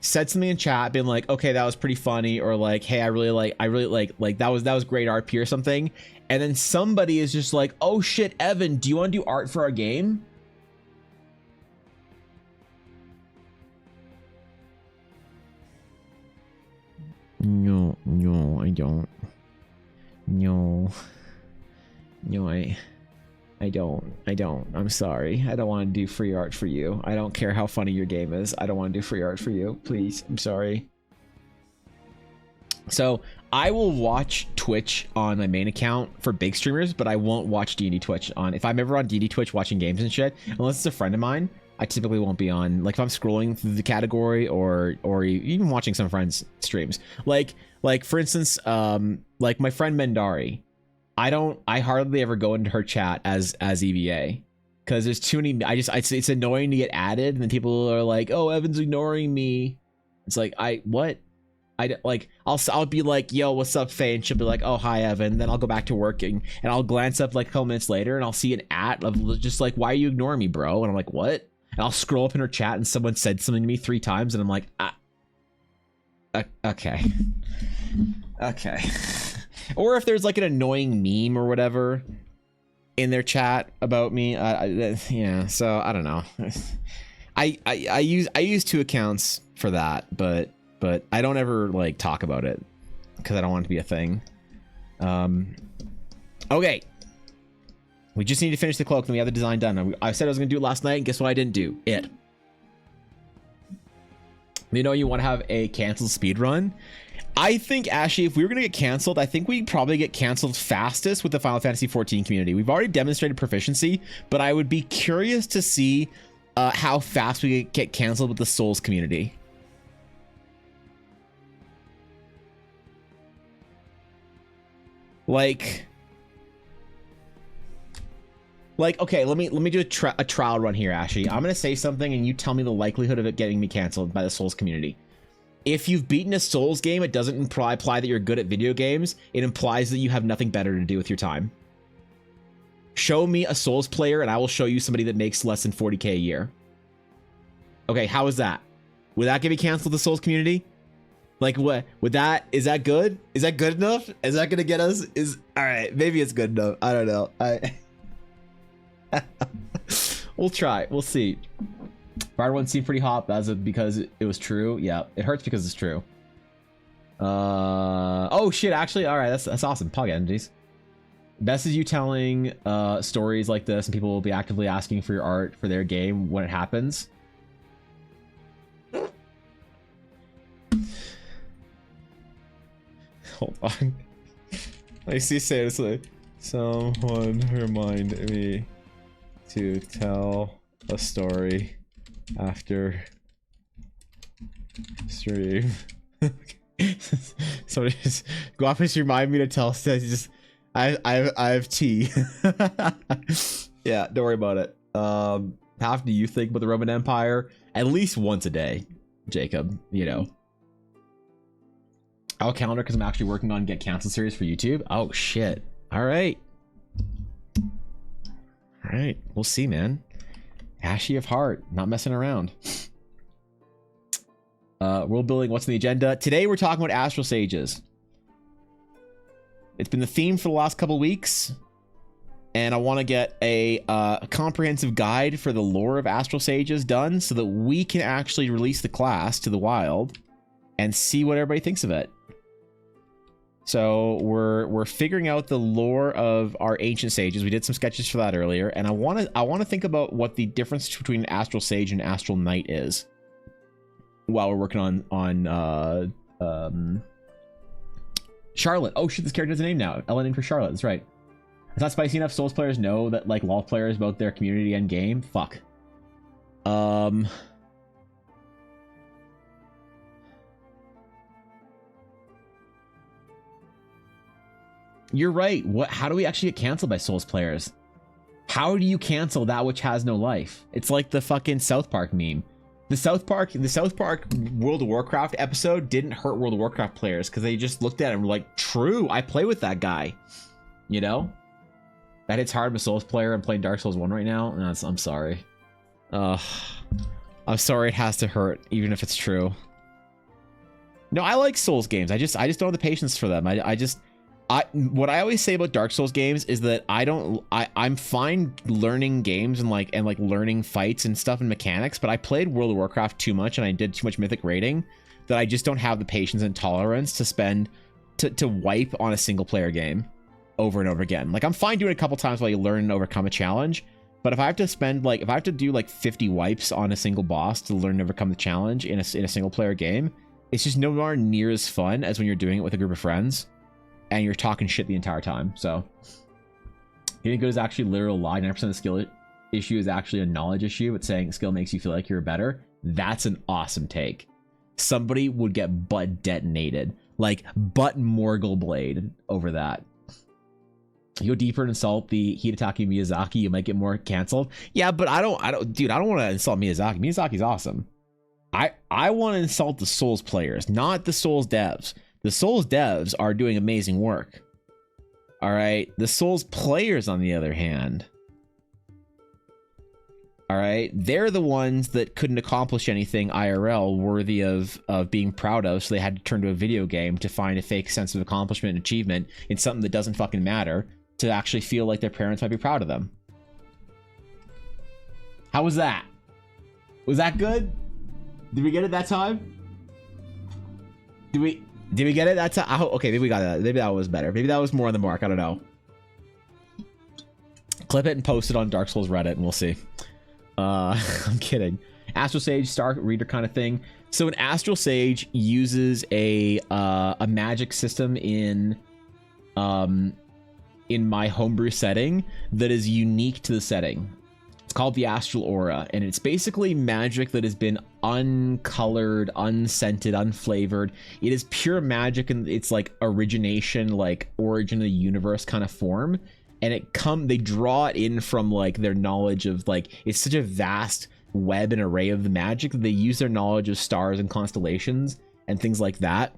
said something in chat, been like, okay, that was pretty funny, or like, hey, I really like that was great RP or something, and then somebody is just like, oh shit, Evan, do you want to do art for our game? No, I don't. No, I don't. I'm sorry. I don't want to do free art for you. I don't care how funny your game is. I don't want to do free art for you. Please. I'm sorry. So I will watch Twitch on my main account for big streamers, but I won't watch D&D Twitch on, if I'm ever on D&D Twitch watching games and shit, unless it's a friend of mine, I typically won't be on. Like if I'm scrolling through the category or even watching some friends' streams. Like for instance, like my friend Mendari. I hardly ever go into her chat as EVA because there's too many. It's annoying to get added, and then people are like, "Oh, Evan's ignoring me." It's like, what? I'll be like, yo, what's up, Faye? And she'll be like, oh, hi, Evan. Then I'll go back to working, and I'll glance up like a couple minutes later, and I'll see an at of just like, why are you ignoring me, bro? And I'm like, what? And I'll scroll up in her chat, and someone said something to me 3 times, and I'm like, okay. Okay. Or if there's like an annoying meme or whatever in their chat about me, yeah. So I don't know. I use 2 accounts for that, but I don't ever like talk about it because I don't want it to be a thing. Okay. We just need to finish the cloak, then we have the design done. I said I was gonna do it last night, and guess what I didn't do? It. You know, you want to have a canceled speed run. I think, Ashley, if we were going to get canceled, I think we'd probably get canceled fastest with the Final Fantasy XIV community. We've already demonstrated proficiency, but I would be curious to see how fast we get canceled with the Souls community. Like, okay, let me do a trial run here, Ashley. I'm going to say something, and you tell me the likelihood of it getting me canceled by the Souls community. If you've beaten a Souls game, it doesn't imply that you're good at video games. It implies that you have nothing better to do with your time. Show me a Souls player, and I will show you somebody that makes less than 40K a year. Okay, how is that? Would that get me canceled, the Souls community? Like, what? Is that good? Is that good enough? Is that going to get us? All right, maybe it's good enough. I don't know. We'll try. We'll see. Fire one seemed pretty hot. That's because it was true. Yeah, it hurts because it's true. Oh shit! Actually, all right. That's awesome. Pog entities. Best is you telling stories like this, and people will be actively asking for your art for their game when it happens. Hold on. I see. Say this like, someone remind me to tell a story after stream. Somebody just go off and remind me to tell. Just I have tea. Yeah, don't worry about it. How do you think about the Roman Empire? At least once a day, Jacob. You know. I'll calendar because I'm actually working on Get Cancelled series for YouTube. Oh shit! All right. All right, we'll see, man. Ashy of heart, not messing around. World building, what's on the agenda? Today we're talking about Astral Sages. It's been the theme for the last couple weeks, and I want to get a comprehensive guide for the lore of Astral Sages done so that we can actually release the class to the wild and see what everybody thinks of it. So we're figuring out the lore of our ancient sages. We did some sketches for that earlier, and I want to think about what the difference between Astral Sage and Astral Knight is while we're working on Charlotte. Oh shit, this character has a name now. Ellen in for Charlotte. That's right. It's not spicy enough. Souls players know that like LoL players about their community end game. Fuck. You're right. How do we actually get canceled by Souls players? How do you cancel that which has no life? It's like the fucking South Park meme. The South Park World of Warcraft episode didn't hurt World of Warcraft players because they just looked at it and were like, true, I play with that guy. You know? That hits hard. I'm a Souls player. I'm playing Dark Souls 1 right now. And I'm sorry. I'm sorry it has to hurt, even if it's true. No, I like Souls games. I just don't have the patience for them. What I always say about Dark Souls games is that I'm fine learning games and learning fights and stuff and mechanics, but I played World of Warcraft too much and I did too much mythic raiding that I just don't have the patience and tolerance to spend to wipe on a single player game over and over again. Like, I'm fine doing it a couple times while you learn and overcome a challenge, but if I have to do like 50 wipes on a single boss to learn and overcome the challenge in a single player game, it's just nowhere near as fun as when you're doing it with a group of friends and you're talking shit the entire time. So getting good is actually a literal lie. 9% of the skill issue is actually a knowledge issue, but saying skill makes you feel like you're better. That's an awesome take. Somebody would get butt detonated, like butt Morgul blade over that. You go deeper and insult the Hidetaka Miyazaki, you might get more canceled. Yeah, but I don't want to insult Miyazaki. Miyazaki's awesome. I want to insult the Souls players, not the Souls devs. The Souls devs are doing amazing work. All right. The Souls players, on the other hand, all right, they're the ones that couldn't accomplish anything IRL worthy of being proud of, so they had to turn to a video game to find a fake sense of accomplishment and achievement in something that doesn't fucking matter to actually feel like their parents might be proud of them. How was that? Was that good? Did we get it that time? Did we get it that time? Okay, maybe we got that. Maybe that was better. Maybe that was more on the mark. I don't know. Clip it and post it on Dark Souls Reddit and we'll see. I'm kidding. Astral Sage, Star Reader kind of thing. So an Astral Sage uses a magic system in my homebrew setting that is unique to the setting. It's called the Astral Aura, and it's basically magic that has been uncolored, unscented, unflavored. It is pure magic, and it's like origination, like origin of the universe kind of form. And they draw it in from like their knowledge of like, it's such a vast web and array of the magic that they use their knowledge of stars and constellations and things like that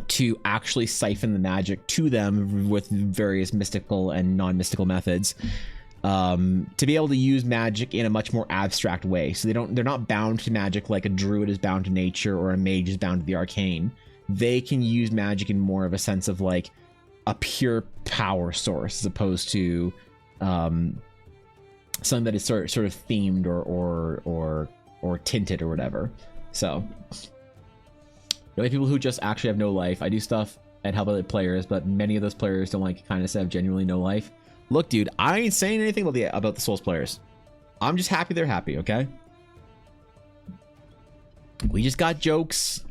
to actually siphon the magic to them with various mystical and non-mystical methods, to be able to use magic in a much more abstract way. So they're not bound to magic like a druid is bound to nature or a mage is bound to the arcane. They can use magic in more of a sense of like a pure power source as opposed to something that is sort of themed or tinted or whatever. So the only people who just actually have no life. I do stuff and help other players, but many of those players don't like kind of have genuinely no life. Look, dude, I ain't saying anything about the Souls players. I'm just happy they're happy, okay? We just got jokes.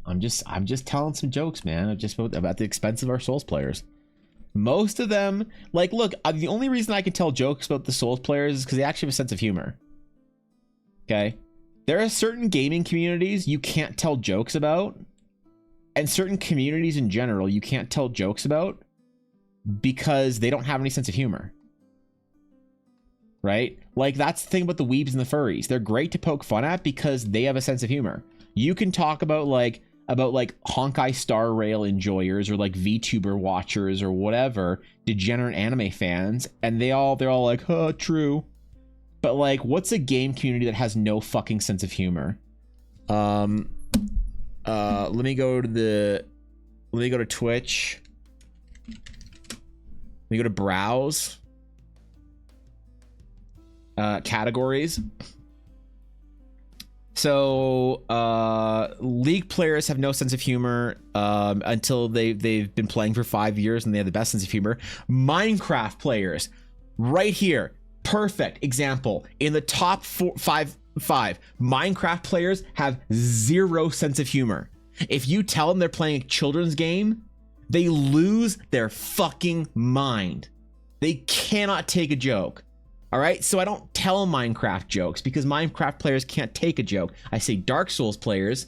I'm just telling some jokes, man. Just about the expense of our Souls players. Most of them, like, look, the only reason I can tell jokes about the Souls players is because they actually have a sense of humor. Okay? There are certain gaming communities you can't tell jokes about, and certain communities in general you can't tell jokes about because they don't have any sense of humor. Right? Like, that's the thing about the weebs and the furries. They're great to poke fun at because they have a sense of humor. You can talk about Honkai Star Rail enjoyers or like VTuber watchers or whatever, degenerate anime fans, and they're all like, huh, true. But like, what's a game community that has no fucking sense of humor? Let me go to Twitch. Let me go to browse. Categories. So League players have no sense of humor until they've been playing for 5 years and they have the best sense of humor. Minecraft players, right here, perfect example. In the top five, Minecraft players have zero sense of humor. If you tell them they're playing a children's game, they lose their fucking mind. They cannot take a joke. All right, so I don't tell Minecraft jokes because Minecraft players can't take a joke. I say Dark Souls players,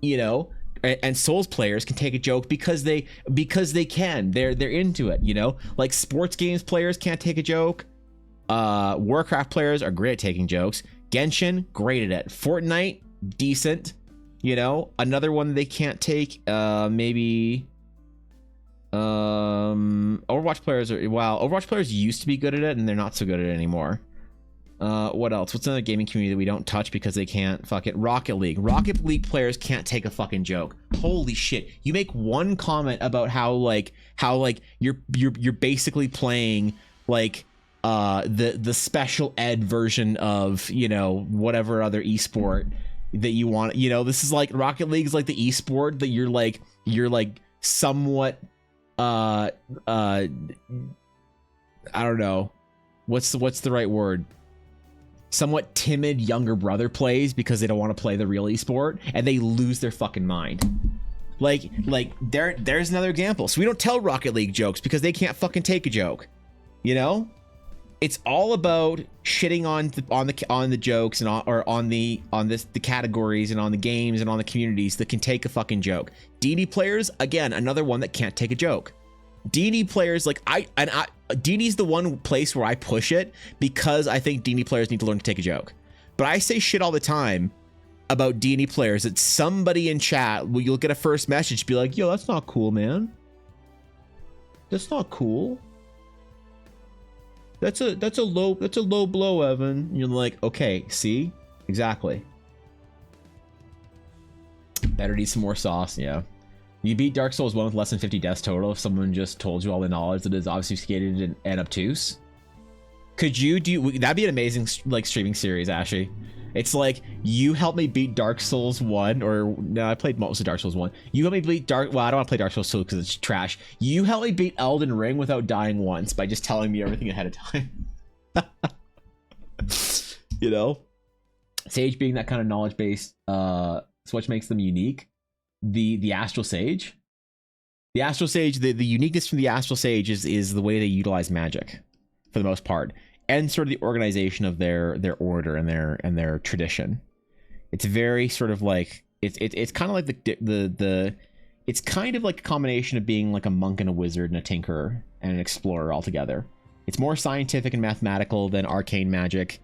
and Souls players can take a joke because they can. They're into it, Like sports games players can't take a joke. Warcraft players are great at taking jokes. Genshin, great at it. Fortnite, decent. Another one they can't take, maybe. Overwatch players used to be good at it and they're not so good at it anymore. What else? What's another gaming community that we don't touch because they can't? Fuck it. Rocket League players can't take a fucking joke. Holy shit. You make one comment about how you're basically playing like the special ed version of whatever other esport that you want. This is like Rocket League is like the esport that you're like somewhat I don't know what's the right word, somewhat timid younger brother plays because they don't want to play the real esport and they lose their fucking mind. Like there's another example. So we don't tell Rocket League jokes because they can't fucking take a joke. It's all about shitting on the jokes and on the categories and on the games and on the communities that can take a fucking joke. D&D players, again, another one that can't take a joke. D&D players, D&D's the one place where I push it because I think D&D players need to learn to take a joke. But I say shit all the time about D&D players that somebody in chat you'll get a first message be like, yo, that's not cool, man. That's not cool. That's a low blow, Evan. And you're like, okay, see? Exactly. Better need some more sauce, yeah. You beat Dark Souls 1 with less than 50 deaths total if someone just told you all the knowledge that is obfuscated and obtuse. Could you do... That'd be an amazing like streaming series, Ashy. It's like, you helped me beat Dark Souls 1, or... No, I played most of Dark Souls 1. You helped me beat Well, I don't want to play Dark Souls 2 because it's trash. You helped me beat Elden Ring without dying once by just telling me everything ahead of time. You know? Sage being that kind of knowledge-based, it's what makes them unique. The Astral Sage. The Astral Sage, the uniqueness from the Astral Sage is the way they utilize magic, for the most part, and sort of the organization of their order and their tradition. It's very sort of like it's kind of like the it's kind of like a combination of being like a monk and a wizard and a tinkerer and an explorer all together. It's more scientific and mathematical than arcane magic.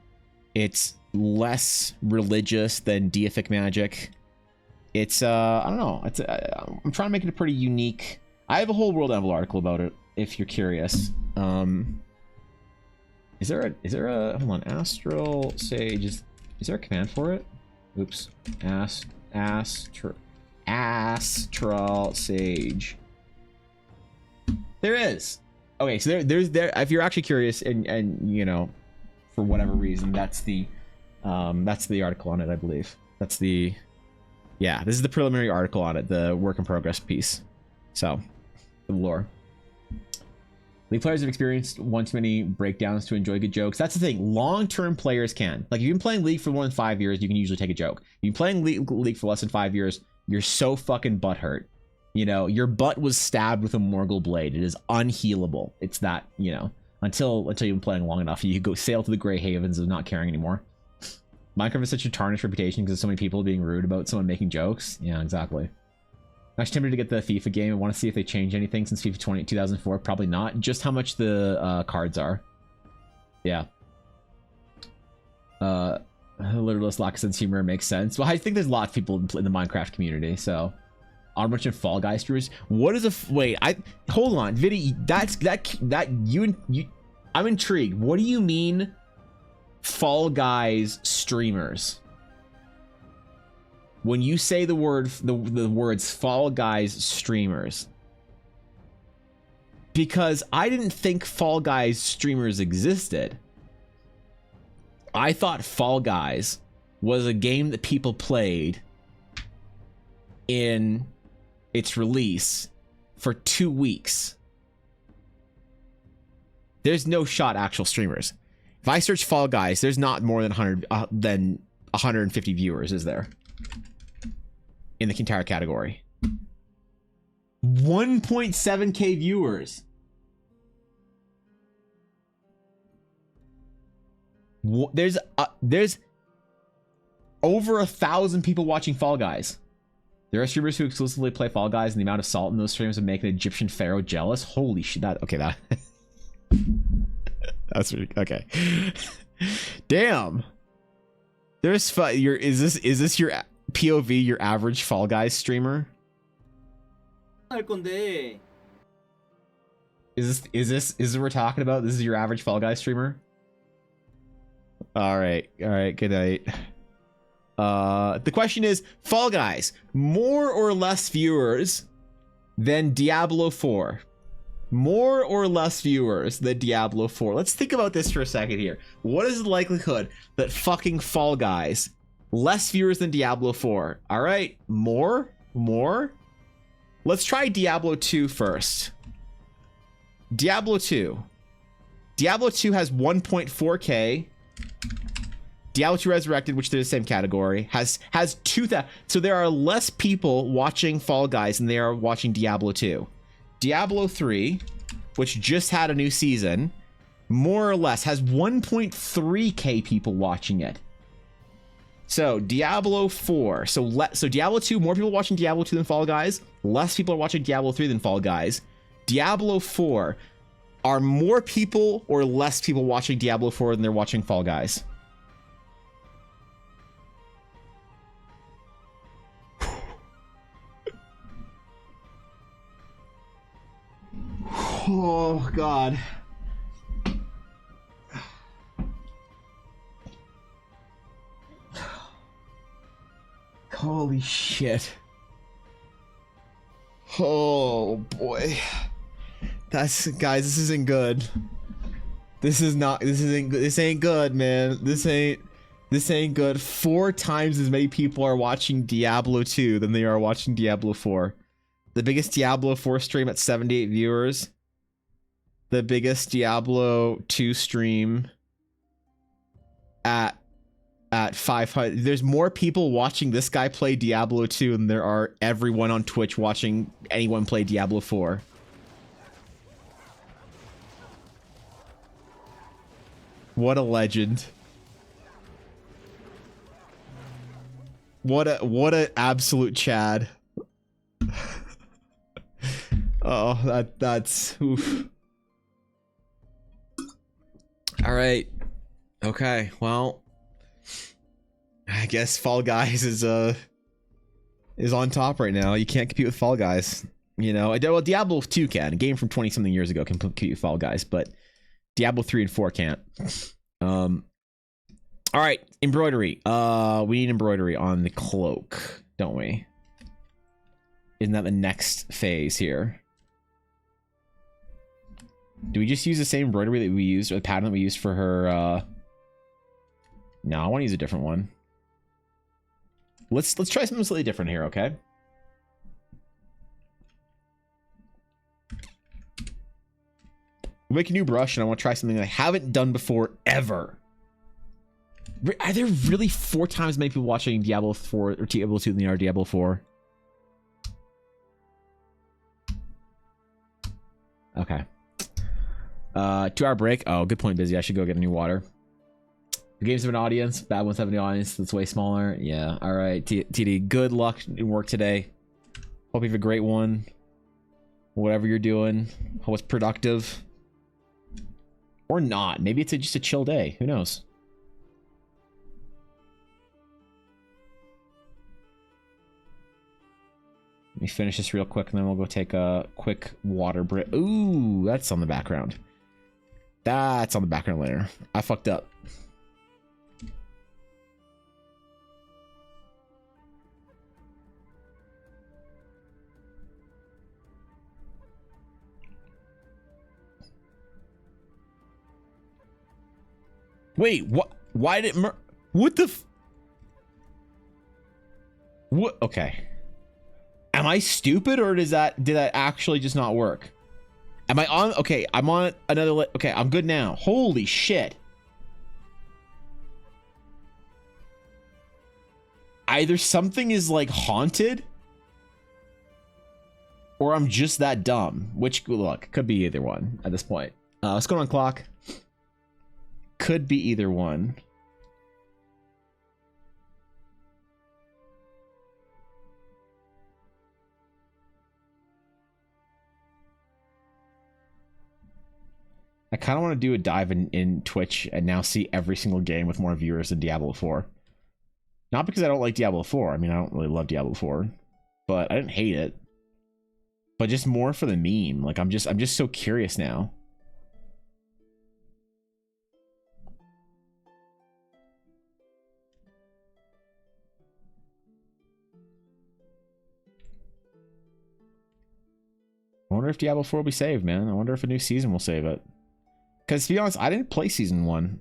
It's less religious than deific magic. It's I don't know. It's I'm trying to make it a pretty unique. I have a whole World Anvil article about it if you're curious. Is there a hold on, Astral Sage, is there a command for it? Oops. Astral Sage. There is. Okay, so there's if you're actually curious and you know, for whatever reason, that's the article on it, I believe. Yeah, this is the preliminary article on it, the work in progress piece. So, the lore. League players have experienced one too many breakdowns to enjoy good jokes. That's the thing. Long-term players can. Like, if you've been playing League for more than 5 years, you can usually take a joke. If you've been playing League for less than 5 years, you're so fucking butthurt. You know, your butt was stabbed with a Morgul blade. It is unhealable. It's that, you know, until you've been playing long enough, you go sail to the gray havens of not caring anymore. Minecraft has such a tarnished reputation because so many people being rude about someone making jokes. Yeah, exactly. I'm actually tempted to get the FIFA game. I want to see if they changed anything since FIFA 2004. Probably not. Just how much the cards are. Yeah. Literalist lack of sense of humor makes sense. Well, I think there's lots of people in the Minecraft community, so... Honorable mention Fall Guys streamers. What is a... Wait, hold on. Viddy, I'm intrigued. What do you mean... Fall Guys streamers? When you say the words Fall Guys streamers, because I didn't think Fall Guys streamers existed. I thought Fall Guys was a game that people played in its release for 2 weeks. There's no shot actual streamers. If I search Fall Guys, there's not more than 150 viewers, is there? In the entire category. 1.7k viewers. There's over 1,000 people watching Fall Guys. There are streamers who exclusively play Fall Guys, and the amount of salt in those streams would make an Egyptian pharaoh jealous. Holy shit! That's really, okay. Damn. There's is this your POV, your average Fall Guys streamer? Is this what we're talking about? This is your average Fall Guys streamer? All right, good night. The question is, Fall Guys, more or less viewers than Diablo 4? More or less viewers than Diablo 4? Let's think about this for a second here. What is the likelihood that fucking Fall Guys, less viewers than Diablo 4? All right, more? Let's try Diablo 2 first. Diablo 2 has 1.4k. Diablo 2 Resurrected, which they're the same category, has 2,000. So there are less people watching Fall Guys than there are watching Diablo 2. Diablo 3, which just had a new season, more or less has 1.3k people watching it. So Diablo 4, so Diablo 2, more people watching Diablo 2 than Fall Guys, less people are watching Diablo 3 than Fall Guys. Diablo 4, are more people or less people watching Diablo 4 than they're watching Fall Guys? Oh God. Holy shit. Oh boy. Guys, this isn't good. This ain't good, man. This ain't good. 4 times as many people are watching Diablo 2 than they are watching Diablo 4. The biggest Diablo 4 stream at 78 viewers. The biggest Diablo 2 stream at 500. There's more people watching this guy play Diablo 2 than there are everyone on Twitch watching anyone play Diablo 4. What a legend. What a absolute Chad. Oh, that's oof. All right. Okay. Well, I guess Fall Guys is on top right now. You can't compete with Fall Guys. You know, well, Diablo 2 can. A game from 20 something years ago can compete with Fall Guys, but Diablo 3 and 4 can't. All right, embroidery. We need embroidery on the cloak, don't we? Isn't that the next phase here? Do we just use the same embroidery that we used, or the pattern that we used for her? No, I want to use a different one. Let's try something slightly different here, okay? We'll make a new brush, and I want to try something I haven't done before ever. Are there really 4 times as many people watching Diablo 4 or Diablo 2 than there are Diablo 4? Okay. 2-hour break. Oh, good point, Busy. I should go get a new water. The games have an audience. Bad ones have an audience that's way smaller. Yeah. All right, TD. Good luck in work today. Hope you have a great one. Whatever you're doing. Hope it's productive. Or not. Maybe it's just a chill day. Who knows? Let me finish this real quick, and then we'll go take a quick water break. Ooh, that's on the background. That's on the background layer. I fucked up. Wait, what? Why did what the what? Okay. Am I stupid, or did that actually just not work? Am I on? Okay, I'm on another. Okay, I'm good now. Holy shit. Either something is like haunted, or I'm just that dumb. Which, look, could be either one at this point. Let's go on clock. Could be either one. I kind of want to do a dive in Twitch and now see every single game with more viewers than Diablo 4. Not because I don't like Diablo 4. I mean, I don't really love Diablo 4, but I didn't hate it. But just more for the meme. Like, I'm just so curious now. I wonder if Diablo 4 will be saved, man. I wonder if a new season will save it. Because to be honest, I didn't play season 1.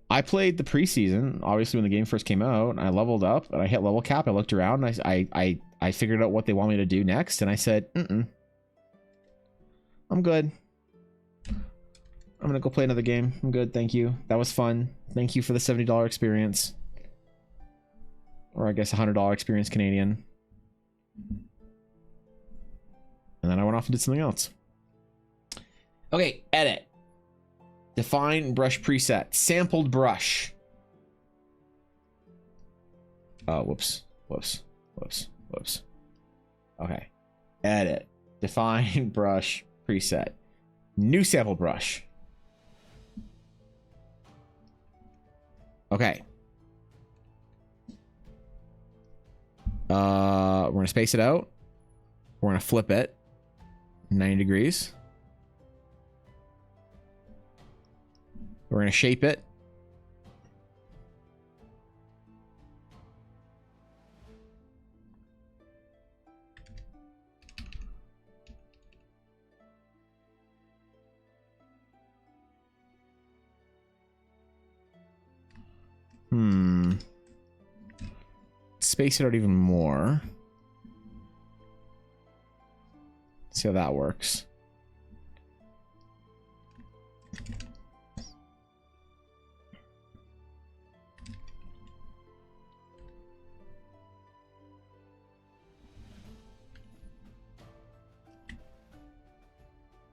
I played the preseason, obviously when the game first came out, and I leveled up, and I hit level cap. I looked around, and I figured out what they want me to do next, and I said, I'm good. I'm gonna go play another game. I'm good, thank you. That was fun. Thank you for the $70 experience. Or I guess $100 experience Canadian. And then I went off and did something else. Okay, edit. Define brush preset. Sampled brush. Oh, whoops. Okay. Edit. Define brush preset. New sample brush. Okay. We're gonna space it out. We're gonna flip it 90 degrees. We're gonna shape it. Space it out even more. See how that works.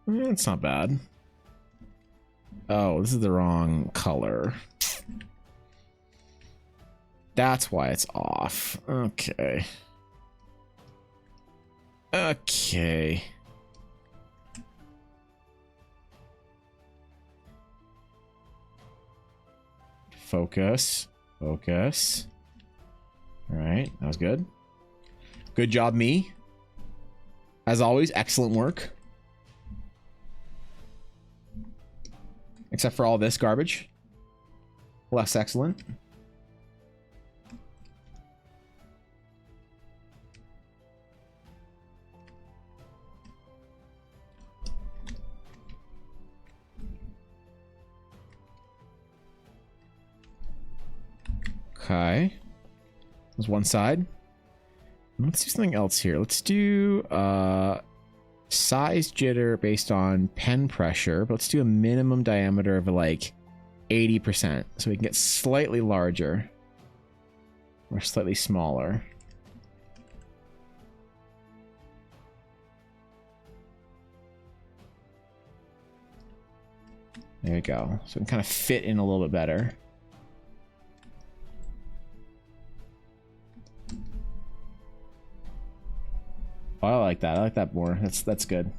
It's not bad. Oh, this is the wrong color. That's why it's off. Okay. Okay. Focus. Focus. All right, that was good. Good job, me. As always, excellent work. Except for all this garbage. Less excellent. Okay. There's one side. Let's do something else here. Let's do size jitter based on pen pressure, but let's do a minimum diameter of like 80% so we can get slightly larger or slightly smaller. There we go. So we can kind of fit in a little bit better. Oh, I like that. I like that more. That's good.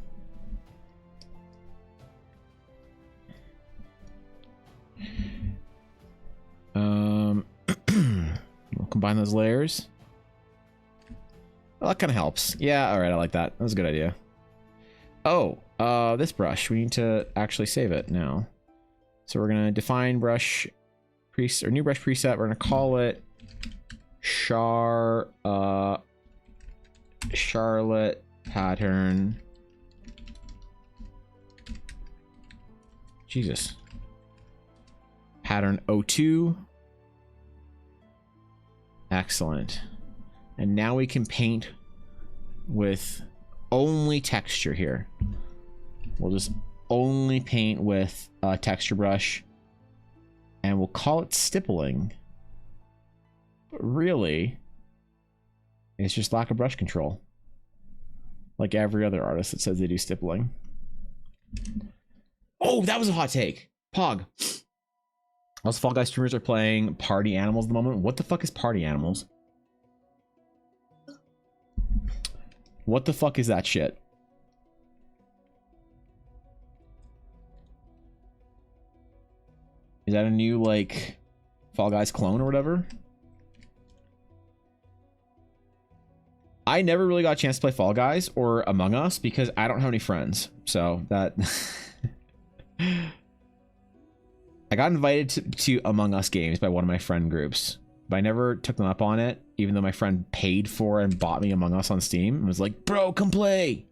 We'll combine those layers. Well, that kind of helps. Yeah, all right, I like that. That was a good idea. Oh, this brush. We need to actually save it now. So we're gonna define brush preset or new brush preset. We're gonna call it Charlotte pattern. Jesus. Pattern 02. Excellent. And now we can paint with only texture here. We'll just only paint with a texture brush and we'll call it stippling. But really, it's just lack of brush control. Like every other artist that says they do stippling. Oh, that was a hot take. Pog. Most Fall Guys streamers are playing Party Animals at the moment. What the fuck is Party Animals? What the fuck is that shit? Is that a new, like, Fall Guys clone or whatever? I never really got a chance to play Fall Guys or Among Us because I don't have any friends. So that... I got invited to Among Us games by one of my friend groups, but I never took them up on it, even though my friend paid for and bought me Among Us on Steam and was like, bro, come play.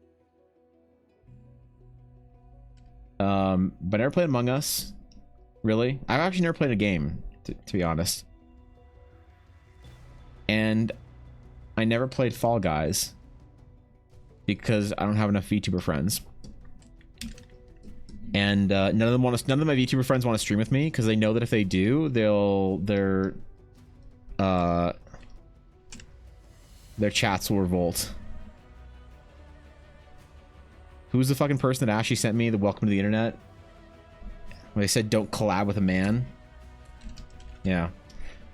But I never played Among Us. Really? I've actually never played a game, to be honest. And I never played Fall Guys because I don't have enough VTuber friends. And none of my VTuber friends want to stream with me because they know that if they do, their chats will revolt. Who's the fucking person that Ashley sent me the welcome to the internet? When they said don't collab with a man. Yeah.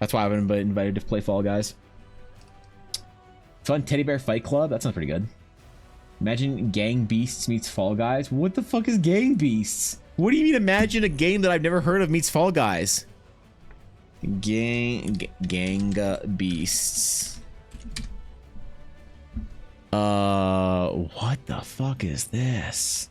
That's why I haven't been invited to play Fall Guys. Fun teddy bear fight club? That sounds pretty good. Imagine Gang Beasts meets Fall Guys. What the fuck is Gang Beasts? What do you mean imagine a game that I've never heard of meets Fall Guys? Gang Beasts. What the fuck is this?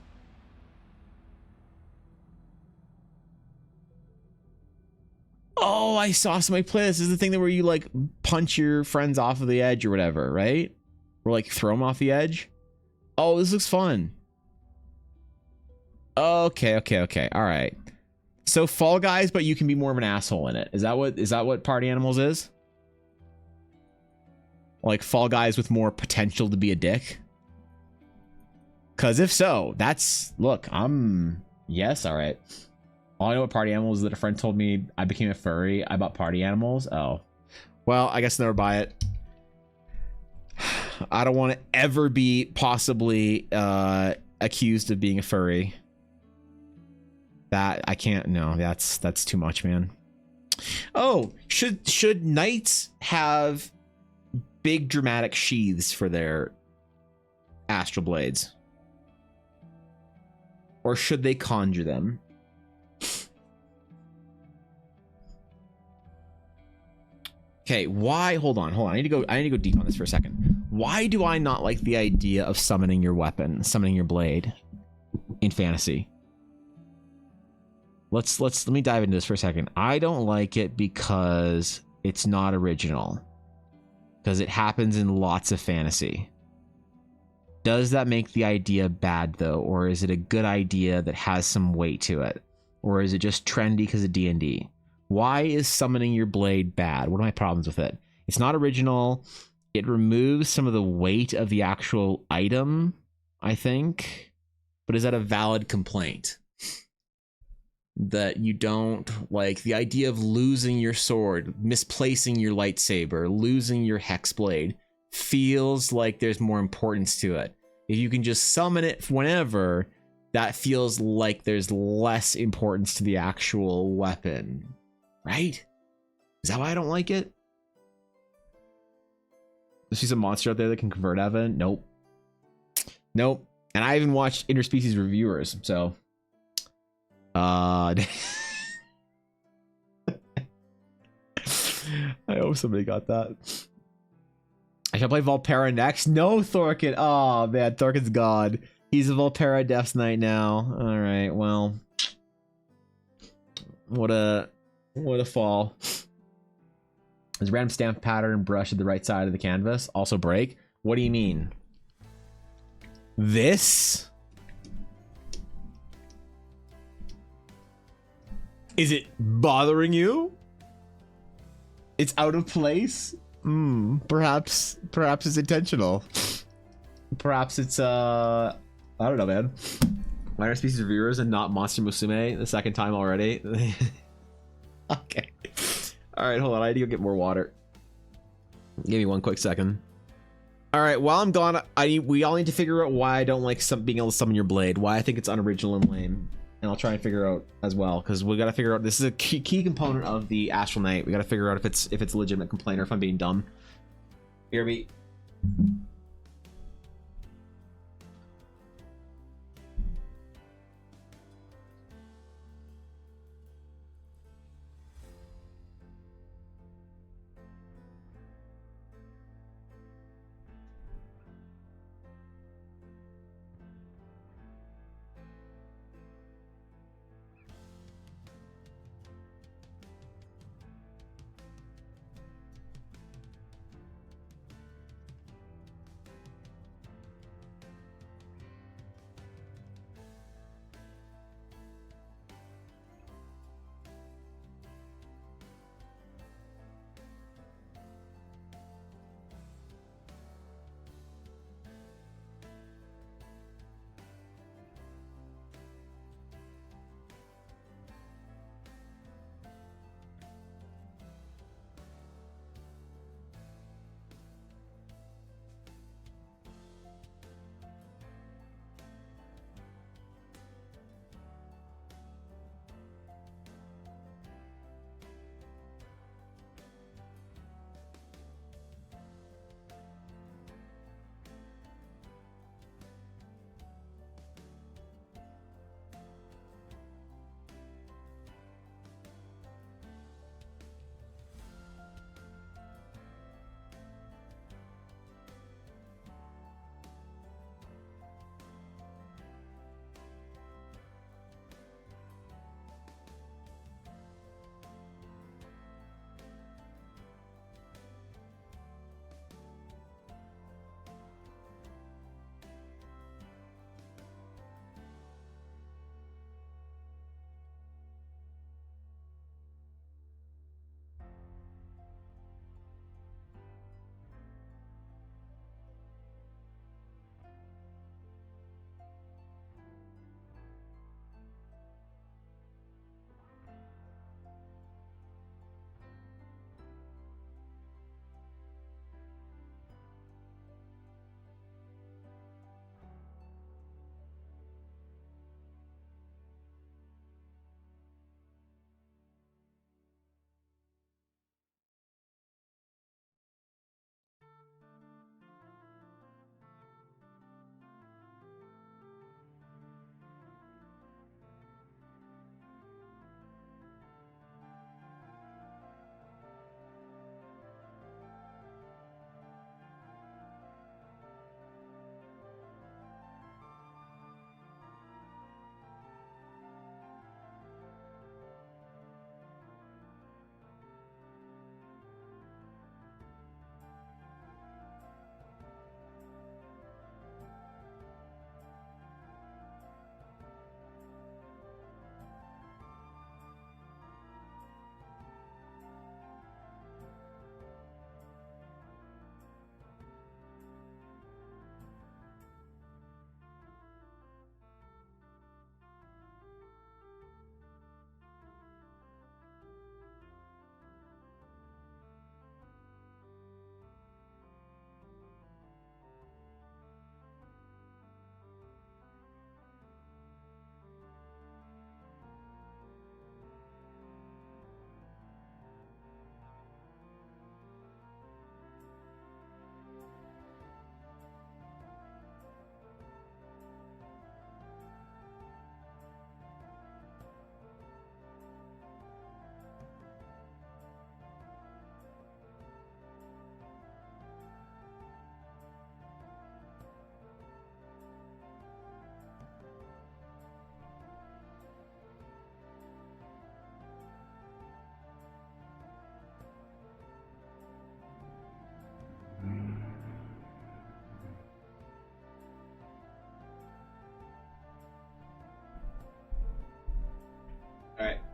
Oh, I saw somebody play this. This is the thing that where you like punch your friends off of the edge or whatever, right? Or like throw them off the edge. Oh, this looks fun. Okay. All right. So Fall Guys, but you can be more of an asshole in it. Is that what Party Animals is? Like Fall Guys with more potential to be a dick? Cause if so, yes, all right. All I know about Party Animals is that a friend told me I became a furry. I bought Party Animals. Oh. Well, I guess I'll never buy it. I don't want to ever be possibly accused of being a furry. That I can't. No, that's too much, man. Oh, should knights have big dramatic sheaths for their astral blades? Or should they conjure them? Okay, why? Hold on. I need to go deep on this for a second. Why do I not like the idea of summoning your weapon, summoning your blade in fantasy? Let me dive into this for a second. I don't like it because it's not original. Because it happens in lots of fantasy. Does that make the idea bad though, or is it a good idea that has some weight to it? Or is it just trendy because of D&D? Why is summoning your blade bad? What are my problems with it? It's not original. It removes some of the weight of the actual item, I think. But is that a valid complaint? That you don't like the idea of losing your sword, misplacing your lightsaber, losing your hex blade feels like there's more importance to it. If you can just summon it whenever, that feels like there's less importance to the actual weapon. Right? Is that why I don't like it? There's just a monster out there that can convert Evan? Nope. And I even watched interspecies reviewers, so I hope somebody got that. I shall play Volpera next. No, Thorkin. Oh man, Thorkin's gone. He's a Volpera Death's Knight now. All right, well, what a fall. There's a random stamp pattern brush at the right side of the canvas. Also break. What do you mean? This? Is it bothering you? It's out of place? Perhaps it's intentional. Perhaps it's I don't know, man. Minor species reviewers and not Monster Musume the second time already. Okay. Alright, hold on. I need to go get more water. Give me one quick second. Alright, while I'm gone, we all need to figure out why I don't like being able to summon your blade. Why I think it's unoriginal and lame. And I'll try and figure out as well, because we gotta figure out, this is a key component of the Astral Knight. We gotta figure out if it's a legitimate complaint or if I'm being dumb. Hear me?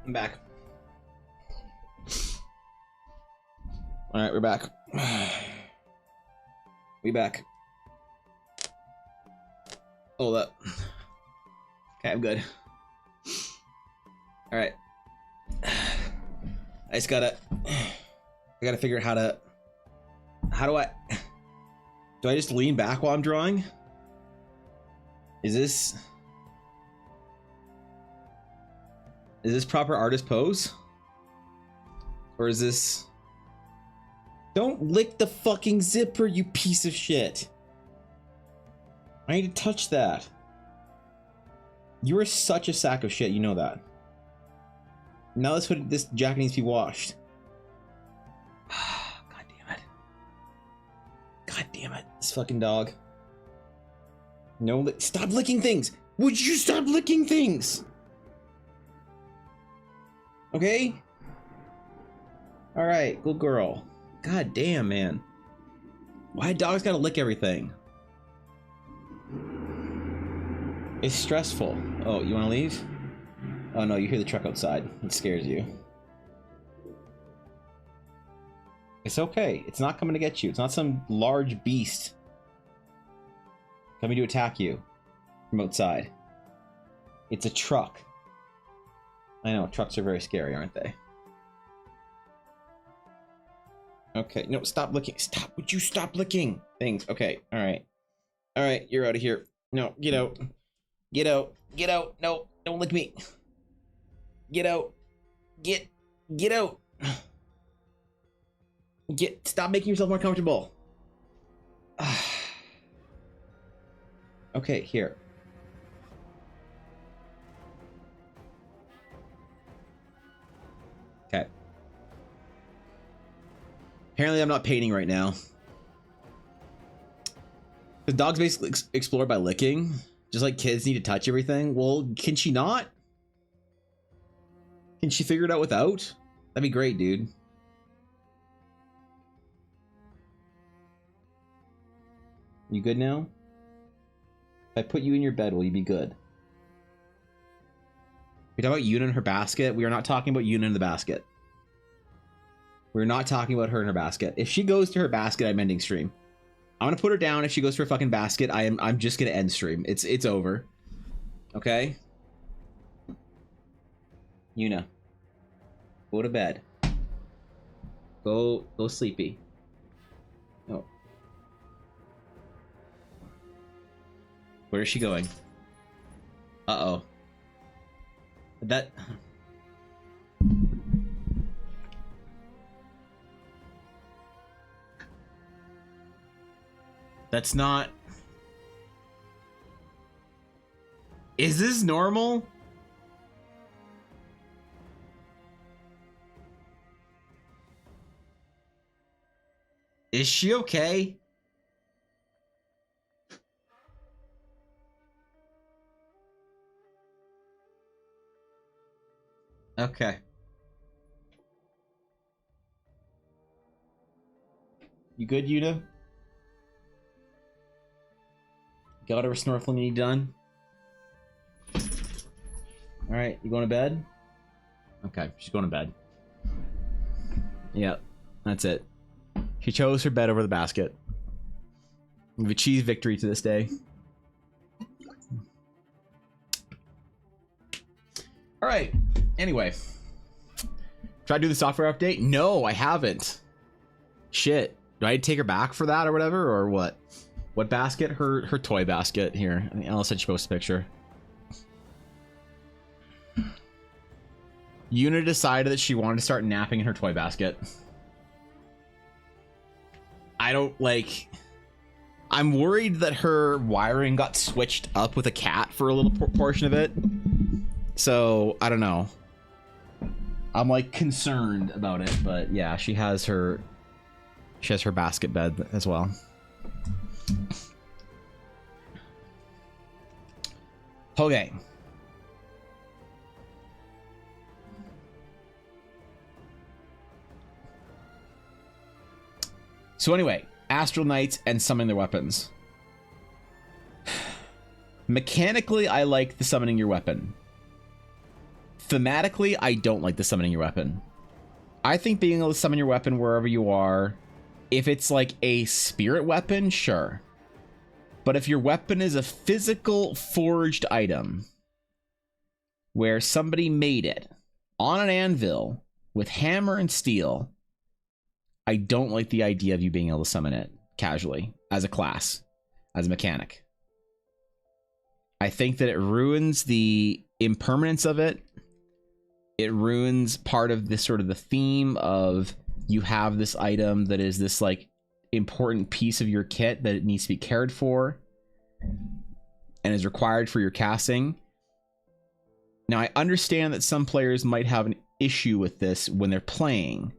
I'm back. All right, we're back. We back. Hold up. Okay, I'm good. All right. I gotta figure out how do I just lean back while I'm drawing? Is this proper artist pose? Or is this... Don't lick the fucking zipper, you piece of shit. I need to touch that. You are such a sack of shit, you know that. Now let's put this jacket needs to be washed. God damn it. God damn it. This fucking dog. No, stop licking things! Would you stop licking things? Okay? Alright, good girl. God damn, man. Why dogs gotta lick everything? It's stressful. Oh, you wanna leave? Oh no, you hear the truck outside. It scares you. It's okay. It's not coming to get you. It's not some large beast coming to attack you from outside. It's a truck. I know, trucks are very scary, aren't they? Okay, no, stop licking. Stop. Would you stop licking things? Okay, alright. Alright, you're out of here. No, get out. Get out. Get out. No, don't lick me. Get out. Get out. Stop making yourself more comfortable. Okay, here. Okay. Apparently I'm not painting right now. The dog's basically explored by licking. Just like kids need to touch everything. Well, can she not? Can she figure it out without? That'd be great, dude. You good now? If I put you in your bed, will you be good? We talk about Yuna and her basket. We are not talking about Yuna in the basket. We're not talking about her in her basket. If she goes to her basket, I'm ending stream. I'm gonna put her down. If she goes to her fucking basket, I'm just gonna end stream. It's over. Okay? Yuna. Go to bed. Go sleepy. Oh. Where is she going? Uh-oh. That... That's not... Is this normal? Is she okay? Okay. You good, Yuta? Got whatever snorkeling you need done? Alright, you going to bed? Okay, she's going to bed. Yep, that's it. She chose her bed over the basket. We've achieved victory to this day. Alright, anyway. Try to do the software update? No, I haven't. Shit. Do I take her back for that or whatever, or what? What basket? Her toy basket here. I think Ella said she posted a picture. Yuna decided that she wanted to start napping in her toy basket. I don't like... I'm worried that her wiring got switched up with a cat for a little portion of it. So, I don't know. I'm like concerned about it, but yeah, she has her basket bed as well. Okay. So anyway, Astral Knights and summoning their weapons. Mechanically, I like the summoning your weapon. thematically, I don't like the summoning your weapon. I think being able to summon your weapon wherever you are, if it's like a spirit weapon, sure. But if your weapon is a physical forged item where somebody made it on an anvil with hammer and steel, I don't like the idea of you being able to summon it casually as a class, as a mechanic. I think that it ruins the impermanence of it. It ruins part of this sort of the theme of you have this item that is this like important piece of your kit that it needs to be cared for and is required for your casting. Now, I understand that some players might have an issue with this when they're playing,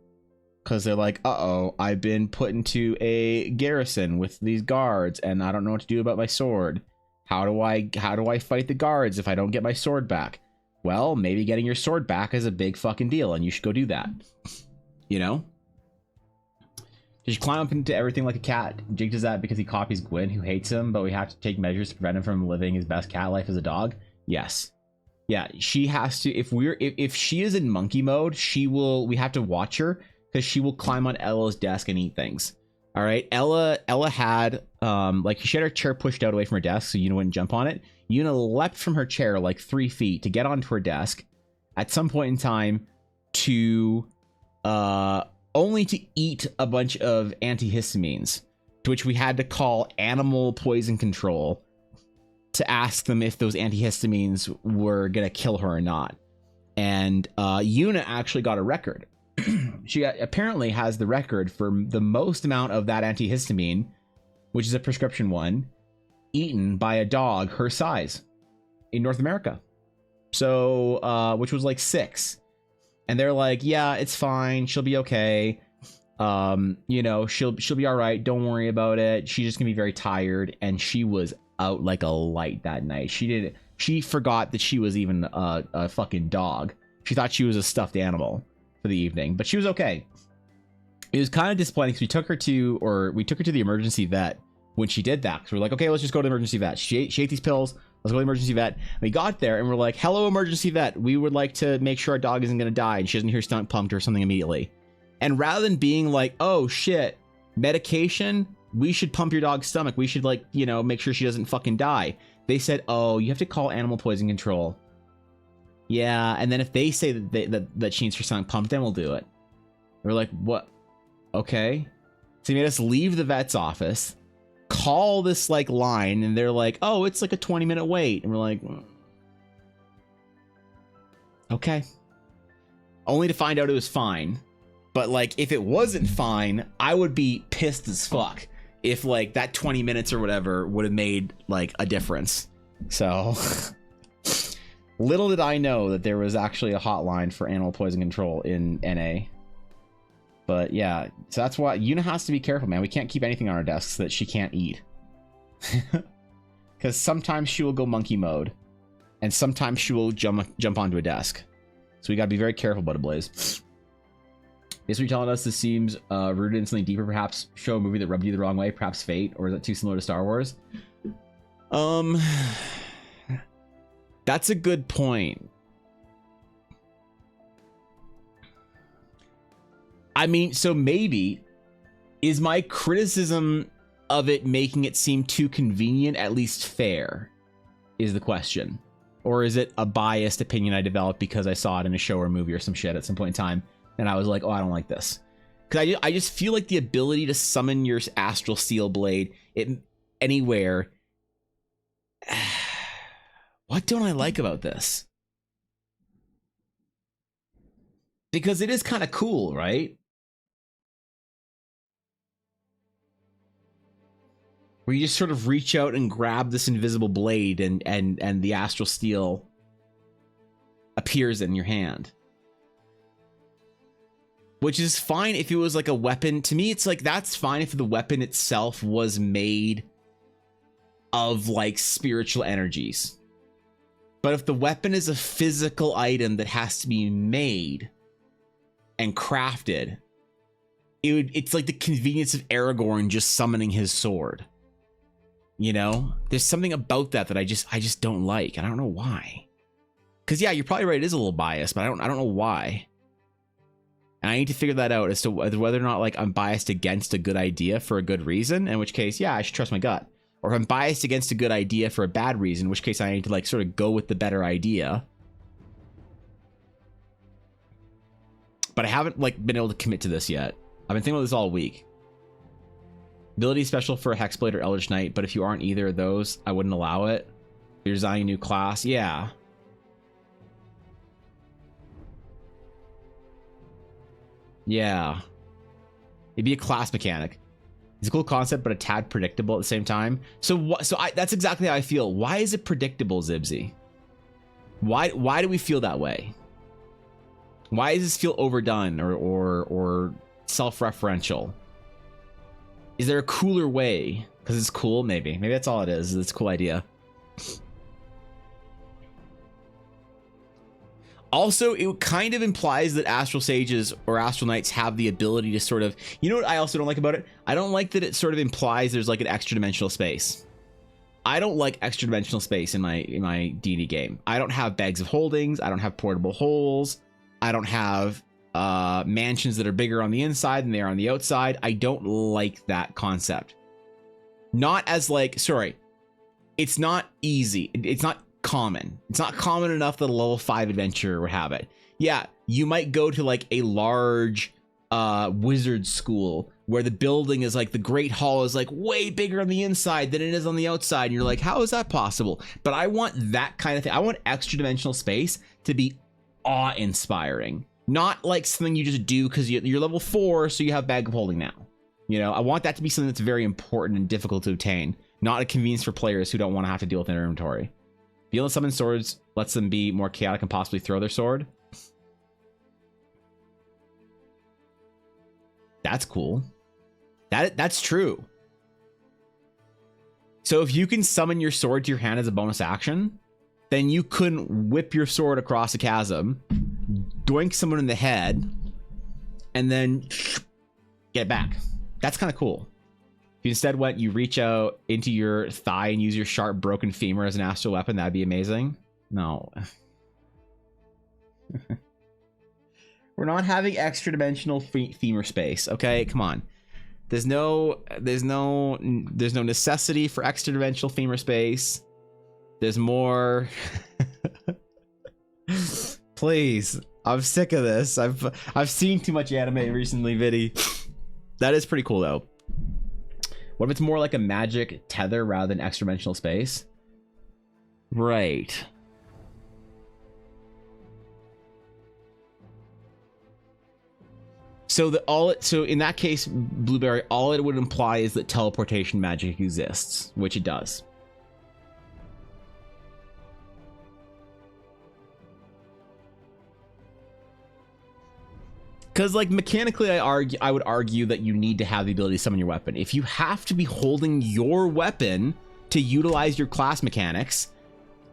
because they're like, uh-oh, I've been put into a garrison with these guards and I don't know what to do about my sword. How do I fight the guards if I don't get my sword back? Well, maybe getting your sword back is a big fucking deal and you should go do that. You know? You should climb up into everything like a cat. Jake does that because he copies Gwyn, who hates him, but we have to take measures to prevent him from living his best cat life as a dog. Yes. Yeah, she has to, if she is in monkey mode, we have to watch her because she will climb on Ella's desk and eat things. All right, Ella had like she had her chair pushed out away from her desk so Yuna wouldn't jump on it. Yuna leapt from her chair like 3 feet to get onto her desk at some point in time to only to eat a bunch of antihistamines, to which we had to call animal poison control to ask them if those antihistamines were gonna kill her or not. And Yuna actually got a record. She apparently has the record for the most amount of that antihistamine, which is a prescription one, eaten by a dog her size in North America. So, which was like 6. And they're like, yeah, it's fine. She'll be okay. You know, she'll be all right. Don't worry about it. She's just gonna be very tired. And she was out like a light that night. She forgot that she was even a fucking dog. She thought she was a stuffed animal for the evening, but she was okay. It was kind of disappointing because we took her to the emergency vet when she did that. So we're like, okay, let's just go to the emergency vet. She ate these pills. Let's go to the emergency vet. And we got there and we're like, hello, emergency vet. We would like to make sure our dog isn't going to die and she doesn't hear stomach pumped or something immediately. And rather than being like, oh shit, medication, we should pump your dog's stomach. We should, like, you know, make sure she doesn't fucking die. They said, oh, you have to call animal poison control. Yeah, and then if they say that she needs her stomach pumped, then we'll do it. We're like, what? Okay. So they made us leave the vet's office, call this, like, line, and they're like, oh, it's like a 20-minute wait. And we're like, okay. Only to find out it was fine. But, like, if it wasn't fine, I would be pissed as fuck if, like, that 20 minutes or whatever would have made, like, a difference. So, little did I know that there was actually a hotline for animal poison control in NA. But, yeah, so that's why Yuna has to be careful, man. We can't keep anything on our desks that she can't eat. Because sometimes she will go monkey mode, and sometimes she will jump onto a desk. So we gotta be very careful about it, Blaze. Is what you're telling us this seems rooted in something deeper, perhaps show a movie that rubbed you the wrong way, perhaps Fate, or is that too similar to Star Wars? That's a good point. I mean, so maybe, is my criticism of it making it seem too convenient at least fair, is the question? Or is it a biased opinion I developed because I saw it in a show or movie or some shit at some point in time? And I was like, oh, I don't like this. Because I just feel like the ability to summon your astral steel blade anywhere. What don't I like about this? Because it is kind of cool, right? Where you just sort of reach out and grab this invisible blade and the astral steel appears in your hand. Which is fine if it was like a weapon. To me, it's like, that's fine if the weapon itself was made of like spiritual energies. But if the weapon is a physical item that has to be made and crafted, it's like the convenience of Aragorn just summoning his sword. You know? There's something about that I just don't like. I don't know why. Because yeah, you're probably right. It is a little biased, but I don't know why. And I need to figure that out as to whether or not like I'm biased against a good idea for a good reason, in which case, yeah, I should trust my gut. Or if I'm biased against a good idea for a bad reason, in which case I need to like sort of go with the better idea. But I haven't like been able to commit to this yet. I've been thinking about this all week. Ability special for a Hexblade or Eldritch Knight, but if you aren't either of those, I wouldn't allow it. You're designing a new class, yeah. Yeah. It'd be a class mechanic. It's a cool concept, but a tad predictable at the same time. So that's exactly how I feel. Why is it predictable, Zibsy? Why do we feel that way? Why does this feel overdone or self-referential? Is there a cooler way? Because it's cool, maybe. Maybe that's all it is. It's a cool idea. Also, it kind of implies that Astral Sages or Astral Knights have the ability to sort of... You know what I also don't like about it? I don't like that it sort of implies there's like an extra dimensional space. I don't like extra dimensional space in my D&D game. I don't have bags of holdings. I don't have portable holes. I don't have mansions that are bigger on the inside than they are on the outside. I don't like that concept. Not as like... Sorry. It's not easy. It's not common. It's not common enough that a level 5 adventurer would have it. Yeah, you might go to like a large wizard school where the building is like the Great Hall is like way bigger on the inside than it is on the outside. And you're like, how is that possible? But I want that kind of thing. I want extra dimensional space to be awe-inspiring. Not like something you just do because you're level 4, so you have bag of holding now. You know, I want that to be something that's very important and difficult to obtain. Not a convenience for players who don't want to have to deal with their inventory. Being able to summon swords lets them be more chaotic and possibly throw their sword. That's cool. That's true. So if you can summon your sword to your hand as a bonus action, then you couldn't whip your sword across a chasm, doink someone in the head, and then get back. That's kind of cool. If you instead you reach out into your thigh and use your sharp broken femur as an astral weapon, that'd be amazing. No. We're not having extra dimensional femur space, okay? Come on. There's no necessity for extra dimensional femur space. There's more. Please. I'm sick of this. I've seen too much anime recently, Viddy. That is pretty cool though. What if it's more like a magic tether rather than extra dimensional space? Right. So in that case, Blueberry, all it would imply is that teleportation magic exists, which it does. Because, like, mechanically, I would argue that you need to have the ability to summon your weapon. If you have to be holding your weapon to utilize your class mechanics,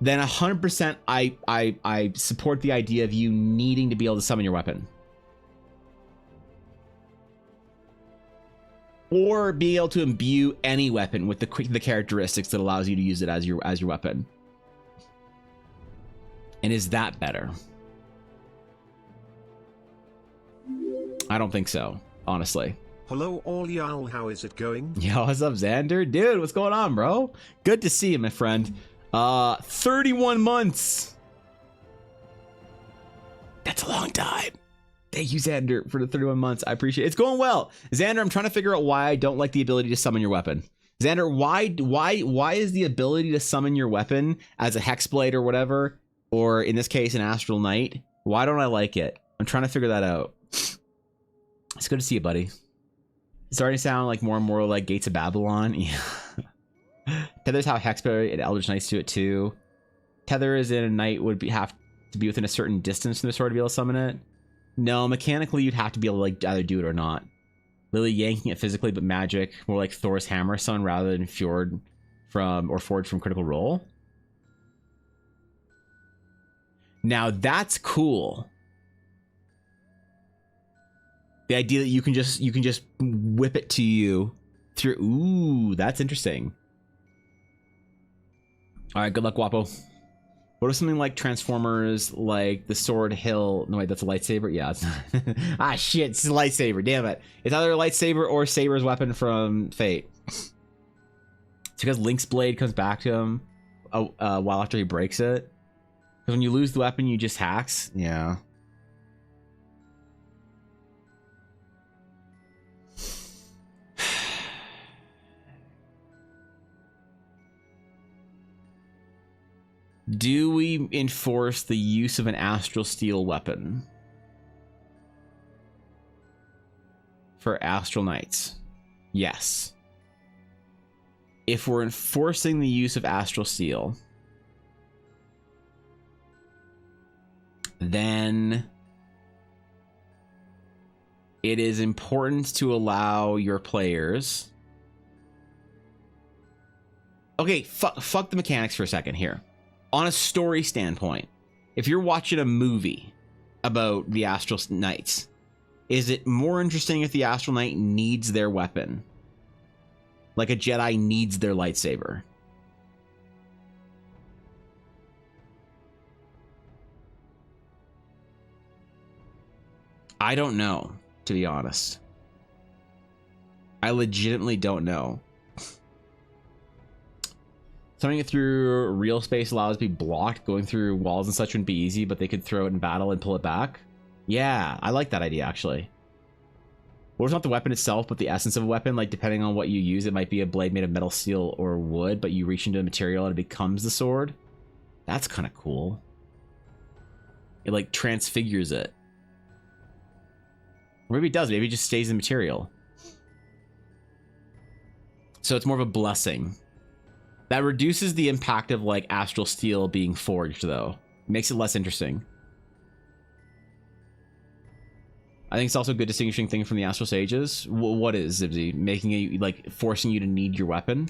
then 100% I support the idea of you needing to be able to summon your weapon. Or be able to imbue any weapon with the characteristics that allows you to use it as your weapon. And is that better? I don't think so, honestly. Hello all y'all, how is it going? Yo, what's up, Xander? Dude, what's going on, bro? Good to see you, my friend. 31 months. That's a long time. Thank you, Xander, for the 31 months. I appreciate it. It's going well. Xander, I'm trying to figure out why I don't like the ability to summon your weapon. Xander, why is the ability to summon your weapon as a Hexblade or whatever, or in this case, an Astral Knight, why don't I like it? I'm trying to figure that out. It's good to see you, buddy. It's starting to sound like more and more like Gates of Babylon. Yeah. Tether's how Hexblade and Eldritch Knights do it too. Tether is in a knight have to be within a certain distance from the sword to be able to summon it. No, mechanically you'd have to be able to like either do it or not. Literally yanking it physically, but magic, more like Thor's hammer son rather than forged from Critical Role. Now that's cool. The idea that you can just whip it to you through. Ooh, that's interesting. All right, good luck, Guapo. What if something like Transformers, like the Sword Hill? No, wait, that's a lightsaber? Yeah. It's not. Shit, it's a lightsaber. Damn it. It's either a lightsaber or Saber's weapon from Fate. It's because Link's blade comes back to him while after he breaks it. Because when you lose the weapon, you just hacks. Yeah. Do we enforce the use of an astral steel weapon for astral knights? Yes. If we're enforcing the use of astral steel, then it is important to allow your players... Okay, fuck the mechanics for a second here. On a story standpoint, if you're watching a movie about the Astral Knights, is it more interesting if the Astral Knight needs their weapon? Like a Jedi needs their lightsaber? I don't know, to be honest. I legitimately don't know. Throwing it through real space allows it to be blocked. Going through walls and such wouldn't be easy, but they could throw it in battle and pull it back. Yeah, I like that idea, actually. What if not the weapon itself, but the essence of a weapon? Like, depending on what you use, it might be a blade made of metal, steel, or wood, but you reach into a material and it becomes the sword. That's kind of cool. It, like, transfigures it. Or maybe it does. Maybe it just stays in material. So it's more of a blessing. That reduces the impact of, like, astral steel being forged, though. Makes it less interesting. I think it's also a good distinguishing thing from the Astral Sages. What is, Zibsy? Making it, like, forcing you to need your weapon?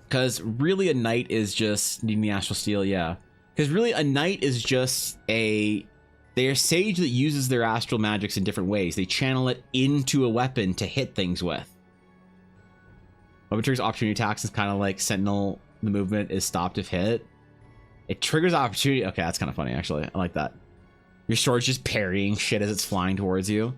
Because really a knight is just needing the astral steel, yeah. Because really a knight is just they're a sage that uses their astral magics in different ways. They channel it into a weapon to hit things with. Weapon triggers opportunity attacks is kind of like Sentinel. The movement is stopped if hit. It triggers opportunity. Okay, that's kind of funny, actually. I like that. Your sword's just parrying shit as it's flying towards you.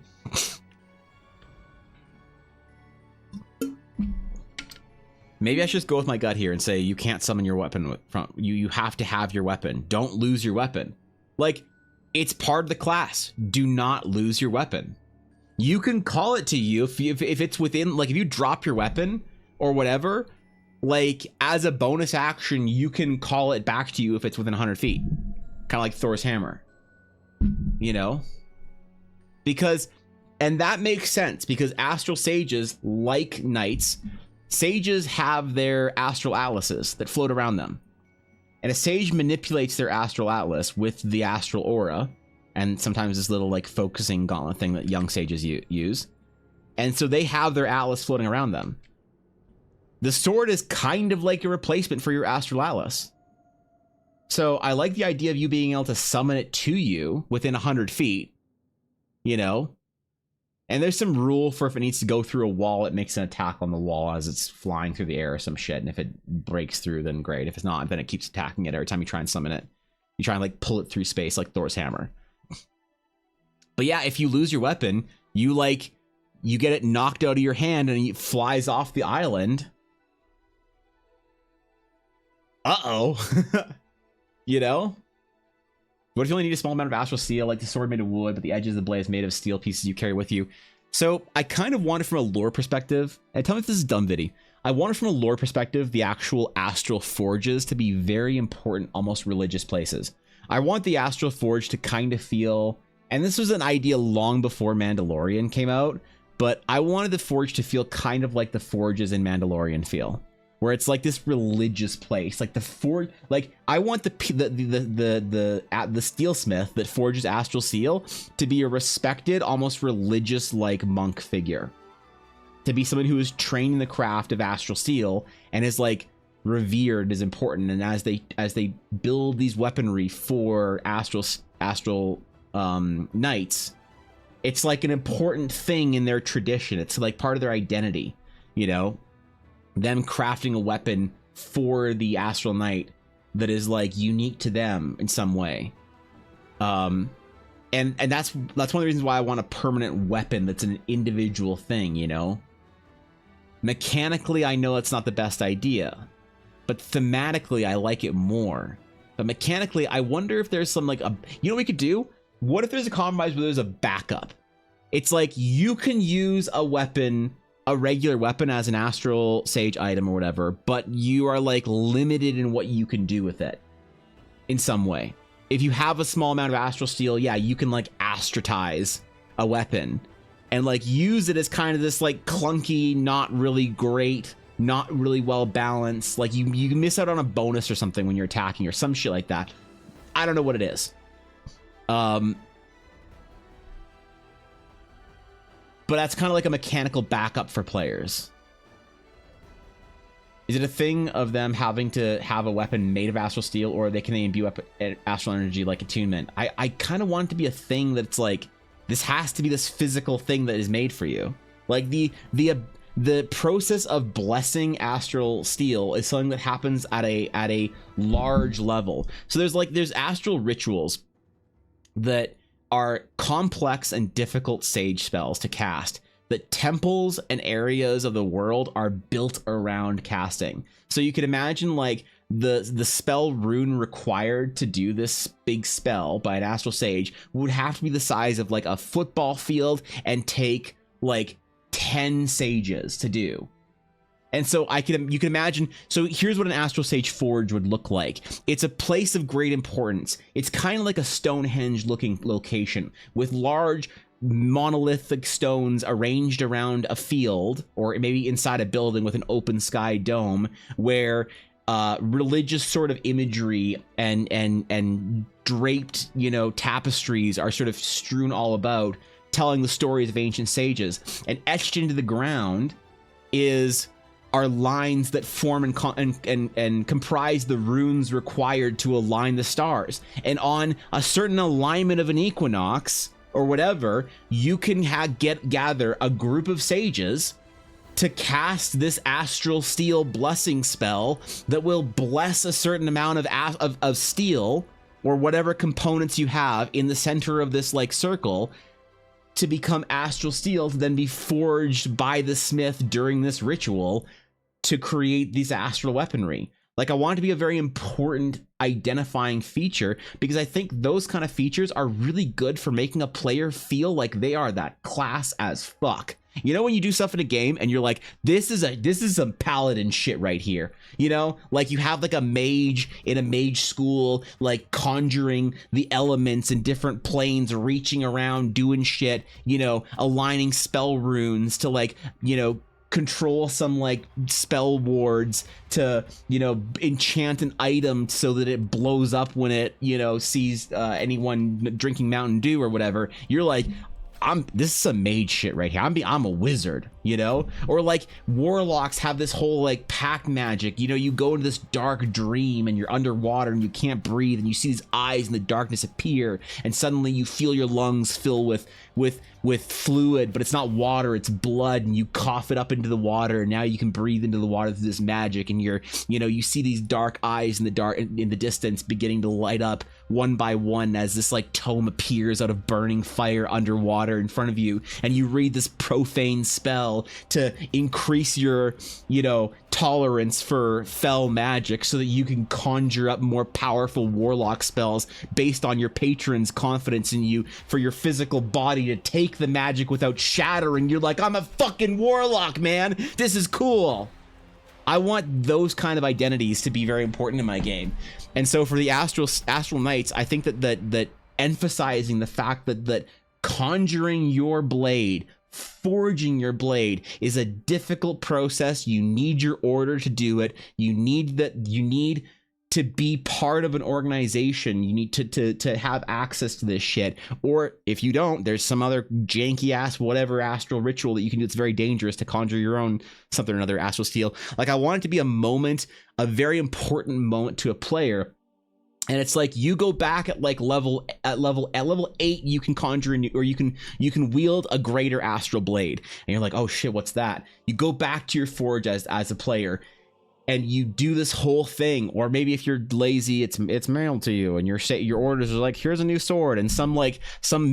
Maybe I should just go with my gut here and say you can't summon your weapon from you have to have your weapon. Don't lose your weapon. Like, it's part of the class. Do not lose your weapon. You can call it to you if it's within, like, if you drop your weapon or whatever, like, as a bonus action, you can call it back to you if it's within 100 feet. Kind of like Thor's hammer. You know? Because, and that makes sense because astral sages, like knights, sages have their astral atlases that float around them. And a sage manipulates their astral atlas with the astral aura, and sometimes this little, like, focusing gauntlet thing that young sages use. And so they have their atlas floating around them. The sword is kind of like a replacement for your astral atlas. So I like the idea of you being able to summon it to you within 100 feet, you know? And there's some rule for if it needs to go through a wall, it makes an attack on the wall as it's flying through the air or some shit. And if it breaks through, then great. If it's not, then it keeps attacking it every time you try and summon it. You try and, like, pull it through space like Thor's hammer. But yeah, if you lose your weapon, you get it knocked out of your hand and it flies off the island. Uh-oh. You know? What if you only need a small amount of astral steel, like the sword made of wood, but the edges of the blade is made of steel pieces you carry with you? So I kind of want it from a lore perspective, and tell me if this is dumb, Viddy. I want it from a lore perspective, the actual astral forges to be very important, almost religious places. I want the astral forge to kind of feel, and this was an idea long before Mandalorian came out, but I wanted the forge to feel kind of like the forges in Mandalorian feel. Where it's like this religious place, like the forge. Like, I want the steelsmith that forges astral steel to be a respected, almost religious, like, monk figure. To be someone who is trained in the craft of astral steel and is, like, revered as important. And as they build these weaponry for astral knights, it's like an important thing in their tradition. It's like part of their identity, you know. them crafting a weapon for the Astral Knight that is like unique to them in some way. And that's one of the reasons why I want a permanent weapon that's an individual thing, you know? Mechanically, I know it's not the best idea, but thematically, I like it more. But mechanically, I wonder if there's some like a, you know what we could do? What if there's a compromise where there's a backup? It's like you can use a weapon, a regular weapon as an Astral Sage item or whatever, but you are like limited in what you can do with it in some way. If you have a small amount of Astral Steel, yeah, you can like astratize a weapon and like use it as kind of this like clunky, not really great, not really well balanced. Like you can miss out on a bonus or something when you're attacking or some shit like that. I don't know what it is. But that's kind of like a mechanical backup for players. Is it a thing of them having to have a weapon made of Astral Steel, or they can imbue up Astral Energy like attunement? I kind of want it to be a thing that's like, this has to be this physical thing that is made for you. Like the process of blessing Astral Steel is something that happens at a large level. So there's astral rituals that are complex and difficult sage spells to cast that temples and areas of the world are built around casting. So you can imagine like the spell rune required to do this big spell by an astral sage would have to be the size of like a football field and take like 10 sages to do. And so you can imagine, so here's what an Astral Sage Forge would look like. It's a place of great importance. It's kind of like a Stonehenge looking location with large monolithic stones arranged around a field, or maybe inside a building with an open sky dome, where religious sort of imagery and draped, you know, tapestries are sort of strewn all about, telling the stories of ancient sages. And etched into the ground are lines that form and comprise the runes required to align the stars. And on a certain alignment of an equinox or whatever, you can gather a group of sages to cast this Astral Steel blessing spell that will bless a certain amount of steel or whatever components you have in the center of this like circle to become Astral Steel, to then be forged by the smith during this ritual to create these astral weaponry. Like, I want it to be a very important identifying feature, because I think those kind of features are really good for making a player feel like they are that class as fuck. You know, when you do stuff in a game and you're like, this is some paladin shit right here. You know, like you have like a mage in a mage school, like conjuring the elements in different planes, reaching around, doing shit, you know, aligning spell runes to like, you know, control some like spell wards to, you know, enchant an item so that it blows up when it, you know, sees anyone drinking Mountain Dew or whatever. You're like, this is some mage shit right here. I'm a wizard, you know? Or like warlocks have this whole like pack magic, you know, you go into this dark dream and you're underwater and you can't breathe and you see these eyes in the darkness appear and suddenly you feel your lungs fill with fluid, but it's not water, it's blood, and you cough it up into the water and now you can breathe into the water through this magic, and you're, you know, you see these dark eyes in the distance beginning to light up one by one as this like tome appears out of burning fire underwater in front of you, and you read this profane spell to increase your, you know, tolerance for fell magic so that you can conjure up more powerful warlock spells based on your patron's confidence in you for your physical body to take the magic without shattering. You're like, I'm a fucking warlock, man. This is cool. I want those kind of identities to be very important in my game. And so for the Astral Knights, I think that emphasizing the fact that conjuring your blade, forging your blade is a difficult process. You need your order to do it. You need to be part of an organization. You need to have access to this shit. Or if you don't, there's some other janky ass whatever astral ritual that you can do. It's very dangerous to conjure your own something or another Astral Steel. Like, I want it to be a moment, a very important moment to a player And it's like you go back at like level 8, you can conjure a new, or you can wield a greater astral blade, and you're like, oh shit, what's that? You go back to your forge as a player, and you do this whole thing. Or maybe if you're lazy, it's mailed to you, and your orders are like, here's a new sword, and some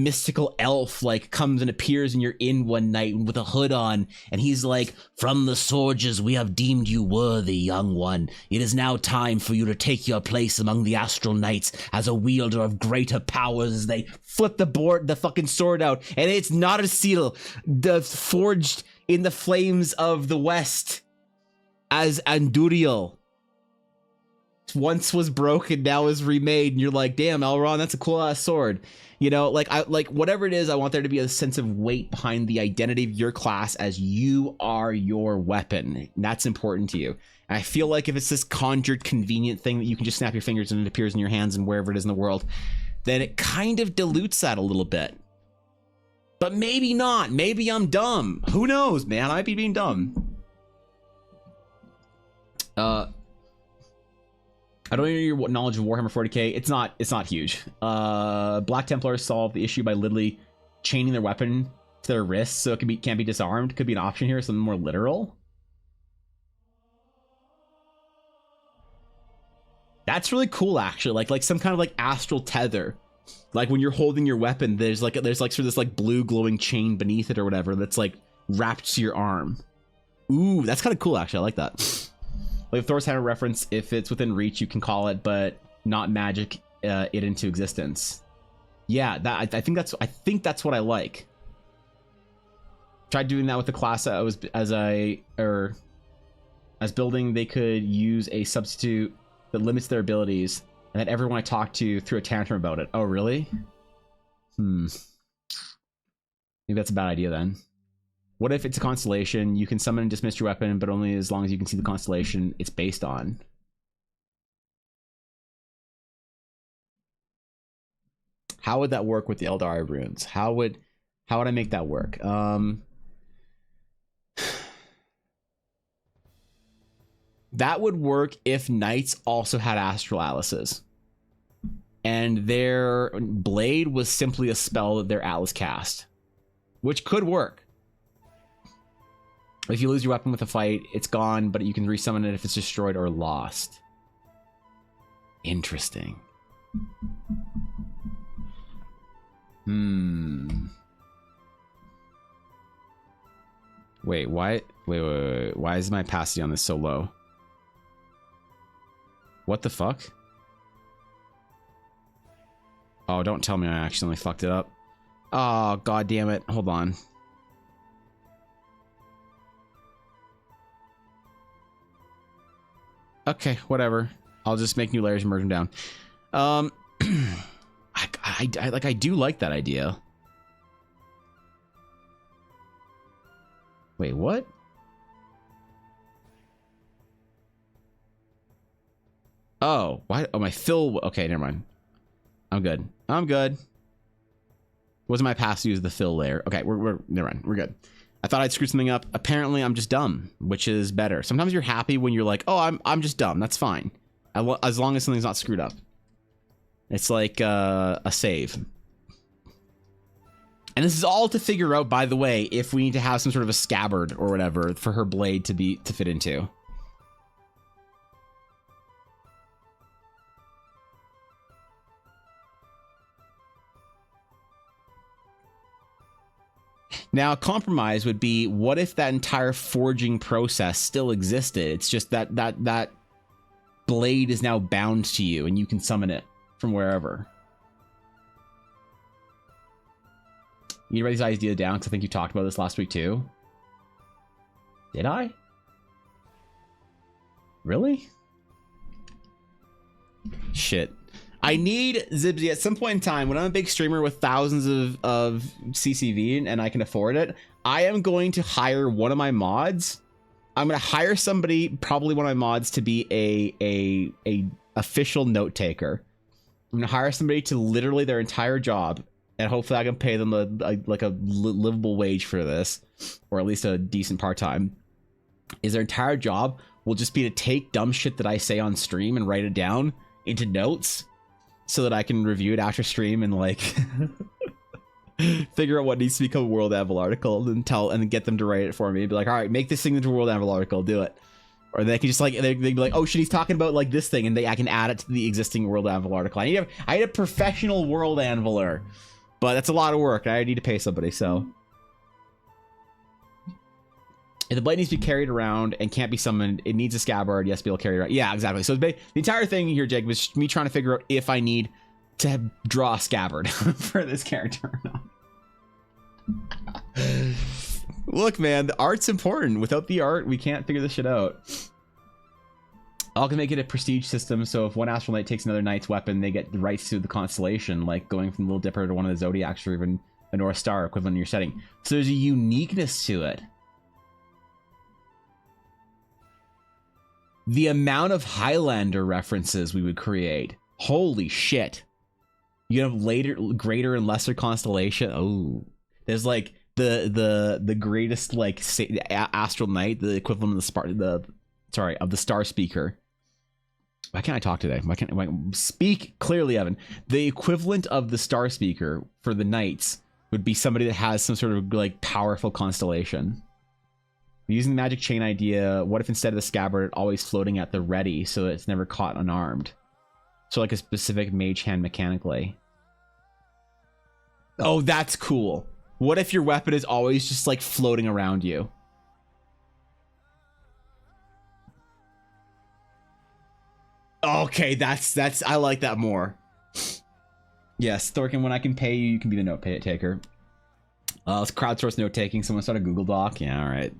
mystical elf like comes and appears in your inn one night with a hood on, and he's like, from the Sorges we have deemed you worthy, young one. It is now time for you to take your place among the astral knights as a wielder of greater powers. They flip the fucking sword out, and it's not a seal, forged in the flames of the west as Anduriel once was broken, now is remade, and you're like, damn, Elrond, that's a cool ass sword. You know, like whatever it is, I want there to be a sense of weight behind the identity of your class as you are your weapon. And that's important to you. And I feel like if it's this conjured convenient thing that you can just snap your fingers and it appears in your hands and wherever it is in the world, then it kind of dilutes that a little bit. But maybe not. Maybe I'm dumb. Who knows, man? I might be being dumb. I don't know your knowledge of Warhammer 40k. It's not huge. Black Templars solve the issue by literally chaining their weapon to their wrists so it can't be disarmed. Could be an option here, something more literal. That's really cool, actually. Like some kind of like astral tether. Like when you're holding your weapon, there's like sort of this like blue glowing chain beneath it or whatever that's like wrapped to your arm. Ooh, that's kind of cool, actually. I like that. Like Thor's Hammer reference, if it's within reach, you can call it, but not magic it into existence. Yeah, that I think that's what I like. Tried doing that with the class I was as building. They could use a substitute that limits their abilities, and that everyone I talked to threw a tantrum about it. Oh, really? Maybe that's a bad idea then. What if it's a constellation? You can summon and dismiss your weapon, but only as long as you can see the constellation it's based on. How would that work with the Eldari runes? How would I make that work? That would work if knights also had astral atlases, and their blade was simply a spell that their atlas cast, which could work. If you lose your weapon with a fight, it's gone, but you can resummon it if it's destroyed or lost. Interesting. Wait, why is my opacity on this so low? What the fuck? Oh, don't tell me I accidentally fucked it up. Oh, god damn it. Hold on. Okay, whatever. I'll just make new layers and merge them down. I do like that idea. Wait, what? Oh, why? Oh, my fill. Okay, never mind. I'm good. Wasn't my pass to use the fill layer? Okay, we're never mind. We're good. I thought I'd screw something up. Apparently, I'm just dumb, which is better. Sometimes you're happy when you're like, oh, I'm just dumb. That's fine. As long as something's not screwed up. It's like a save. And this is all to figure out, by the way, if we need to have some sort of a scabbard or whatever for her blade to fit into. Now, a compromise would be, what if that entire forging process still existed? It's just that blade is now bound to you and you can summon it from wherever. You write these ideas down because I think you talked about this last week too. Did I? Really? Shit. I need Zibsy at some point in time when I'm a big streamer with thousands of CCV and I can afford it. I am going to hire one of my mods. I'm going to hire somebody, probably one of my mods, to be a official note taker. I'm going to hire somebody to literally their entire job, and hopefully I can pay them a livable wage for this, or at least a decent part-time. Is their entire job will just be to take dumb shit that I say on stream and write it down into notes so that I can review it after stream and like figure out what needs to become a World Anvil article and get them to write it for me. Be like, all right, make this thing into a World Anvil article, do it. Or they can just like they'd be like, oh shit, he's talking about like this thing, and I can add it to the existing World Anvil article. I need a professional World Anviler, but that's a lot of work. I need to pay somebody. So if the blade needs to be carried around and can't be summoned, it needs a scabbard. Yes, be able to carry it around. Yeah, exactly. So the entire thing here, Jake, was me trying to figure out if I need to draw a scabbard for this character or not. Look, man, the art's important. Without the art, we can't figure this shit out. I can make it a prestige system, so if one Astral Knight takes another Knight's weapon, they get the rights to the constellation, like going from Little Dipper to one of the Zodiacs or even a North Star equivalent in your setting. So there's a uniqueness to it. The amount of Highlander references we would create. Holy shit. You have greater and lesser constellation. Oh, there's like the greatest like Astral Knight, the equivalent of the Star Speaker. Why can't I talk today? Why can't I speak clearly, Evan? The equivalent of the Star Speaker for the Knights would be somebody that has some sort of like powerful constellation. Using the magic chain idea, what if instead of the scabbard always floating at the ready so that it's never caught unarmed? So like a specific mage hand mechanically. Oh, that's cool. What if your weapon is always just like floating around you? Okay, that's I like that more. Yes, Thorkin, when I can pay you, you can be the note taker. Let's crowdsource note taking. Someone start a Google Doc. Yeah, all right.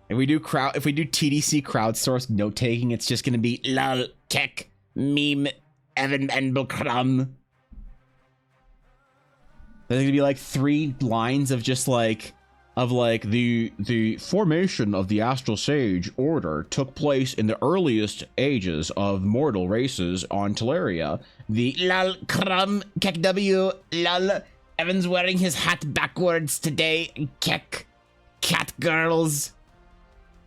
If we do TDC crowdsource note taking, it's just gonna be lol tech meme Evan Enbelkram. There's gonna be like 3 lines of just like the formation of the Astral Sage Order took place in the earliest ages of mortal races on Teleria. The lol kram kek w lol Evan's wearing his hat backwards today kek cat girls.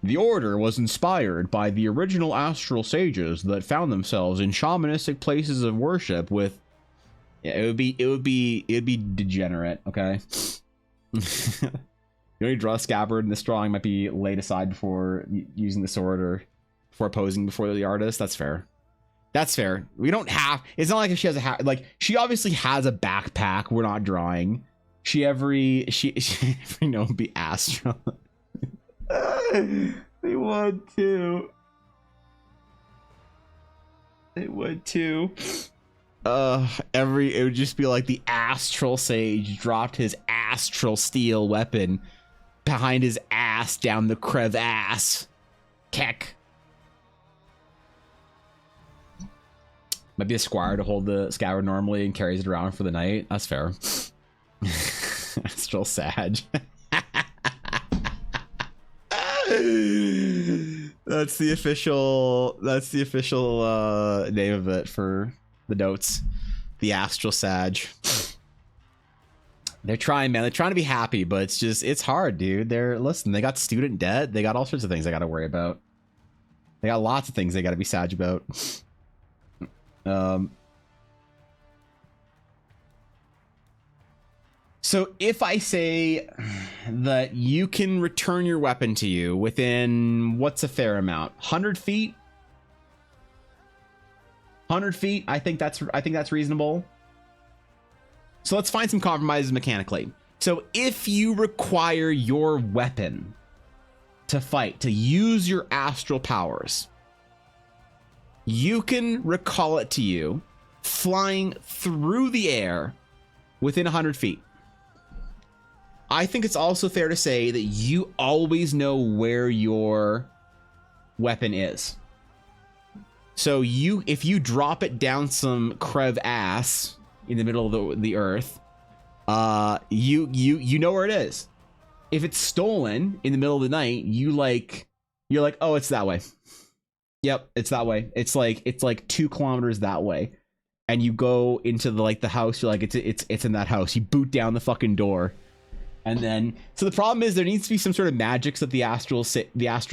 The order was inspired by the original astral sages that found themselves in shamanistic places of worship with... Yeah, it'd be degenerate, okay? You only draw a scabbard, and this drawing might be laid aside before using the sword or before posing before the artist. That's fair. That's fair. We don't have... It's not like she has a hat... Like, she obviously has a backpack. We're not drawing. She every no be astral. They would too. It would too. It would just be like the Astral Sage dropped his astral steel weapon behind his ass down the crevasse. Keck. Might be a squire to hold the scabbard normally and carries it around for the night. That's fair. Astral Sag. That's the official name of it for the notes. The Astral Sag. They're trying, man. They're trying to be happy, but it's hard, dude. They got student debt. They got all sorts of things they got to worry about. They got lots of things they got to be sad about. So if I say that you can return your weapon to you within, what's a fair amount? 100 feet? 100 feet? I think that's reasonable. So let's find some compromises mechanically. So if you require your weapon to fight, to use your astral powers, you can recall it to you flying through the air within 100 feet. I think it's also fair to say that you always know where your weapon is. So if you drop it down some crevasse in the middle of the earth, you know where it is. If it's stolen in the middle of the night, you're like, oh, it's that way. Yep, it's that way. It's like 2 kilometers that way. And you go into the house, you're like, it's in that house. You boot down the fucking door. And then, so the problem is there needs to be some sort of magics that the astral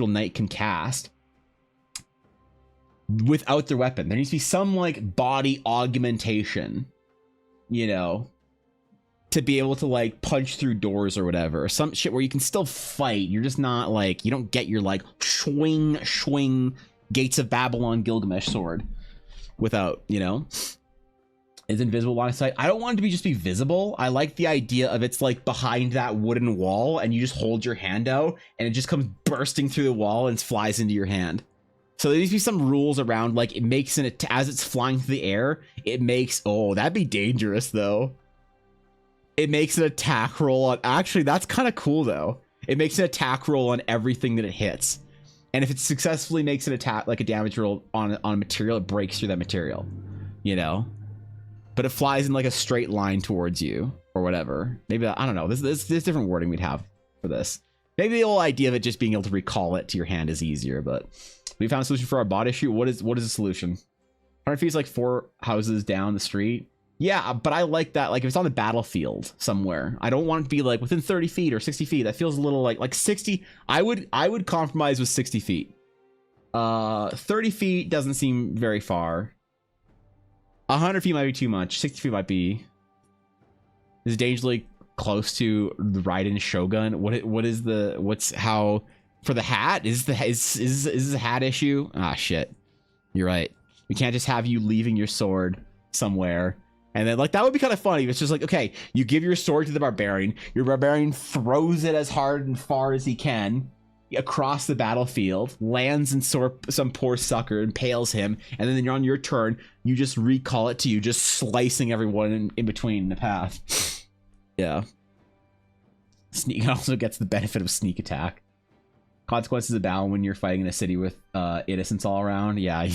knight can cast. without their weapon. There needs to be some like body augmentation, you know, to be able to like punch through doors or whatever. Some shit where you can still fight. You're just not like, you don't get your like swing Gates of Babylon Gilgamesh sword without, you know, is invisible line of sight. I don't want it to just be visible. I like the idea of it's like behind that wooden wall and you just hold your hand out and it just comes bursting through the wall and flies into your hand. So there needs to be some rules around like it makes an as it's flying through the air, it makes, oh, that'd be dangerous though. It makes an attack roll on, actually that's kind of cool though. It makes an attack roll on everything that it hits. And if it successfully makes an attack, like a damage roll on a material, it breaks through that material, you know? But it flies in like a straight line towards you or whatever. Maybe, I don't know. There's different wording we'd have for this. Maybe the whole idea of it just being able to recall it to your hand is easier, but we found a solution for our bot issue. What is the solution? 100 feet is like 4 houses down the street. Yeah, but I like that. Like if it's on the battlefield somewhere, I don't want it to be like within 30 feet or 60 feet. That feels a little like 60. I would compromise with 60 feet. 30 feet doesn't seem very far. 100 feet might be too much. 60 feet might be. Is it dangerously close to the Raiden Shogun? What's how for the hat? Is this a hat issue? Ah shit. You're right. We can't just have you leaving your sword somewhere. And then, like, that would be kind of funny. It's just like, okay, you give your sword to the barbarian. Your barbarian throws it as hard and far as he can across the battlefield, lands in some poor sucker, impales him, and then on your turn, you just recall it to you, just slicing everyone in between the path. Yeah. Sneak also gets the benefit of sneak attack. Consequences of battle when you're fighting in a city with innocents all around. Yeah,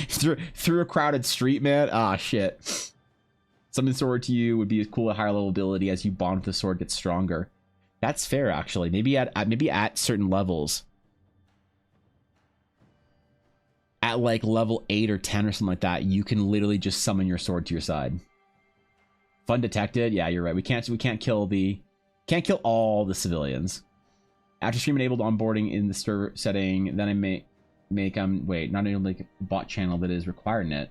through a crowded street, man. Ah, shit. Summon sword to you would be a cool higher level ability as you bond with the sword gets stronger. That's fair, actually. Maybe at certain levels. At like level 8 or 10 or something like that, you can literally just summon your sword to your side. Fun detected. Yeah, you're right. We can't kill all the civilians. After stream enabled onboarding in the server setting, then I not able to make a bot channel that is required in it.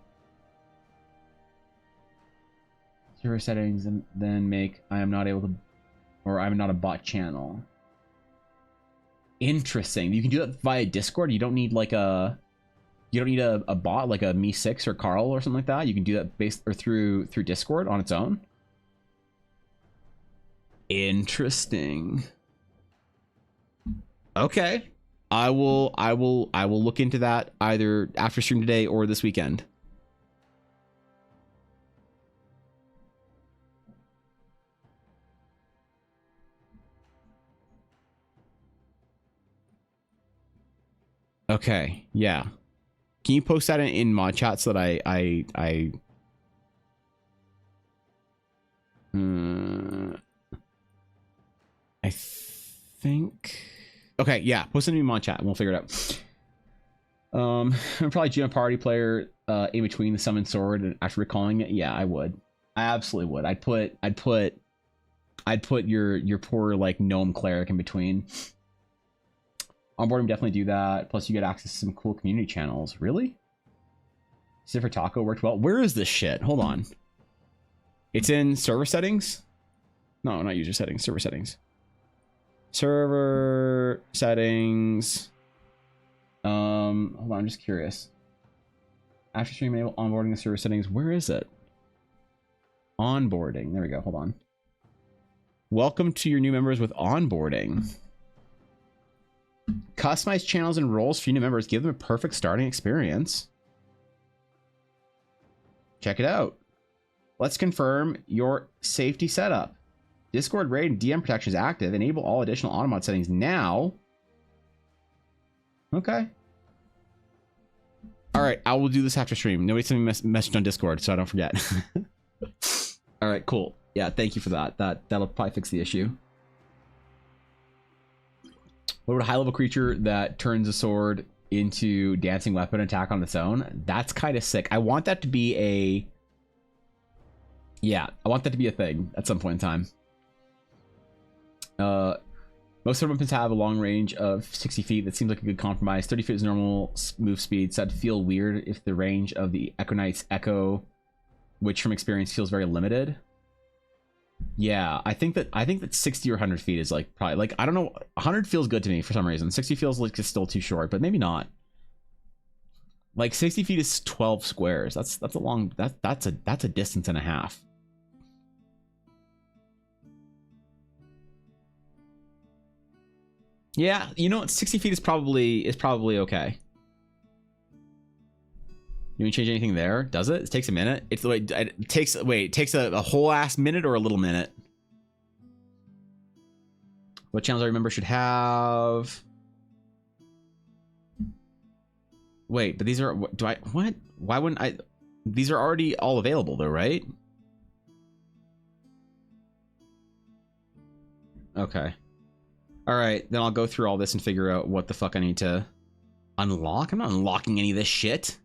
Server settings and then make I'm not a bot channel. Interesting. You can do that via Discord. You don't need a bot like a Me6 or Carl or something like that. You can do that through Discord on its own. Interesting. Okay. I will look into that either after stream today or this weekend. Okay, yeah. Can you post that in mod chat so that I think. Okay, yeah. Post it in mod chat and we'll figure it out. I'm probably GM party player in between the summon sword and after recalling it. Yeah, I would. I absolutely would. I'd put your poor like gnome cleric in between. Onboarding definitely do that. Plus you get access to some cool community channels. Really? Cipher Taco worked well. Where is this shit? Hold on. It's in server settings? No, not user settings. Server settings. Server settings. Hold on, I'm just curious. After stream enable onboarding the server settings, where is it? Onboarding. There we go. Hold on. Welcome to your new members with onboarding. Customize channels and roles for new members. Give them a perfect starting experience. Check it out. Let's confirm your safety setup. Discord raid and DM protection is active. Enable all additional automod settings now. Okay. All right, I will do this after stream. Nobody send me a message on Discord, so I don't forget. All right, cool. Yeah, thank you for that. That'll probably fix the issue. What about a high-level creature that turns a sword into dancing weapon attack on its own? That's kind of sick. I want that to be a... Yeah, I want that to be a thing at some point in time. Most of our weapons have a long range of 60 feet. That seems like a good compromise. 30 feet is normal move speed, so that'd feel weird if the range of the Echo Knight's Echo, which from experience feels very limited. Yeah, I think that 60 or 100 feet is like probably like, I don't know, 100 feels good to me for some reason. 60 feels like it's still too short, but maybe not. Like 60 feet is 12 squares. That's a long, that's a distance and a half. Yeah, you know what? 60 feet is probably okay. You want to change anything there? Does it? It takes a minute. It takes a whole ass minute or a little minute. What channels I remember should have? Wait, but these are what? Why wouldn't I? These are already all available though, right? Okay. All right, then I'll go through all this and figure out what the fuck I need to unlock. I'm not unlocking any of this shit.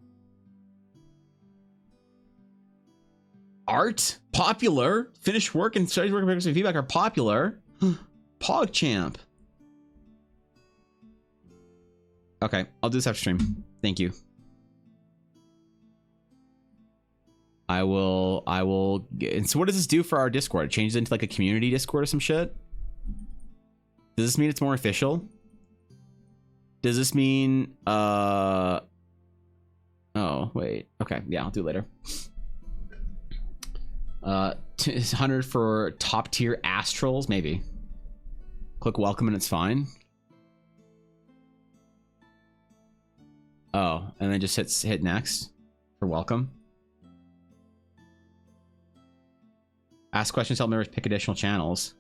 Art, popular, finished work and studies work and feedback are popular. PogChamp. Okay, I'll do this after stream. Thank you. I will and so what does this do for our Discord? It changes into like a community Discord or some shit? Does this mean it's more official? Does this mean oh wait, okay, yeah, I'll do it later. 100 for top tier astrals, maybe. Click welcome and it's fine. Oh, and then just hit next for welcome. Ask questions, help members pick additional channels.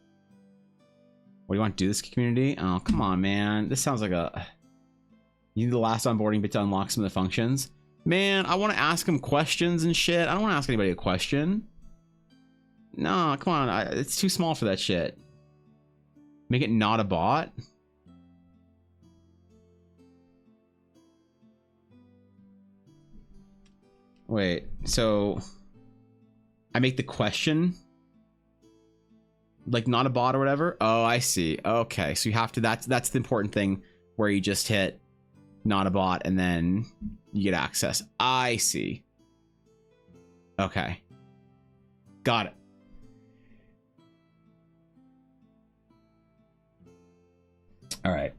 What do you want to do this community? Oh, come on, man. This sounds like a... You need the last onboarding bit to unlock some of the functions. Man, I want to ask them questions and shit. I don't want to ask anybody a question. No, come on. It's too small for that shit. Make it not a bot. Wait, so... I make the question... like not a bot or whatever. Oh, I see. Okay, so you have to, that's the important thing where you just hit not a bot and then you get access. I see. Okay, got it. All right,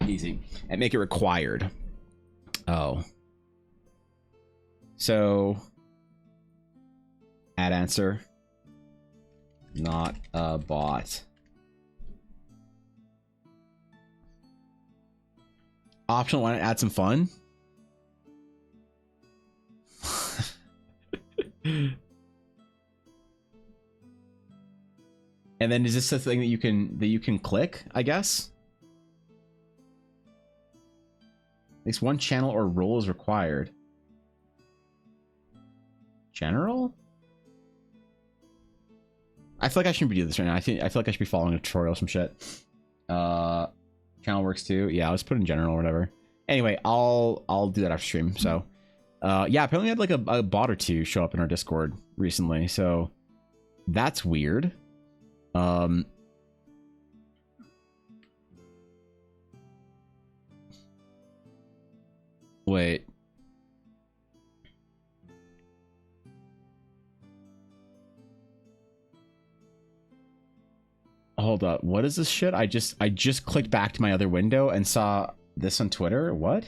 easy. And make it required. Oh, so add answer. Not a bot. Optional, want to add some fun? And then is this a thing that you can click, I guess? At least one channel or role is required. General? I feel like I shouldn't be doing this right now. I feel like I should be following a tutorial or some shit. Channel works too. Yeah, I'll just put in general or whatever. Anyway, I'll do that after stream. So, yeah, apparently I had like a bot or two show up in our Discord recently. So that's weird. Wait. Hold up, what is this shit? I just clicked back to my other window and saw this on Twitter. What?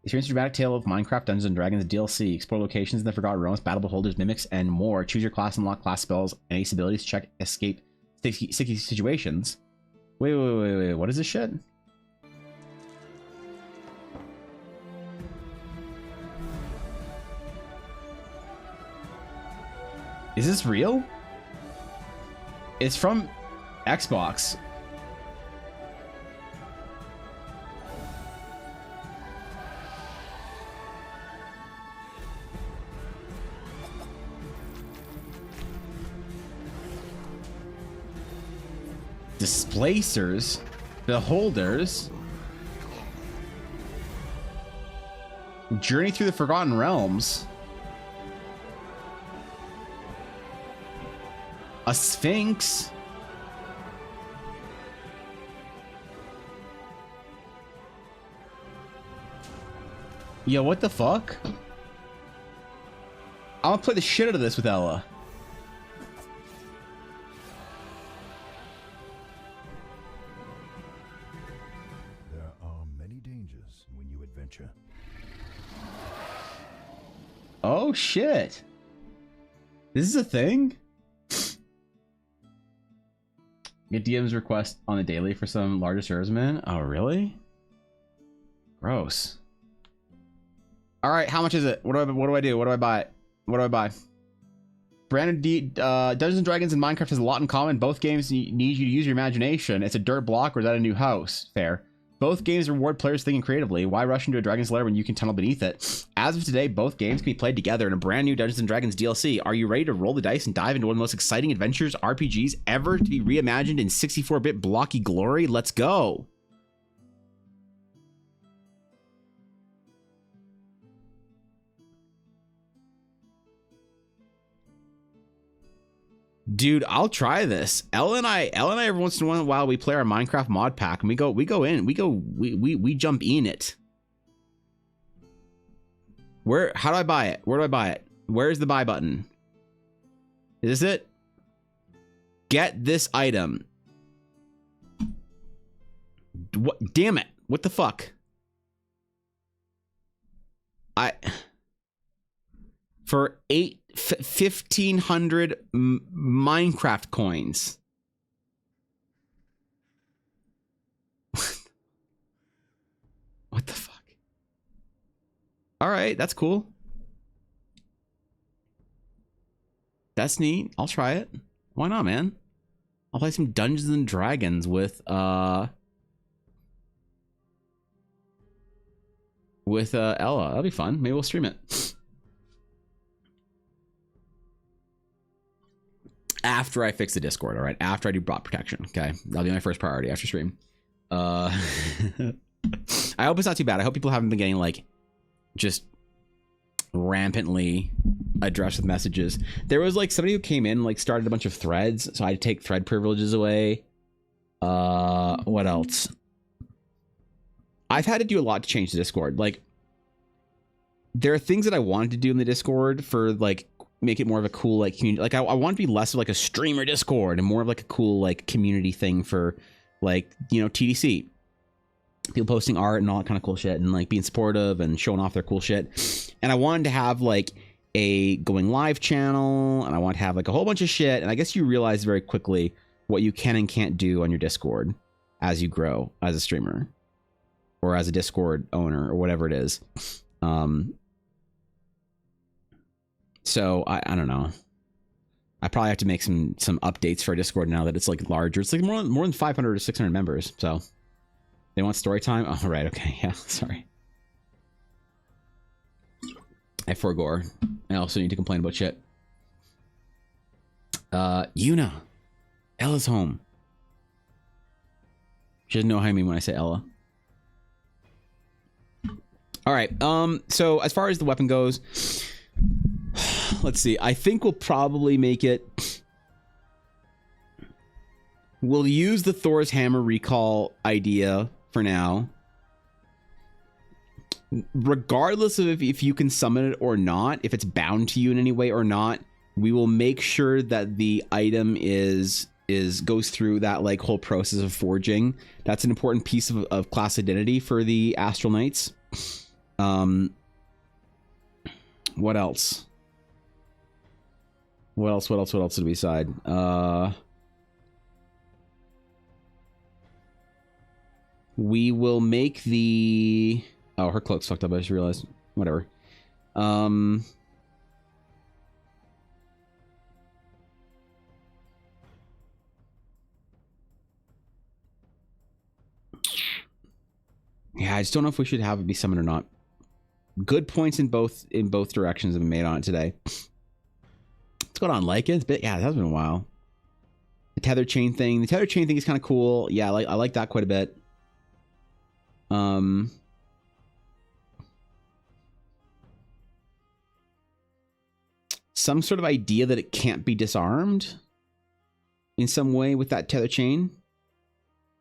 Experience the dramatic tale of Minecraft Dungeons and Dragons DLC. Explore locations in the Forgotten Realms, battle beholders, mimics, and more. Choose your class, unlock class spells, and ace abilities to check escape sticky situations. Wait, what is this shit? Is this real? It's from Xbox. Displacers, beholders, journey through the Forgotten Realms, a Sphinx, Yo, what the fuck? I'm gonna play the shit out of this with Ella. There are many dangers when you adventure. Oh shit. This is a thing? Get DM's request on the daily for some larger servicemen. Oh, really? Gross. All right, how much is it? What do I do? What do I buy? What do I buy? Brandon Dungeons and Dragons and Minecraft has a lot in common. Both games need you to use your imagination. It's a dirt block, or is that a new house? Fair. Both games reward players thinking creatively. Why rush into a dragon's lair when you can tunnel beneath it? As of today, both games can be played together in a brand new Dungeons & Dragons DLC. Are you ready to roll the dice and dive into one of the most exciting adventures RPGs ever to be reimagined in 64-bit blocky glory? Let's go! Dude, I'll try this. Ella and I every once in a while we play our Minecraft mod pack and we jump in it. How do I buy it? Where do I buy it? Where's the buy button? Is this it? Get this item. What? Damn it. What the fuck? For 1,500 Minecraft coins. What the fuck? All right, that's cool. That's neat. I'll try it. Why not, man? I'll play some Dungeons and Dragons with Ella. That'll be fun. Maybe we'll stream it. After I fix the Discord, all right? After I do bot protection, okay? That'll be my first priority after stream. I hope it's not too bad. I hope people haven't been getting, like, just rampantly addressed with messages. There was, like, somebody who came in, like, started a bunch of threads, so I had to take thread privileges away. What else? I've had to do a lot to change the Discord. Like, there are things that I wanted to do in the Discord for, like, make it more of a cool, like, community. Like, I want to be less of, like, a streamer Discord and more of, like, a cool, like, community thing for, like, you know, TDC. People posting art and all that kind of cool shit and, like, being supportive and showing off their cool shit. And I wanted to have, like, a going live channel, and I want to have, like, a whole bunch of shit. And I guess you realize very quickly what you can and can't do on your Discord as you grow as a streamer or as a Discord owner or whatever it is. So I don't know. I probably have to make some updates for Discord now that it's, like, larger. It's like more than 500 or 600 members. So they want story time. Oh, right. Okay. Yeah. Sorry. I forgore. I also need to complain about shit. Yuna. Ella's home. She doesn't know how I mean when I say Ella. All right. So as far as the weapon goes, let's see. I think we'll probably make it. We'll use the Thor's Hammer recall idea for now. Regardless of if you can summon it or not, if it's bound to you in any way or not, we will make sure that the item goes through that, like, whole process of forging. That's an important piece of class identity for the Astral Knights. What else? What else did we decide? We will make the... Oh, her cloak's fucked up. I just realized. Whatever. Yeah, I just don't know if we should have it be summoned or not. Good points in both directions have been made on it today. What's going on, Lycan? Yeah, it has been a while. The tether chain thing. The tether chain thing is kind of cool. Yeah, I like that quite a bit. Some sort of idea that it can't be disarmed in some way with that tether chain.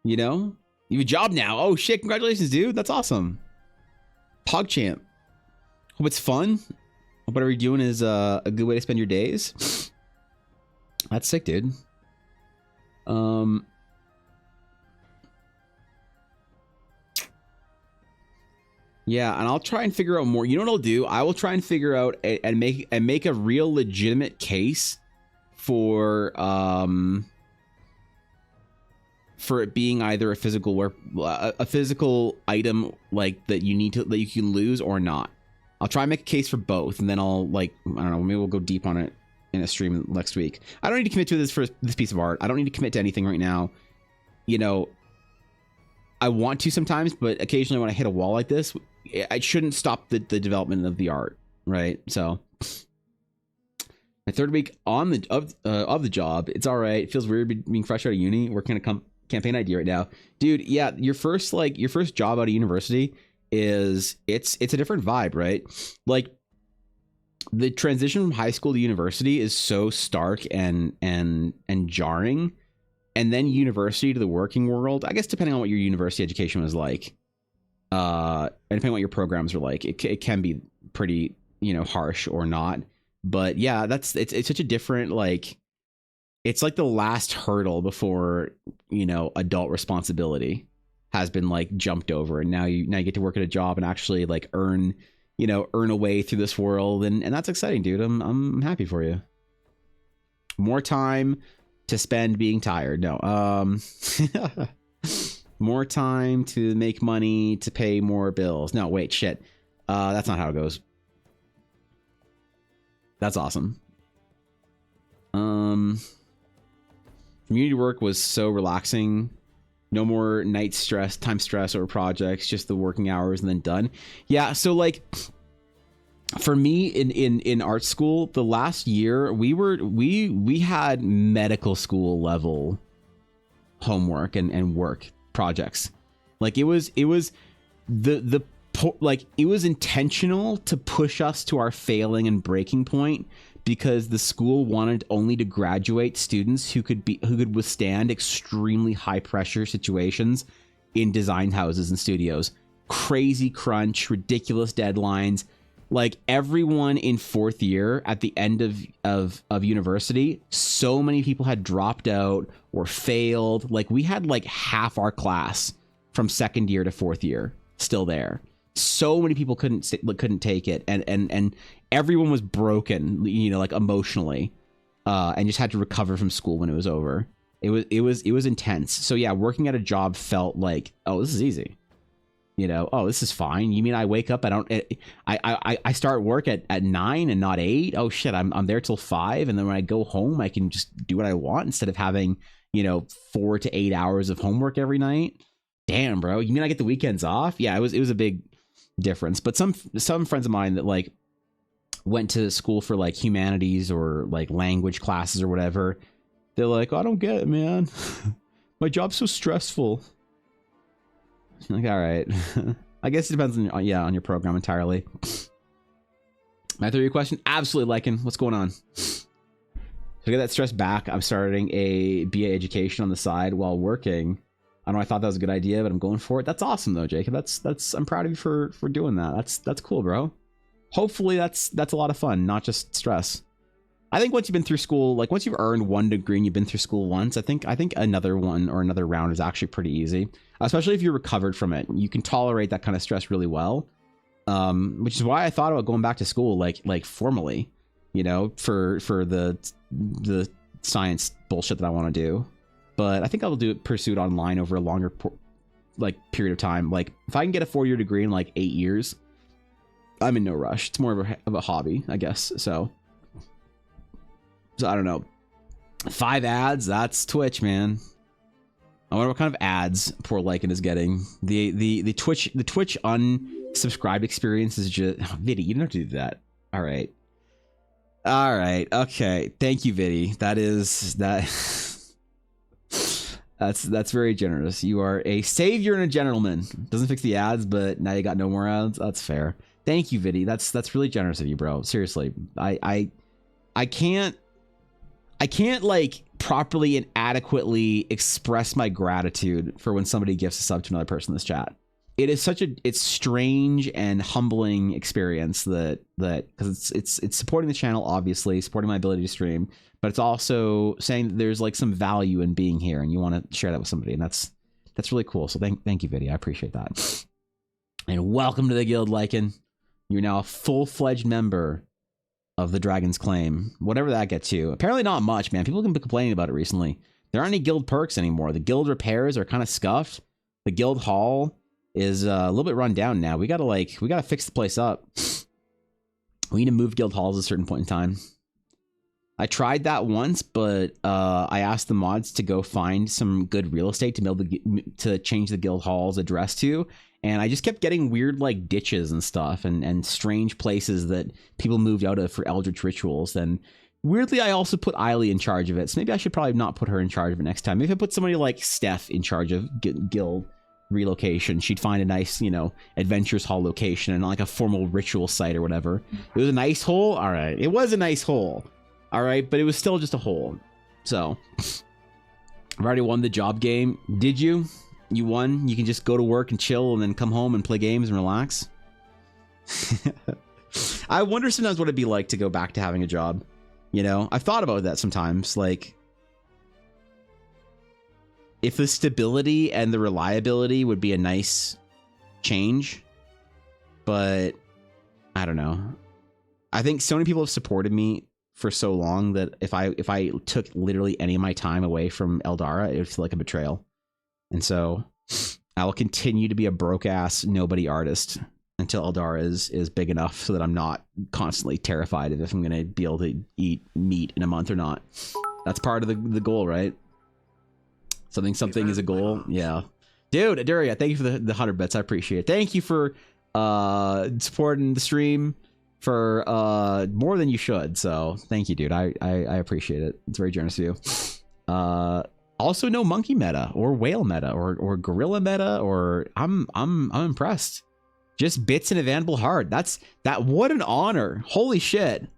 You know? You have a job now. Oh shit, congratulations, dude. That's awesome. PogChamp. Hope it's fun. Hope whatever you're doing is a good way to spend your days. That's sick, dude. Yeah, and I'll try and figure out more. You know what I'll do? I will try and figure out and make a real legitimate case for it being either a physical item like that you can lose or not. I'll try and make a case for both, and then I'll I don't know, maybe we'll go deep on it in a stream next week. I don't need to commit to this for this piece of art. I don't need to commit to anything right now. You know, I want to sometimes, but occasionally when I hit a wall like this, I shouldn't stop the development of the art, right? So my third week on the job, it's all right. It feels weird being fresh out of uni, working on a campaign idea right now, dude. Yeah, your first job out of university it's a different vibe, right? Like the transition from high school to university is so stark and jarring. And then university to the working world, I guess depending on what your university education was like, and depending on what your programs are like, it can be pretty, harsh or not. But yeah, it's such a different, it's like the last hurdle before, adult responsibility has been jumped over. And now you get to work at a job and actually earn a way through this world. And that's exciting, dude. I'm happy for you. More time to spend being tired. No. More time to make money to pay more bills. No, wait, shit. That's not how it goes. That's awesome. Community work was so relaxing. No more time stress over projects, just the working hours and then done. Yeah, so for me in art school, the last year we had medical school level homework and work projects. It was intentional to push us to our failing and breaking point, because the school wanted only to graduate students who could withstand extremely high pressure situations in design houses and studios. Crazy crunch, ridiculous deadlines. Everyone in fourth year at the end of university, so many people had dropped out or failed. We had half our class from second year to fourth year still there. So many people couldn't take it, and everyone was broken, emotionally, and just had to recover from school when it was over. It was intense. So yeah, working at a job felt like, oh, this is easy. Oh, this is fine. You mean I wake up, I start work at 9 and not 8? Oh shit, I'm there till 5, and then when I go home, I can just do what I want instead of having 4 to 8 hours of homework every night. Damn, bro. You mean I get the weekends off? Yeah, it was a big difference. But some friends of mine that went to school for humanities or language classes or whatever, they're like, oh, I don't get it, man. My job's so stressful. All right. I guess it depends on your program entirely. My third question, absolutely liking. What's going on? So to get that stress back, I'm starting a BA education on the side while working. I know I thought that was a good idea, but I'm going for it. That's awesome though, Jacob. I'm proud of you for doing that. That's cool, bro. Hopefully that's a lot of fun, not just stress. I think once you've been through school, once you've earned one degree and you've been through school once, I think another one or another round is actually pretty easy, especially if you're recovered from it. You can tolerate that kind of stress really well, which is why I thought about going back to school, formally, for the science bullshit that I want to do. But I think I'll pursue it online over a longer period of time. If I can get a 4-year degree in 8 years, I'm in no rush. It's more of a hobby, I guess. So I don't know. 5 ads, that's Twitch, man. I wonder what kind of ads poor Lycan is getting. The Twitch unsubscribed experience is just Viddy, you don't have to do that. All right. Okay. Thank you, Viddy. That's very generous. You are a savior and a gentleman. Doesn't fix the ads, but now you got no more ads. That's fair. Thank you, Viddy. That's really generous of you, bro. Seriously. I can't properly and adequately express my gratitude for when somebody gifts a sub to another person in this chat. it is such it's strange and humbling experience that because it's supporting the channel, obviously supporting my ability to stream, but it's also saying that there's like some value in being here and you want to share that with somebody, and that's really cool. So thank you, Vidya. I appreciate that. And welcome to the guild, Lycan. You're now a full-fledged member of the Dragon's Claim, whatever that gets you. Apparently not much, man. People have been complaining about it recently. There aren't any guild perks anymore. The guild repairs are kind of scuffed. The guild hall is a little bit run down now. We gotta fix the place up. We need to move guild halls at a certain point in time. I tried that once, but I asked the mods to go find some good real estate to be able to change the guild hall's address to, and I just kept getting weird like ditches and stuff and strange places that people moved out of for eldritch rituals. And weirdly, I also put Eiley in charge of it, so maybe I should probably not put her in charge of it next time. Maybe if I put somebody like Steph in charge of guild relocation, she'd find a nice, adventures hall location and not like a formal ritual site or whatever. It was a nice hole. All right, it was a nice hole. All right, but it was still just a hole. So I've already won the job game. Did you? You won? You can just go to work and chill and then come home and play games and relax. I wonder sometimes what it'd be like to go back to having a job. I've thought about that sometimes. Like, if the stability and the reliability would be a nice change, but I don't know. I think so many people have supported me for so long that if I took literally any of my time away from Eldara, it would feel like a betrayal. And so I will continue to be a broke ass nobody artist until Eldara is big enough so that I'm not constantly terrified of if I'm going to be able to eat meat in a month or not. That's part of the goal, right? Something is a goal. Yeah. Dude, Aduria, thank you for the 100 bits. I appreciate it. Thank you for supporting the stream for more than you should. So thank you, dude. I appreciate it. It's very generous of you. Also no monkey meta or whale meta or gorilla meta, or I'm impressed. Just bits and a Vanable Heart. What an honor. Holy shit.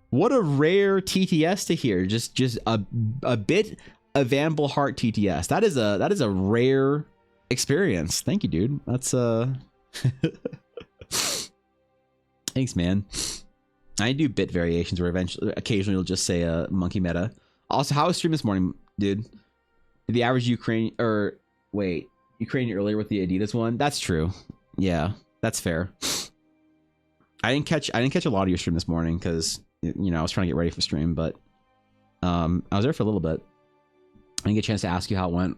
What a rare TTS to hear. Just a bit of Vanable Heart TTS. That is a rare experience. Thank you, dude. That's thanks, man. I do bit variations where occasionally you'll just say a monkey meta. Also, how was stream this morning, dude? The average Ukrainian earlier with the Adidas one. That's true. Yeah, that's fair. I didn't catch a lot of your stream this morning because I was trying to get ready for stream, but I was there for a little bit. I didn't get a chance to ask you how it went.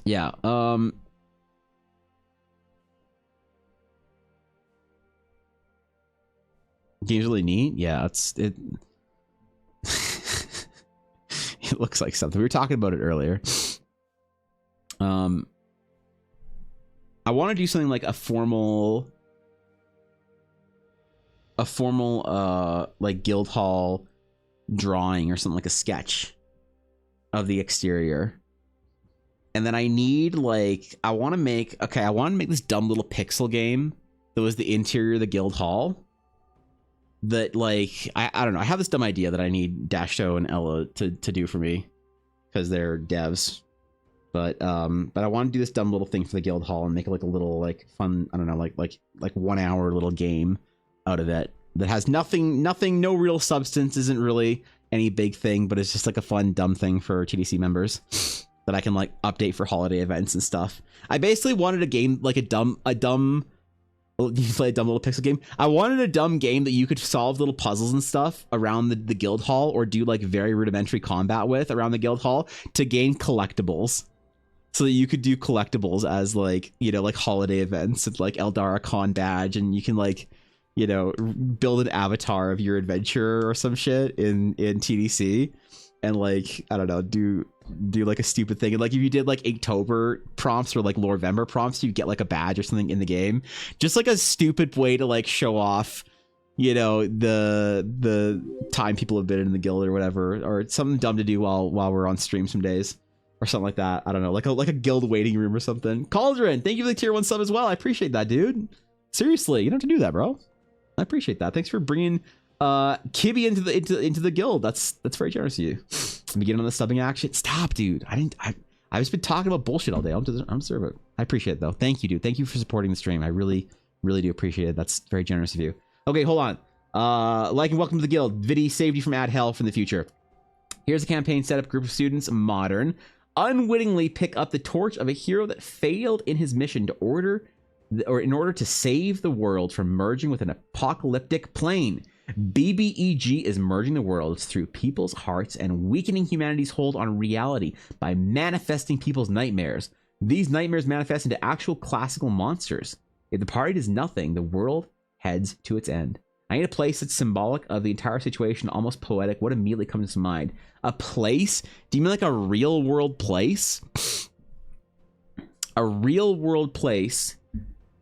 Yeah. Game's really neat. Yeah, it it looks like something. We were talking about it earlier. I want to do something like a formal like guild hall drawing or something, like a sketch of the exterior. And then I need I want to make this dumb little pixel game that was the interior of the guild hall. That I don't know. I have this dumb idea that I need Dashto and Ella to do for me because they're devs. But I want to do this dumb little thing for the guild hall and make it like a little fun, I don't know, like 1 hour little game out of it that has nothing, no real substance, isn't really any big thing, but it's just like a fun dumb thing for TDC members that I can update for holiday events and stuff. I basically wanted a game like you play a dumb little pixel game. I wanted a dumb game that you could solve little puzzles and stuff around the guild hall, or do very rudimentary combat with around the guild hall to gain collectibles, so that you could do collectibles as holiday events and Eldara Con badge, and you can build an avatar of your adventure or some shit in TDC, and I don't know, do a stupid thing. And if you did Inktober prompts or Lorevember prompts, you get a badge or something in the game. Just a stupid way to show off the time people have been in the guild or whatever, or something dumb to do while we're on stream some days or something like that. I don't know, like a guild waiting room or something. Cauldron, thank you for the tier 1 sub as well. I appreciate that, dude. Seriously, you don't have to do that, bro. I appreciate that. Thanks for bringing Kibby into the guild. That's very generous of you. Begin on the subbing action. Stop, dude. I I've just been talking about bullshit all day. I don't deserve it. I appreciate it though. Thank you, dude. Thank you for supporting the stream. I really, really do appreciate it. That's very generous of you. Okay, hold on. Like and welcome to the guild. Viddy saved you from ad hell from the future. Here's a campaign setup. Group of students, modern, unwittingly pick up the torch of a hero that failed in his mission in order to save the world from merging with an apocalyptic plane. BBEG is merging the worlds through people's hearts and weakening humanity's hold on reality by manifesting people's nightmares. These nightmares manifest into actual classical monsters. If the party does nothing, the world heads to its end. I need a place that's symbolic of the entire situation, almost poetic. What immediately comes to mind? A place? Do you mean like a real world place? A real world place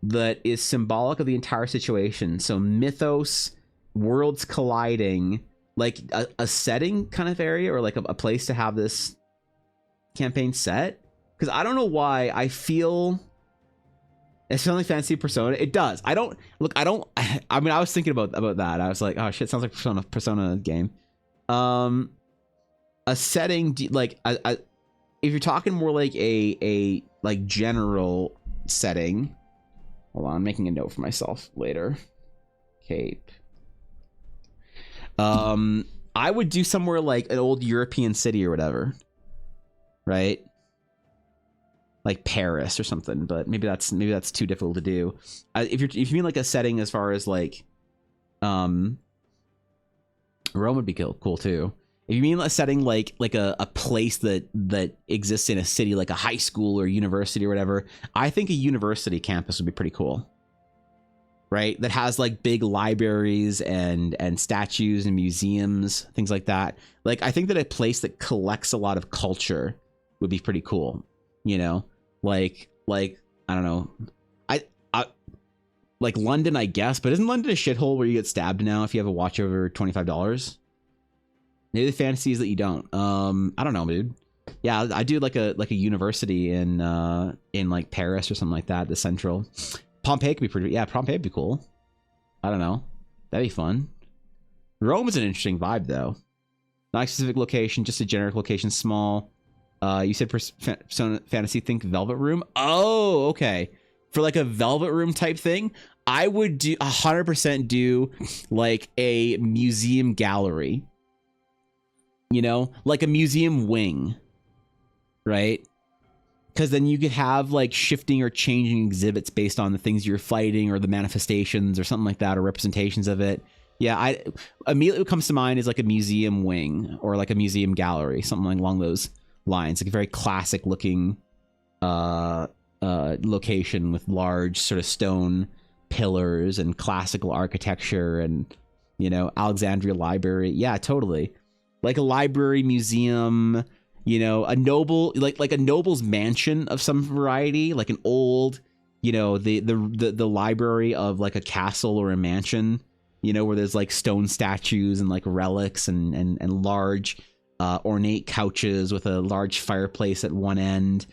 that is symbolic of the entire situation. So mythos, worlds colliding, like a setting kind of area, or like a place to have this campaign set. Because I don't know why I feel it's Final Fantasy Persona. It does. I mean, I was thinking about that. I was like, oh shit, sounds like Persona game. A setting like if you're talking more like a like general setting. Hold on, I'm making a note for myself later. Cape. I would do somewhere like an old European city or whatever, right? Like Paris or something, but maybe that's too difficult to do. If you mean like a setting as far as like, Rome would be cool too. If you mean a setting like a place that exists in a city, like a high school or university or whatever, I think a university campus would be pretty cool. Right? That has like big libraries and statues and museums, things like that. Like, I think that a place that collects a lot of culture would be pretty cool. You know, like I don't know, I like London, I guess, but isn't London a shithole where you get stabbed now if you have a watch over $25? Maybe the fantasy is that you don't. I don't know, dude. Yeah, I do like a university in like Paris or something like that. The central. Pompeii could be pretty. Yeah, Pompeii would be cool. I don't know. That'd be fun. Rome is an interesting vibe though. Not a specific location, just a generic location, small. You said Persona Fantasy, think Velvet Room. Oh, okay. For like a Velvet Room type thing, I would do 100% do like a museum gallery. You know, like a museum wing, right? Because then you could have like shifting or changing exhibits based on the things you're fighting or the manifestations or something like that, or representations of it. Yeah, immediately what comes to mind is like a museum wing or like a museum gallery, something along those lines. Like a very classic looking location with large sort of stone pillars and classical architecture and, you know, Alexandria Library. Yeah, totally. Like a library, museum, you know, a noble, like a noble's mansion of some variety, like an old, you know, the library of like a castle or a mansion, you know, where there's like stone statues and like relics and large ornate couches with a large fireplace at one end,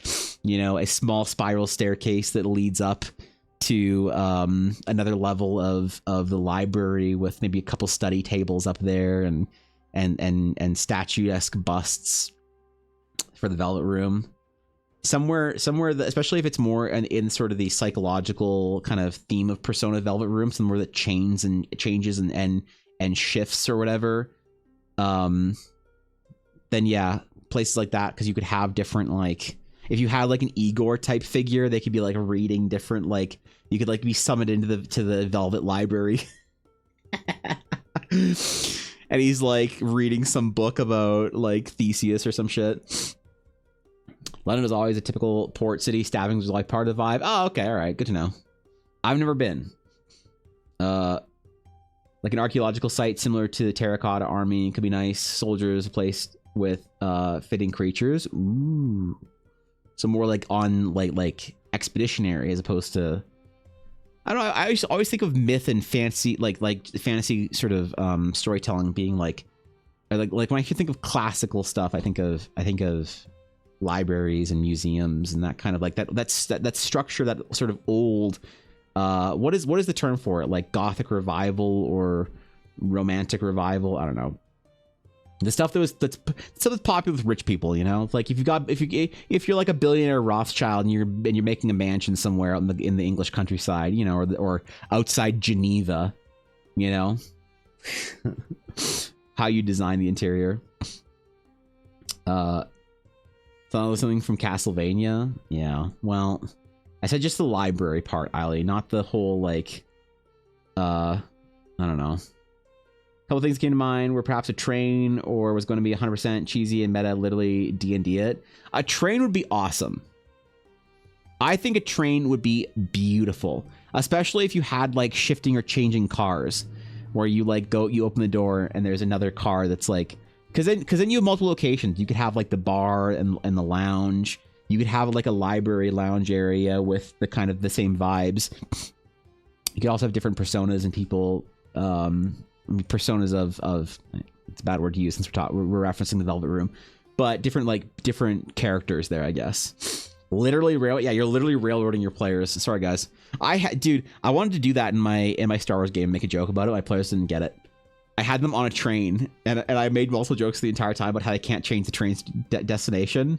you know, a small spiral staircase that leads up to another level of the library with maybe a couple study tables up there and statuesque busts for the Velvet Room. Somewhere that, especially if it's more in sort of the psychological kind of theme of Persona Velvet Room, somewhere that changes and shifts or whatever. Then yeah, places like that, because you could have different, like, if you had like an Igor type figure, they could be like reading different, like you could like be summoned into the Velvet Library. And he's like reading some book about like Theseus or some shit. London was always a typical port city. Stabbing was like part of the vibe. Oh, okay, all right, good to know. I've never been. Like an archaeological site similar to the Terracotta Army could be nice. Soldiers, a place with fitting creatures. Ooh, so more like on like expeditionary as opposed to. I don't know. I always think of myth and fantasy, like fantasy sort of storytelling being like when I think of classical stuff, I think of libraries and museums and that kind of like that structure, that sort of old. What is the term for it? Like Gothic revival or Romantic revival? I don't know. The stuff that's popular with rich people, you know, like if you're like a billionaire Rothschild and you're making a mansion somewhere in the English countryside, you know, or outside Geneva, you know, how you design the interior. Something from Castlevania, yeah. Well, I said just the library part, Eiley, not the whole like, I don't know. Couple things came to mind were perhaps a train, or was going to be 100% cheesy and meta, literally D&D it. A train would be awesome. I think a train would be beautiful, especially if you had like shifting or changing cars, where you like you open the door and there's another car that's like, because then you have multiple locations. You could have like the bar and the lounge. You could have like a library lounge area with the kind of the same vibes. You could also have different personas and people. Personas of it's a bad word to use since we're referencing the Velvet Room, but different characters there, I guess. Literally you're literally railroading your players. Sorry guys, dude, I wanted to do that in my Star Wars game, make a joke about it. My players didn't get it. I had them on a train and I made multiple jokes the entire time about how they can't change the train's destination.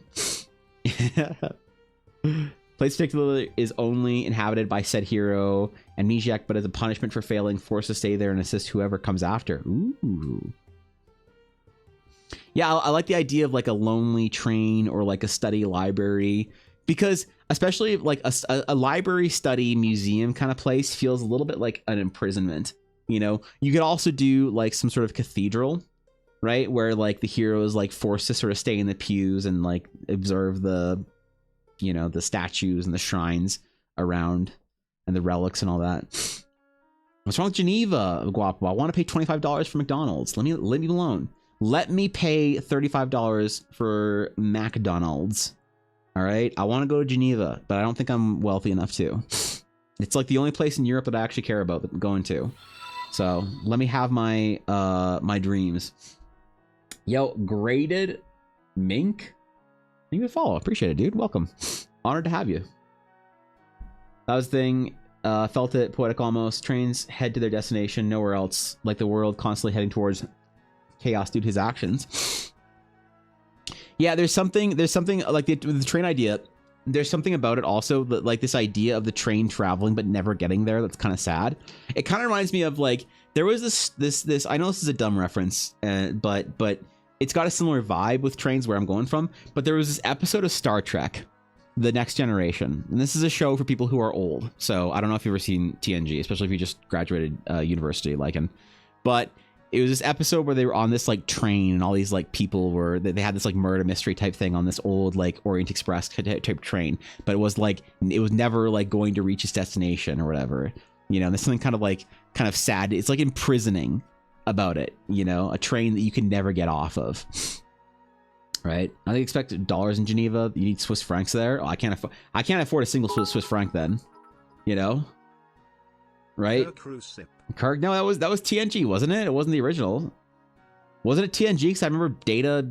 Place particularly is only inhabited by said hero and Amnesiac, but as a punishment for failing, forced to stay there and assist whoever comes after. Ooh. Yeah, I like the idea of like a lonely train or like a study library, because especially like a library, study, museum kind of place feels a little bit like an imprisonment. You know, you could also do like some sort of cathedral, right? Where like the hero is like forced to sort of stay in the pews and like observe the, you know, the statues and the shrines around and the relics and all that. What's wrong with Geneva, Guapo? I want to pay $25 for McDonald's. Let me alone. Let me pay $35 for McDonald's. All right. I want to go to Geneva, but I don't think I'm wealthy enough to. It's like the only place in Europe that I actually care about going to. So let me have my my dreams. Yo, graded Mink. Thank you for the follow. Appreciate it, dude. Welcome. Honored to have you. That was the thing. Felt it poetic almost. Trains head to their destination, nowhere else. Like the world constantly heading towards chaos due to his actions. Yeah, there's something like the train idea. There's something about it also that like this idea of the train traveling but never getting there. That's kind of sad. It kind of reminds me of like there was this. I know this is a dumb reference, but it's got a similar vibe with trains where I'm going from. But there was this episode of Star Trek, The Next Generation, and this is a show for people who are old. So I don't know if you've ever seen TNG, especially if you just graduated university, but it was this episode where they were on this like train and all these like people were, they had this like murder mystery type thing on this old like Orient Express type train, but it was never like going to reach its destination or whatever, you know. And there's something kind of sad. It's like imprisoning about it, you know, a train that you can never get off of. Right? I expect dollars in Geneva. You need Swiss francs there. Oh, I can't afford a single Swiss franc then, you know. Right? Kirk, no, that was TNG, wasn't it? It wasn't the original. Wasn't it TNG? Because I remember Data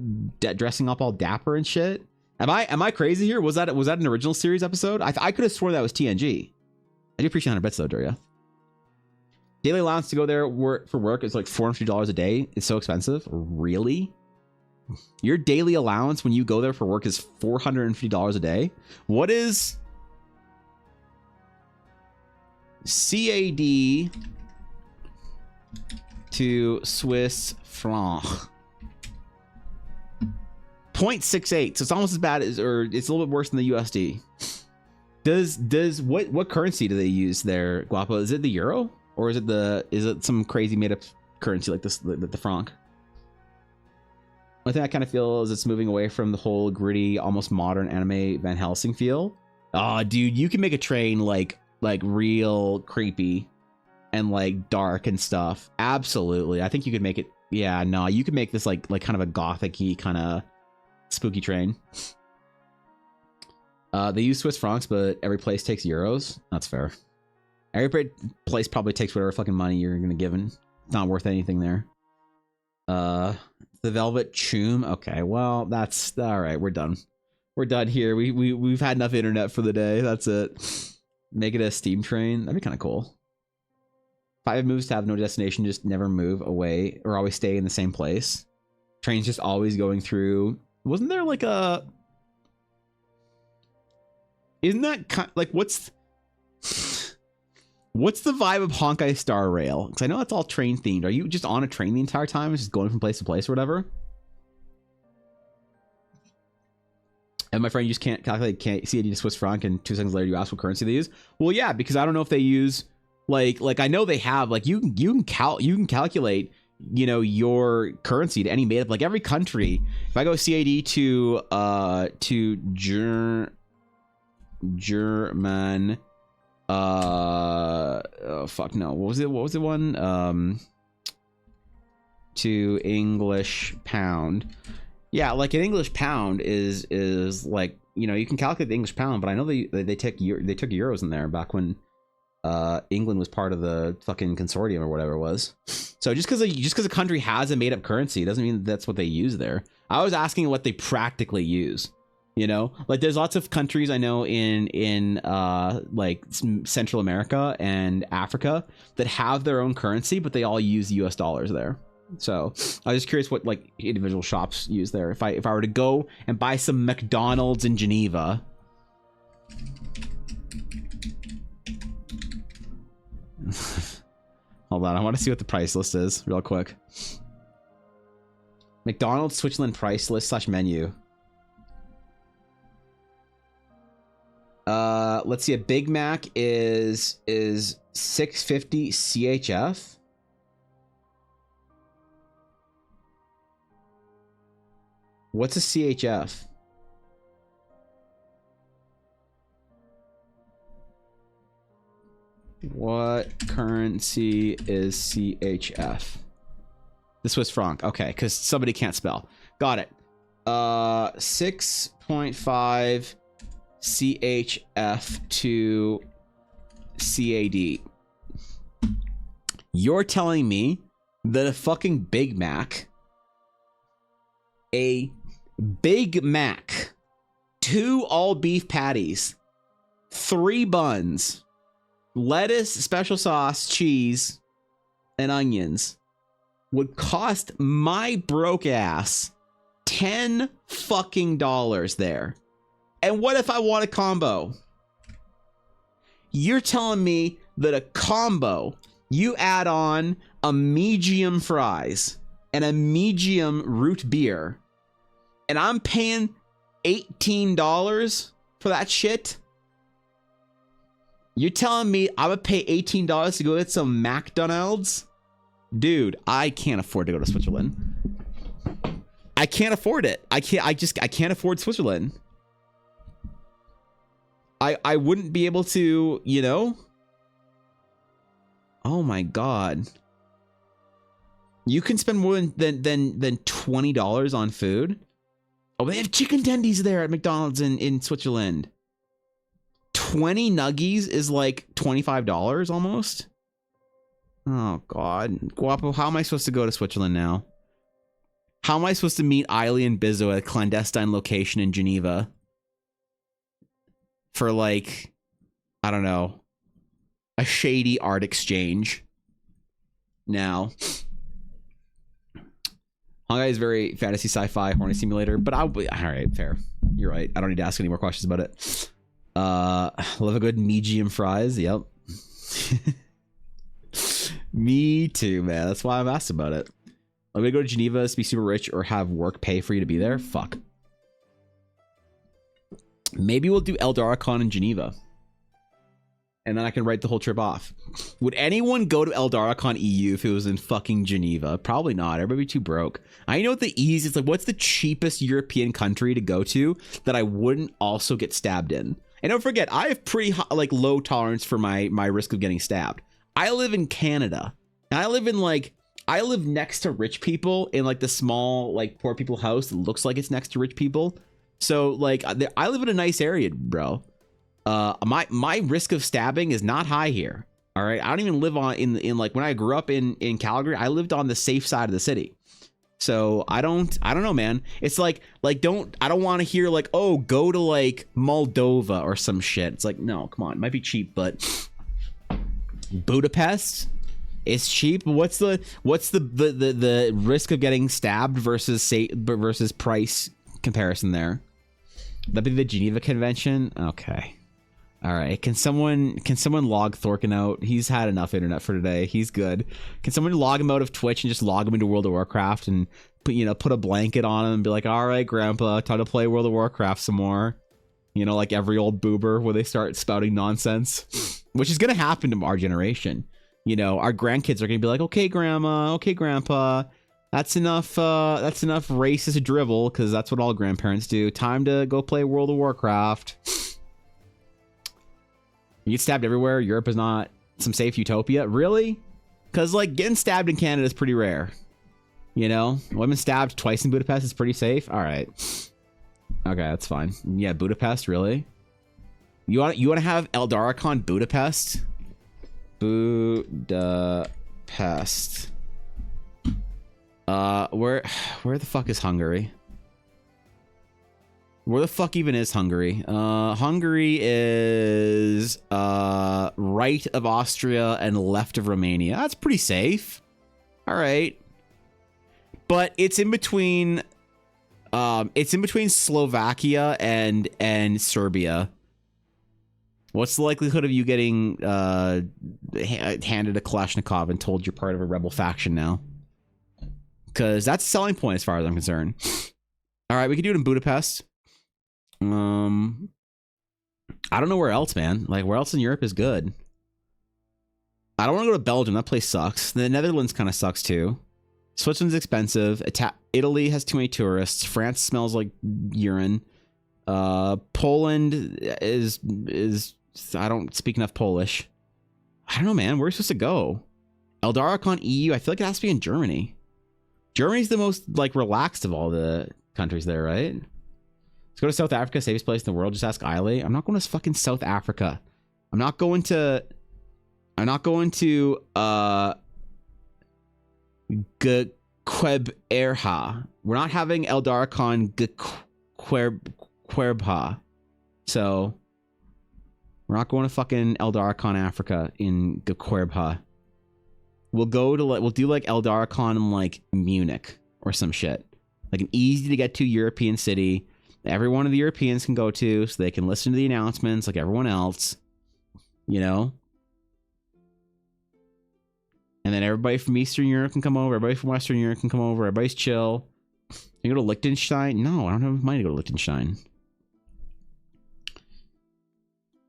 dressing up all dapper and shit. Am I crazy here? Was that an original series episode? I could have sworn that was TNG. I do appreciate 100 bits though, Duria. Daily allowance to go there for work is like $450 a day. It's so expensive. Really? Your daily allowance when you go there for work is $450 a day? What is CAD to Swiss franc? 0.68. So it's almost as bad as, or it's a little bit worse than the USD. Does what currency do they use there, Guapo? Is it the euro, or is it some crazy made up currency like this, the franc? One thing I kind of feel is it's moving away from the whole gritty, almost modern anime Van Helsing feel. Oh, dude, you can make a train like real creepy and like dark and stuff. Absolutely. I think you could make it. Yeah, no, you could make this like kind of a gothic-y kind of spooky train. They use Swiss francs, but every place takes euros. That's fair. Every place probably takes whatever fucking money you're gonna give, and it's not worth anything there. The Velvet Choom. Okay, well, that's all right. We're done. We're done here. We've had enough internet for the day. That's it. Make it a steam train. That'd be kind of cool. 5 moves to have no destination, just never move away or always stay in the same place. Trains just always going through. Wasn't there like a? Isn't that like what's the vibe of Honkai Star Rail? Because I know it's all train themed. Are you just on a train the entire time, just going from place to place or whatever? And my friend, you just can't calculate CAD to Swiss franc, and 2 seconds later you ask what currency they use. Well, yeah, because I don't know if they use like I know they have like you can calculate, you know, your currency to any made up, like every country. If I go CAD to German, oh fuck no, what was it one to English pound. Yeah, like an English pound is like, you know, you can calculate the English pound, but I know they took euros in there back when England was part of the fucking consortium or whatever it was. So just because a country has a made up currency doesn't mean that's what they use there. I was asking what they practically use. You know, like there's lots of countries I know in like Central America and Africa that have their own currency, but they all use US dollars there. So I was just curious what like individual shops use there. If I were to go and buy some McDonald's in Geneva. Hold on, I want to see what the price list is real quick. McDonald's Switzerland price list / menu. Let's see, a Big Mac is $6.50 CHF. What's a CHF? What currency is CHF? The Swiss franc. Okay, because somebody can't spell. Got it. 6.5 CHF to CAD. You're telling me that a fucking Big Mac, a Big Mac, 2 all beef patties, 3 buns, lettuce, special sauce, cheese, and onions would cost my broke ass $10 fucking there. And what if I want a combo? You're telling me that a combo, you add on a medium fries and a medium root beer, and I'm paying $18 for that shit? You're telling me I'm gonna pay $18 to go get some McDonald's? Dude, I can't afford to go to Switzerland. I can't afford it. I can't afford Switzerland. I wouldn't be able to, you know? Oh my god. You can spend more than $20 on food? Oh, they have chicken tendies there at McDonald's in Switzerland. 20 nuggies is like $25 almost? Oh god. Guapo, how am I supposed to go to Switzerland now? How am I supposed to meet Eiley and Bizzo at a clandestine location in Geneva? For like, I don't know, a shady art exchange. Now, Honkai is very fantasy sci-fi horny simulator, but I'll be all right. Fair, you're right. I don't need to ask any more questions about it. Love a good medium fries. Yep. Me too, man. That's why I've asked about it. I'm gonna go to Geneva to be super rich or have work pay for you to be there. Fuck. Maybe we'll do Eldaracon in Geneva. And then I can write the whole trip off. Would anyone go to Eldaracon EU if it was in fucking Geneva? Probably not. Everybody would be too broke. I know what the easiest, like, what's the cheapest European country to go to that I wouldn't also get stabbed in? And don't forget, I have pretty high, like, low tolerance for my risk of getting stabbed. I live in Canada. And I live next to rich people in like the small, like, poor people house that looks like it's next to rich people. So like I live in a nice area, bro. My risk of stabbing is not high here. All right. I don't even live in like when I grew up in Calgary, I lived on the safe side of the city. So I don't know, man. It's like I don't want to hear like, oh, go to like Moldova or some shit. It's like, no, come on. It might be cheap, but Budapest, It's cheap. What's the risk of getting stabbed versus price comparison there? That'd be the Geneva Convention. Okay. All right. Can someone log Thorkin out? He's had enough internet for today. He's good. Can someone log him out of Twitch and just log him into World of Warcraft and put a blanket on him and be like, all right, Grandpa, time to play World of Warcraft some more. Like every old boober where they start spouting nonsense, which is gonna happen to our generation. Our grandkids are gonna be like, okay, Grandma, okay, Grandpa, that's enough racist drivel, because that's what all grandparents do. Time to go play World of Warcraft. You get stabbed everywhere. Europe is not some safe utopia. Really? Because, getting stabbed in Canada is pretty rare. Women stabbed twice in Budapest is pretty safe. All right. Okay, that's fine. Yeah, Budapest, really? You want to have Eldaracon Budapest? Budapest. Where the fuck is Hungary? Where the fuck even is Hungary? Hungary is right of Austria and left of Romania. That's pretty safe. All right. But it's in between Slovakia and Serbia. What's the likelihood of you getting handed a Kalashnikov and told you're part of a rebel faction now? Because that's a selling point as far as I'm concerned. All right, we could do it in Budapest. I don't know where else, man. Where else in Europe is good? I don't want to go to Belgium. That place sucks. The Netherlands kind of sucks too. Switzerland's expensive. Italy has too many tourists. France smells like urine. Poland is I don't speak enough Polish. I don't know, man. Where are we supposed to go? Eldaracon EU. I feel like it has to be in Germany. Germany's the most relaxed of all the countries there, right? Let's go to South Africa, safest place in the world. Just ask Eiley. I'm not going to fucking South Africa. I'm not going to Gqueb'erha. We're not having Eldaracon Gqueb'erha. So we're not going to fucking Eldaracon Africa in Gqueb'erha. We'll do Eldaracon in Munich or some shit. An easy to get to European city. Every one of the Europeans can go to, so they can listen to the announcements like everyone else. And then everybody from Eastern Europe can come over. Everybody from Western Europe can come over. Everybody's chill. You go to Liechtenstein? No, I don't have money to go to Liechtenstein.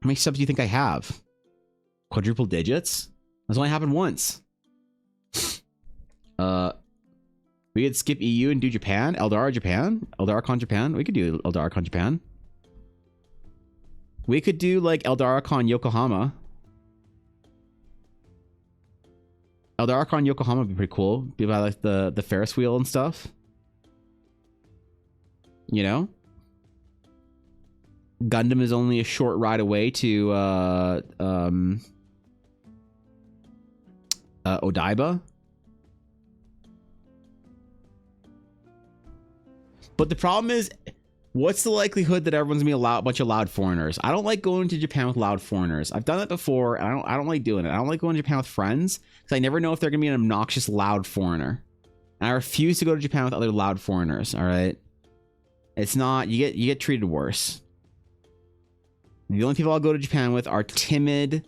How many subs do you think I have? Quadruple digits? That's only happened once. We could skip EU and do Japan. Eldaracon Japan. We could do Eldaracon Japan. We could do Eldaracon Yokohama. Eldaracon Yokohama would be pretty cool. Be by the Ferris wheel and stuff. Gundam is only a short ride away to Odaiba. But the problem is, what's the likelihood that everyone's gonna be a bunch of loud foreigners? I don't like going to Japan with loud foreigners. I've done that before, and I don't like doing it. I don't like going to Japan with friends because I never know if they're gonna be an obnoxious loud foreigner. And I refuse to go to Japan with other loud foreigners. All right, it's not you get treated worse. The only people I'll go to Japan with are timid,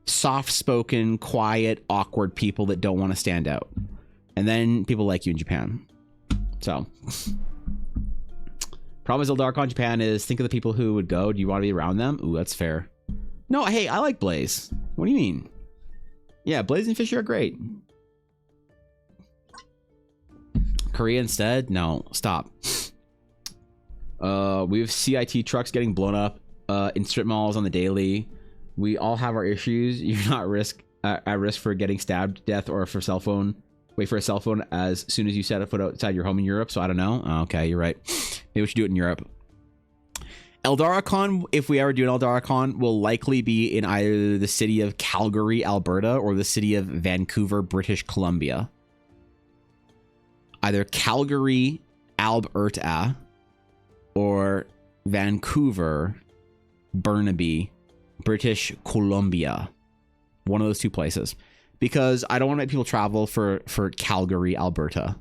soft-spoken, quiet, awkward people that don't want to stand out. And then people like you in Japan. So. Problem is, Eldaracon Japan is, think of the people who would go. Do you want to be around them? Ooh, that's fair. No, hey, I like Blaze. What do you mean? Yeah, Blaze and Fisher are great. Korea instead? No, stop. We have CIT trucks getting blown up in strip malls on the daily. We all have our issues. You're not at risk for getting stabbed to death or for cell phone. Wait for a cell phone as soon as you set a foot outside your home in Europe, so I don't know. Oh, okay, you're right. Maybe we should do it in Europe. Eldaracon, if we ever do an Eldaracon, will likely be in either the city of Calgary, Alberta, or the city of Vancouver, British Columbia. Either Calgary, Alberta, or Vancouver, Burnaby, British Columbia. One of those two places. because I don't want to make people travel for Calgary, Alberta.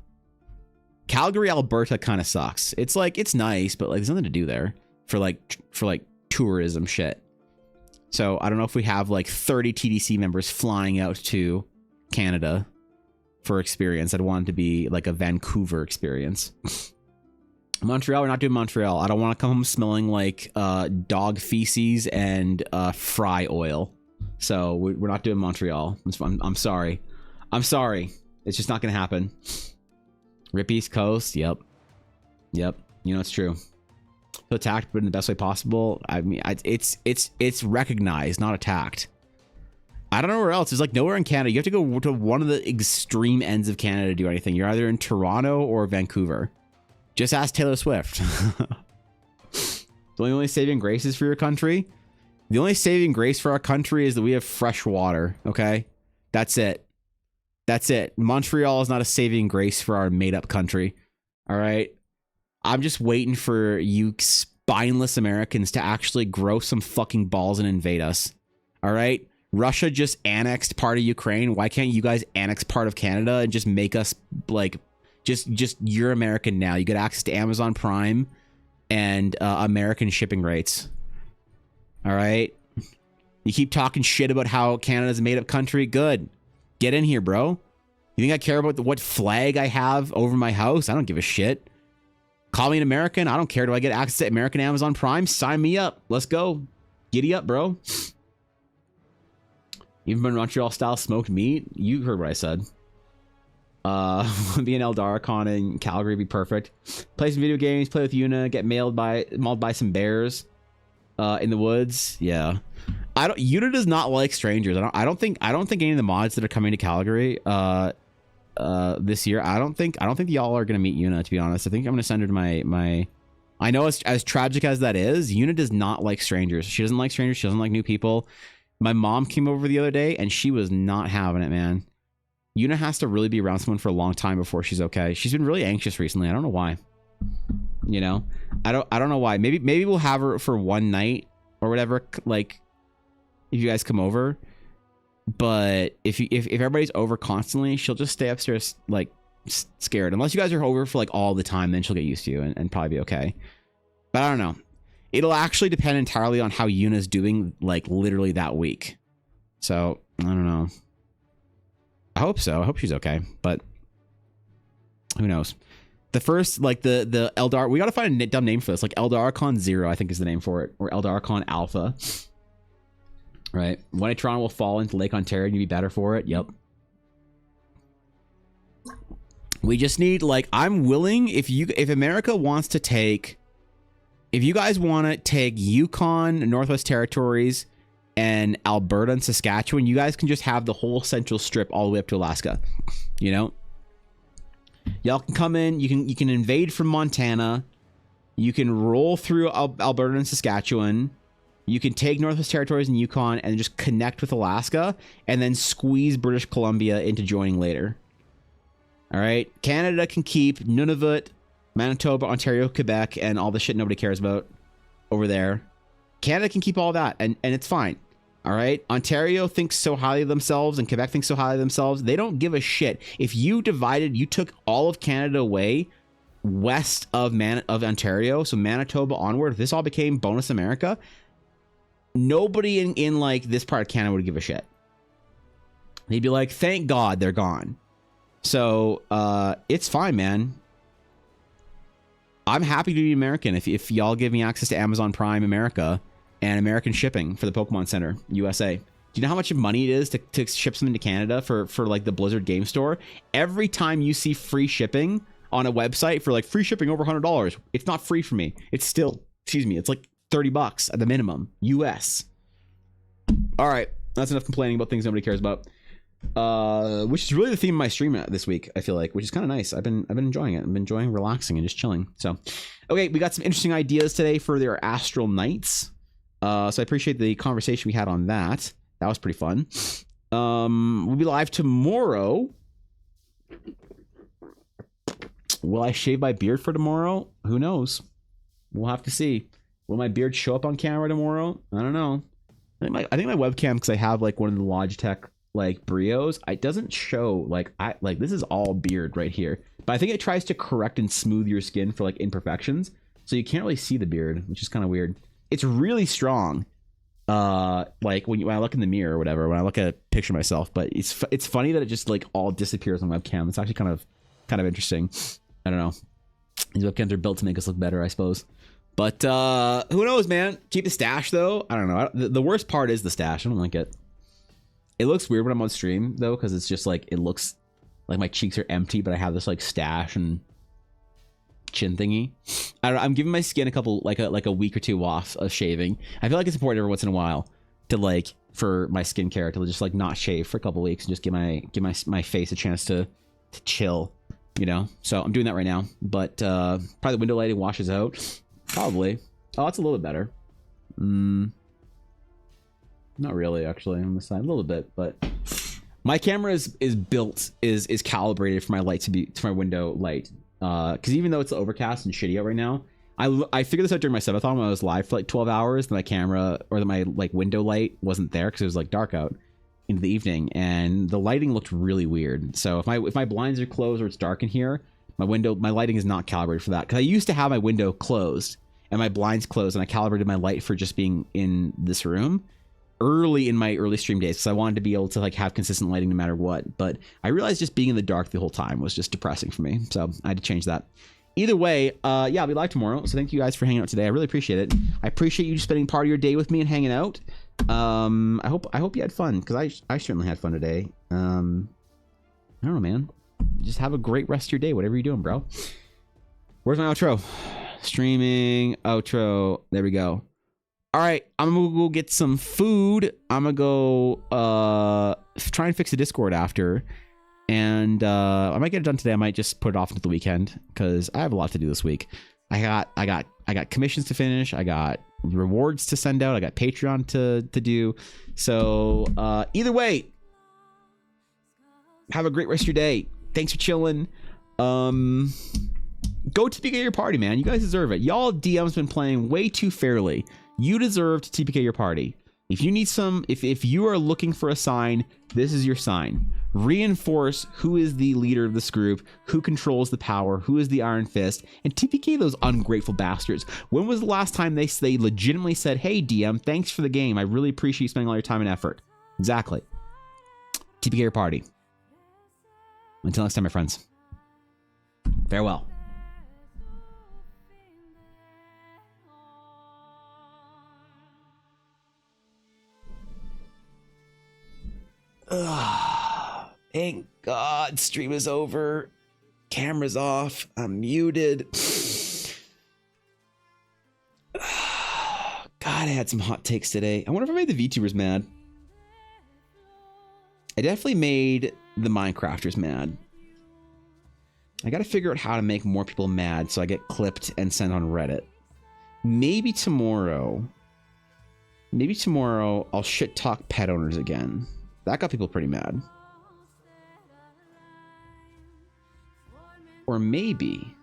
Calgary, Alberta kind of sucks. It's like, it's nice, but like there's nothing to do there for like tourism shit. So I don't know if we have like 30 TDC members flying out to Canada for experience. I'd want it to be like a Vancouver experience. Montreal, we're not doing Montreal. I don't want to come home smelling like dog feces and fry oil. So we're not doing Montreal. I'm sorry. I'm sorry. It's just not going to happen. Rip East Coast. Yep. You know, it's true. So attacked, but in the best way possible. I mean, it's recognized, not attacked. I don't know where else. There's like nowhere in Canada. You have to go to one of the extreme ends of Canada to do anything. You're either in Toronto or Vancouver. Just ask Taylor Swift. The only saving grace is for your country. The only saving grace for our country is that we have fresh water. Okay, that's it. That's it. Montreal is not a saving grace for our made-up country. All right. I'm just waiting for you spineless Americans to actually grow some fucking balls and invade us. All right. Russia just annexed part of Ukraine. Why can't you guys annex part of Canada and just make us like just you're American now? You get access to Amazon Prime and American shipping rates. All right. You keep talking shit about how Canada's a made up country. Good. Get in here, bro. You think I care about what flag I have over my house? I don't give a shit. Call me an American. I don't care. Do I get access to American Amazon Prime? Sign me up. Let's go. Giddy up, bro. Even Montreal style smoked meat. You heard what I said. Be an Eldaricon in Calgary would be perfect. Play some video games. Play with Yuna. Get mauled by some bears. In the woods. Yeah. Yuna does not like strangers. I don't think any of the mods that are coming to Calgary this year, I don't think y'all are gonna meet Yuna, to be honest. I think I'm gonna send her to my I know as tragic as that is, Yuna does not like strangers. She doesn't like strangers, she doesn't like new people. My mom came over the other day and she was not having it, man. Yuna has to really be around someone for a long time before she's okay. She's been really anxious recently. I don't know why. You know? I don't know why. Maybe we'll have her for one night or whatever, like if you guys come over. But if everybody's over constantly, she'll just stay upstairs like scared. Unless you guys are over for like all the time, then she'll get used to you and probably be okay. But I don't know. It'll actually depend entirely on how Yuna's doing like literally that week. So I don't know. I hope so. I hope she's okay. But who knows? The first, like the Eldar, we gotta find a dumb name for this. Like Eldaricon 0, I think is the name for it, or Eldaricon Alpha. Right. When a Toronto will fall into Lake Ontario, and you'd be better for it. Yep. We just need, like, I'm willing, if America wants to take, if you guys want to take Yukon, Northwest Territories, and Alberta and Saskatchewan, you guys can just have the whole central strip all the way up to Alaska. You know? Y'all can come in, you can invade from Montana, you can roll through Alberta and Saskatchewan, you can take Northwest Territories and Yukon and just connect with Alaska and then squeeze British Columbia into joining later. All right. Canada can keep Nunavut, Manitoba, Ontario, Quebec, and all the shit nobody cares about over there. Canada can keep all that and it's fine. All right. Ontario thinks so highly of themselves and Quebec thinks so highly of themselves. They don't give a shit. If you took all of Canada away west of Ontario, so Manitoba onward, if this all became bonus America, nobody in like this part of Canada would give a shit. They'd be like, thank God they're gone. So it's fine, man. I'm happy to be American if y'all give me access to Amazon Prime America and American shipping for the Pokemon Center USA. Do you know how much money it is to ship something to Canada for like the Blizzard game store? Every time you see free shipping on a website for like free shipping over $100, it's not free for me. It's still, it's like $30 at the minimum US. All right, that's enough complaining about things nobody cares about. Which is really the theme of my stream this week, I feel like, which is kind of nice. I've been enjoying it. I've been enjoying relaxing and just chilling. So, okay, we got some interesting ideas today for their Astral Nights. So I appreciate the conversation we had on that. That was pretty fun. We'll be live tomorrow. Will I shave my beard for tomorrow? Who knows? We'll have to see. Will my beard show up on camera tomorrow? I don't know. I think my webcam, because I have like one of the Logitech like brios, it doesn't show like this is all beard right here. But I think it tries to correct and smooth your skin for like imperfections, so you can't really see the beard, which is kind of weird. It's really strong. Like when I look in the mirror or whatever, when I look at a picture of myself, but it's funny that it just like all disappears on webcam. It's actually kind of interesting. I don't know. These webcams are built to make us look better, I suppose. But who knows, man? Keep the stash though. I don't know. The worst part is the stash. I don't like it. It looks weird when I'm on stream though, because it's just like it looks like my cheeks are empty, but I have this like stash and chin thingy. I don't know, I'm giving my skin a couple like a week or two off of shaving. I feel like it's important every once in a while to like for my skincare to just like not shave for a couple weeks and just give my face a chance to chill, you know. So I'm doing that right now. But probably the window lighting washes out. Probably. Oh, it's a little bit better. Not really, actually, on the side a little bit, but my camera is calibrated for my light to my window light. Because even though it's overcast and shitty out right now, I figured this out during my subathon when I was live for like 12 hours. And my camera or my like window light wasn't there because it was like dark out into the evening, and the lighting looked really weird. So if my blinds are closed or it's dark in here, my lighting is not calibrated for that. Because I used to have my window closed and my blinds closed, and I calibrated my light for just being in this room early in my early stream days, because I wanted to be able to like have consistent lighting no matter what. But I realized just being in the dark the whole time was just depressing for me, so I had to change that. Either way, yeah, I'll be live tomorrow, so thank you guys for hanging out today. I really appreciate it. I appreciate you spending part of your day with me and hanging out. I hope you had fun, because I certainly had fun today. I don't know, man. Just have a great rest of your day, whatever you're doing, bro. Where's my outro? Streaming outro. There we go. All right, I'm gonna go get some food. I'm gonna go try and fix the Discord after, and I might get it done today. I might just put it off into the weekend because I have a lot to do this week. I got commissions to finish. I got rewards to send out. I got Patreon to do. So either way, have a great rest of your day. Thanks for chilling. Go TPK your party, man. You guys deserve it. Y'all DM's been playing way too fairly. You deserve to TPK your party. If you need some, if you are looking for a sign, this is your sign. Reinforce who is the leader of this group, who controls the power, who is the Iron Fist, and TPK those ungrateful bastards. When was the last time they legitimately said, hey DM, thanks for the game. I really appreciate you spending all your time and effort. Exactly. TPK your party. Until next time, my friends. Farewell. Thank God stream is over. Camera's off. I'm muted. God, I had some hot takes today. I wonder if I made the VTubers mad. I definitely made the Minecrafters mad. I gotta figure out how to make more people mad so I get clipped and sent on Reddit. Maybe tomorrow I'll shit talk pet owners again. That got people pretty mad. Or maybe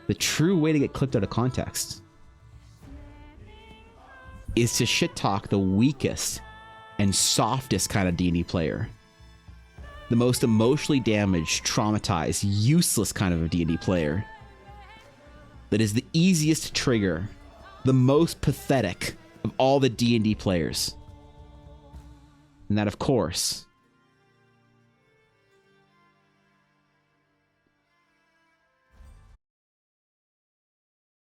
the true way to get clipped out of context is to shit talk the weakest and softest kind of D&D player. The most emotionally damaged, traumatized, useless kind of a D&D player. That is the easiest to trigger. The most pathetic of all the D&D players. And that, of course,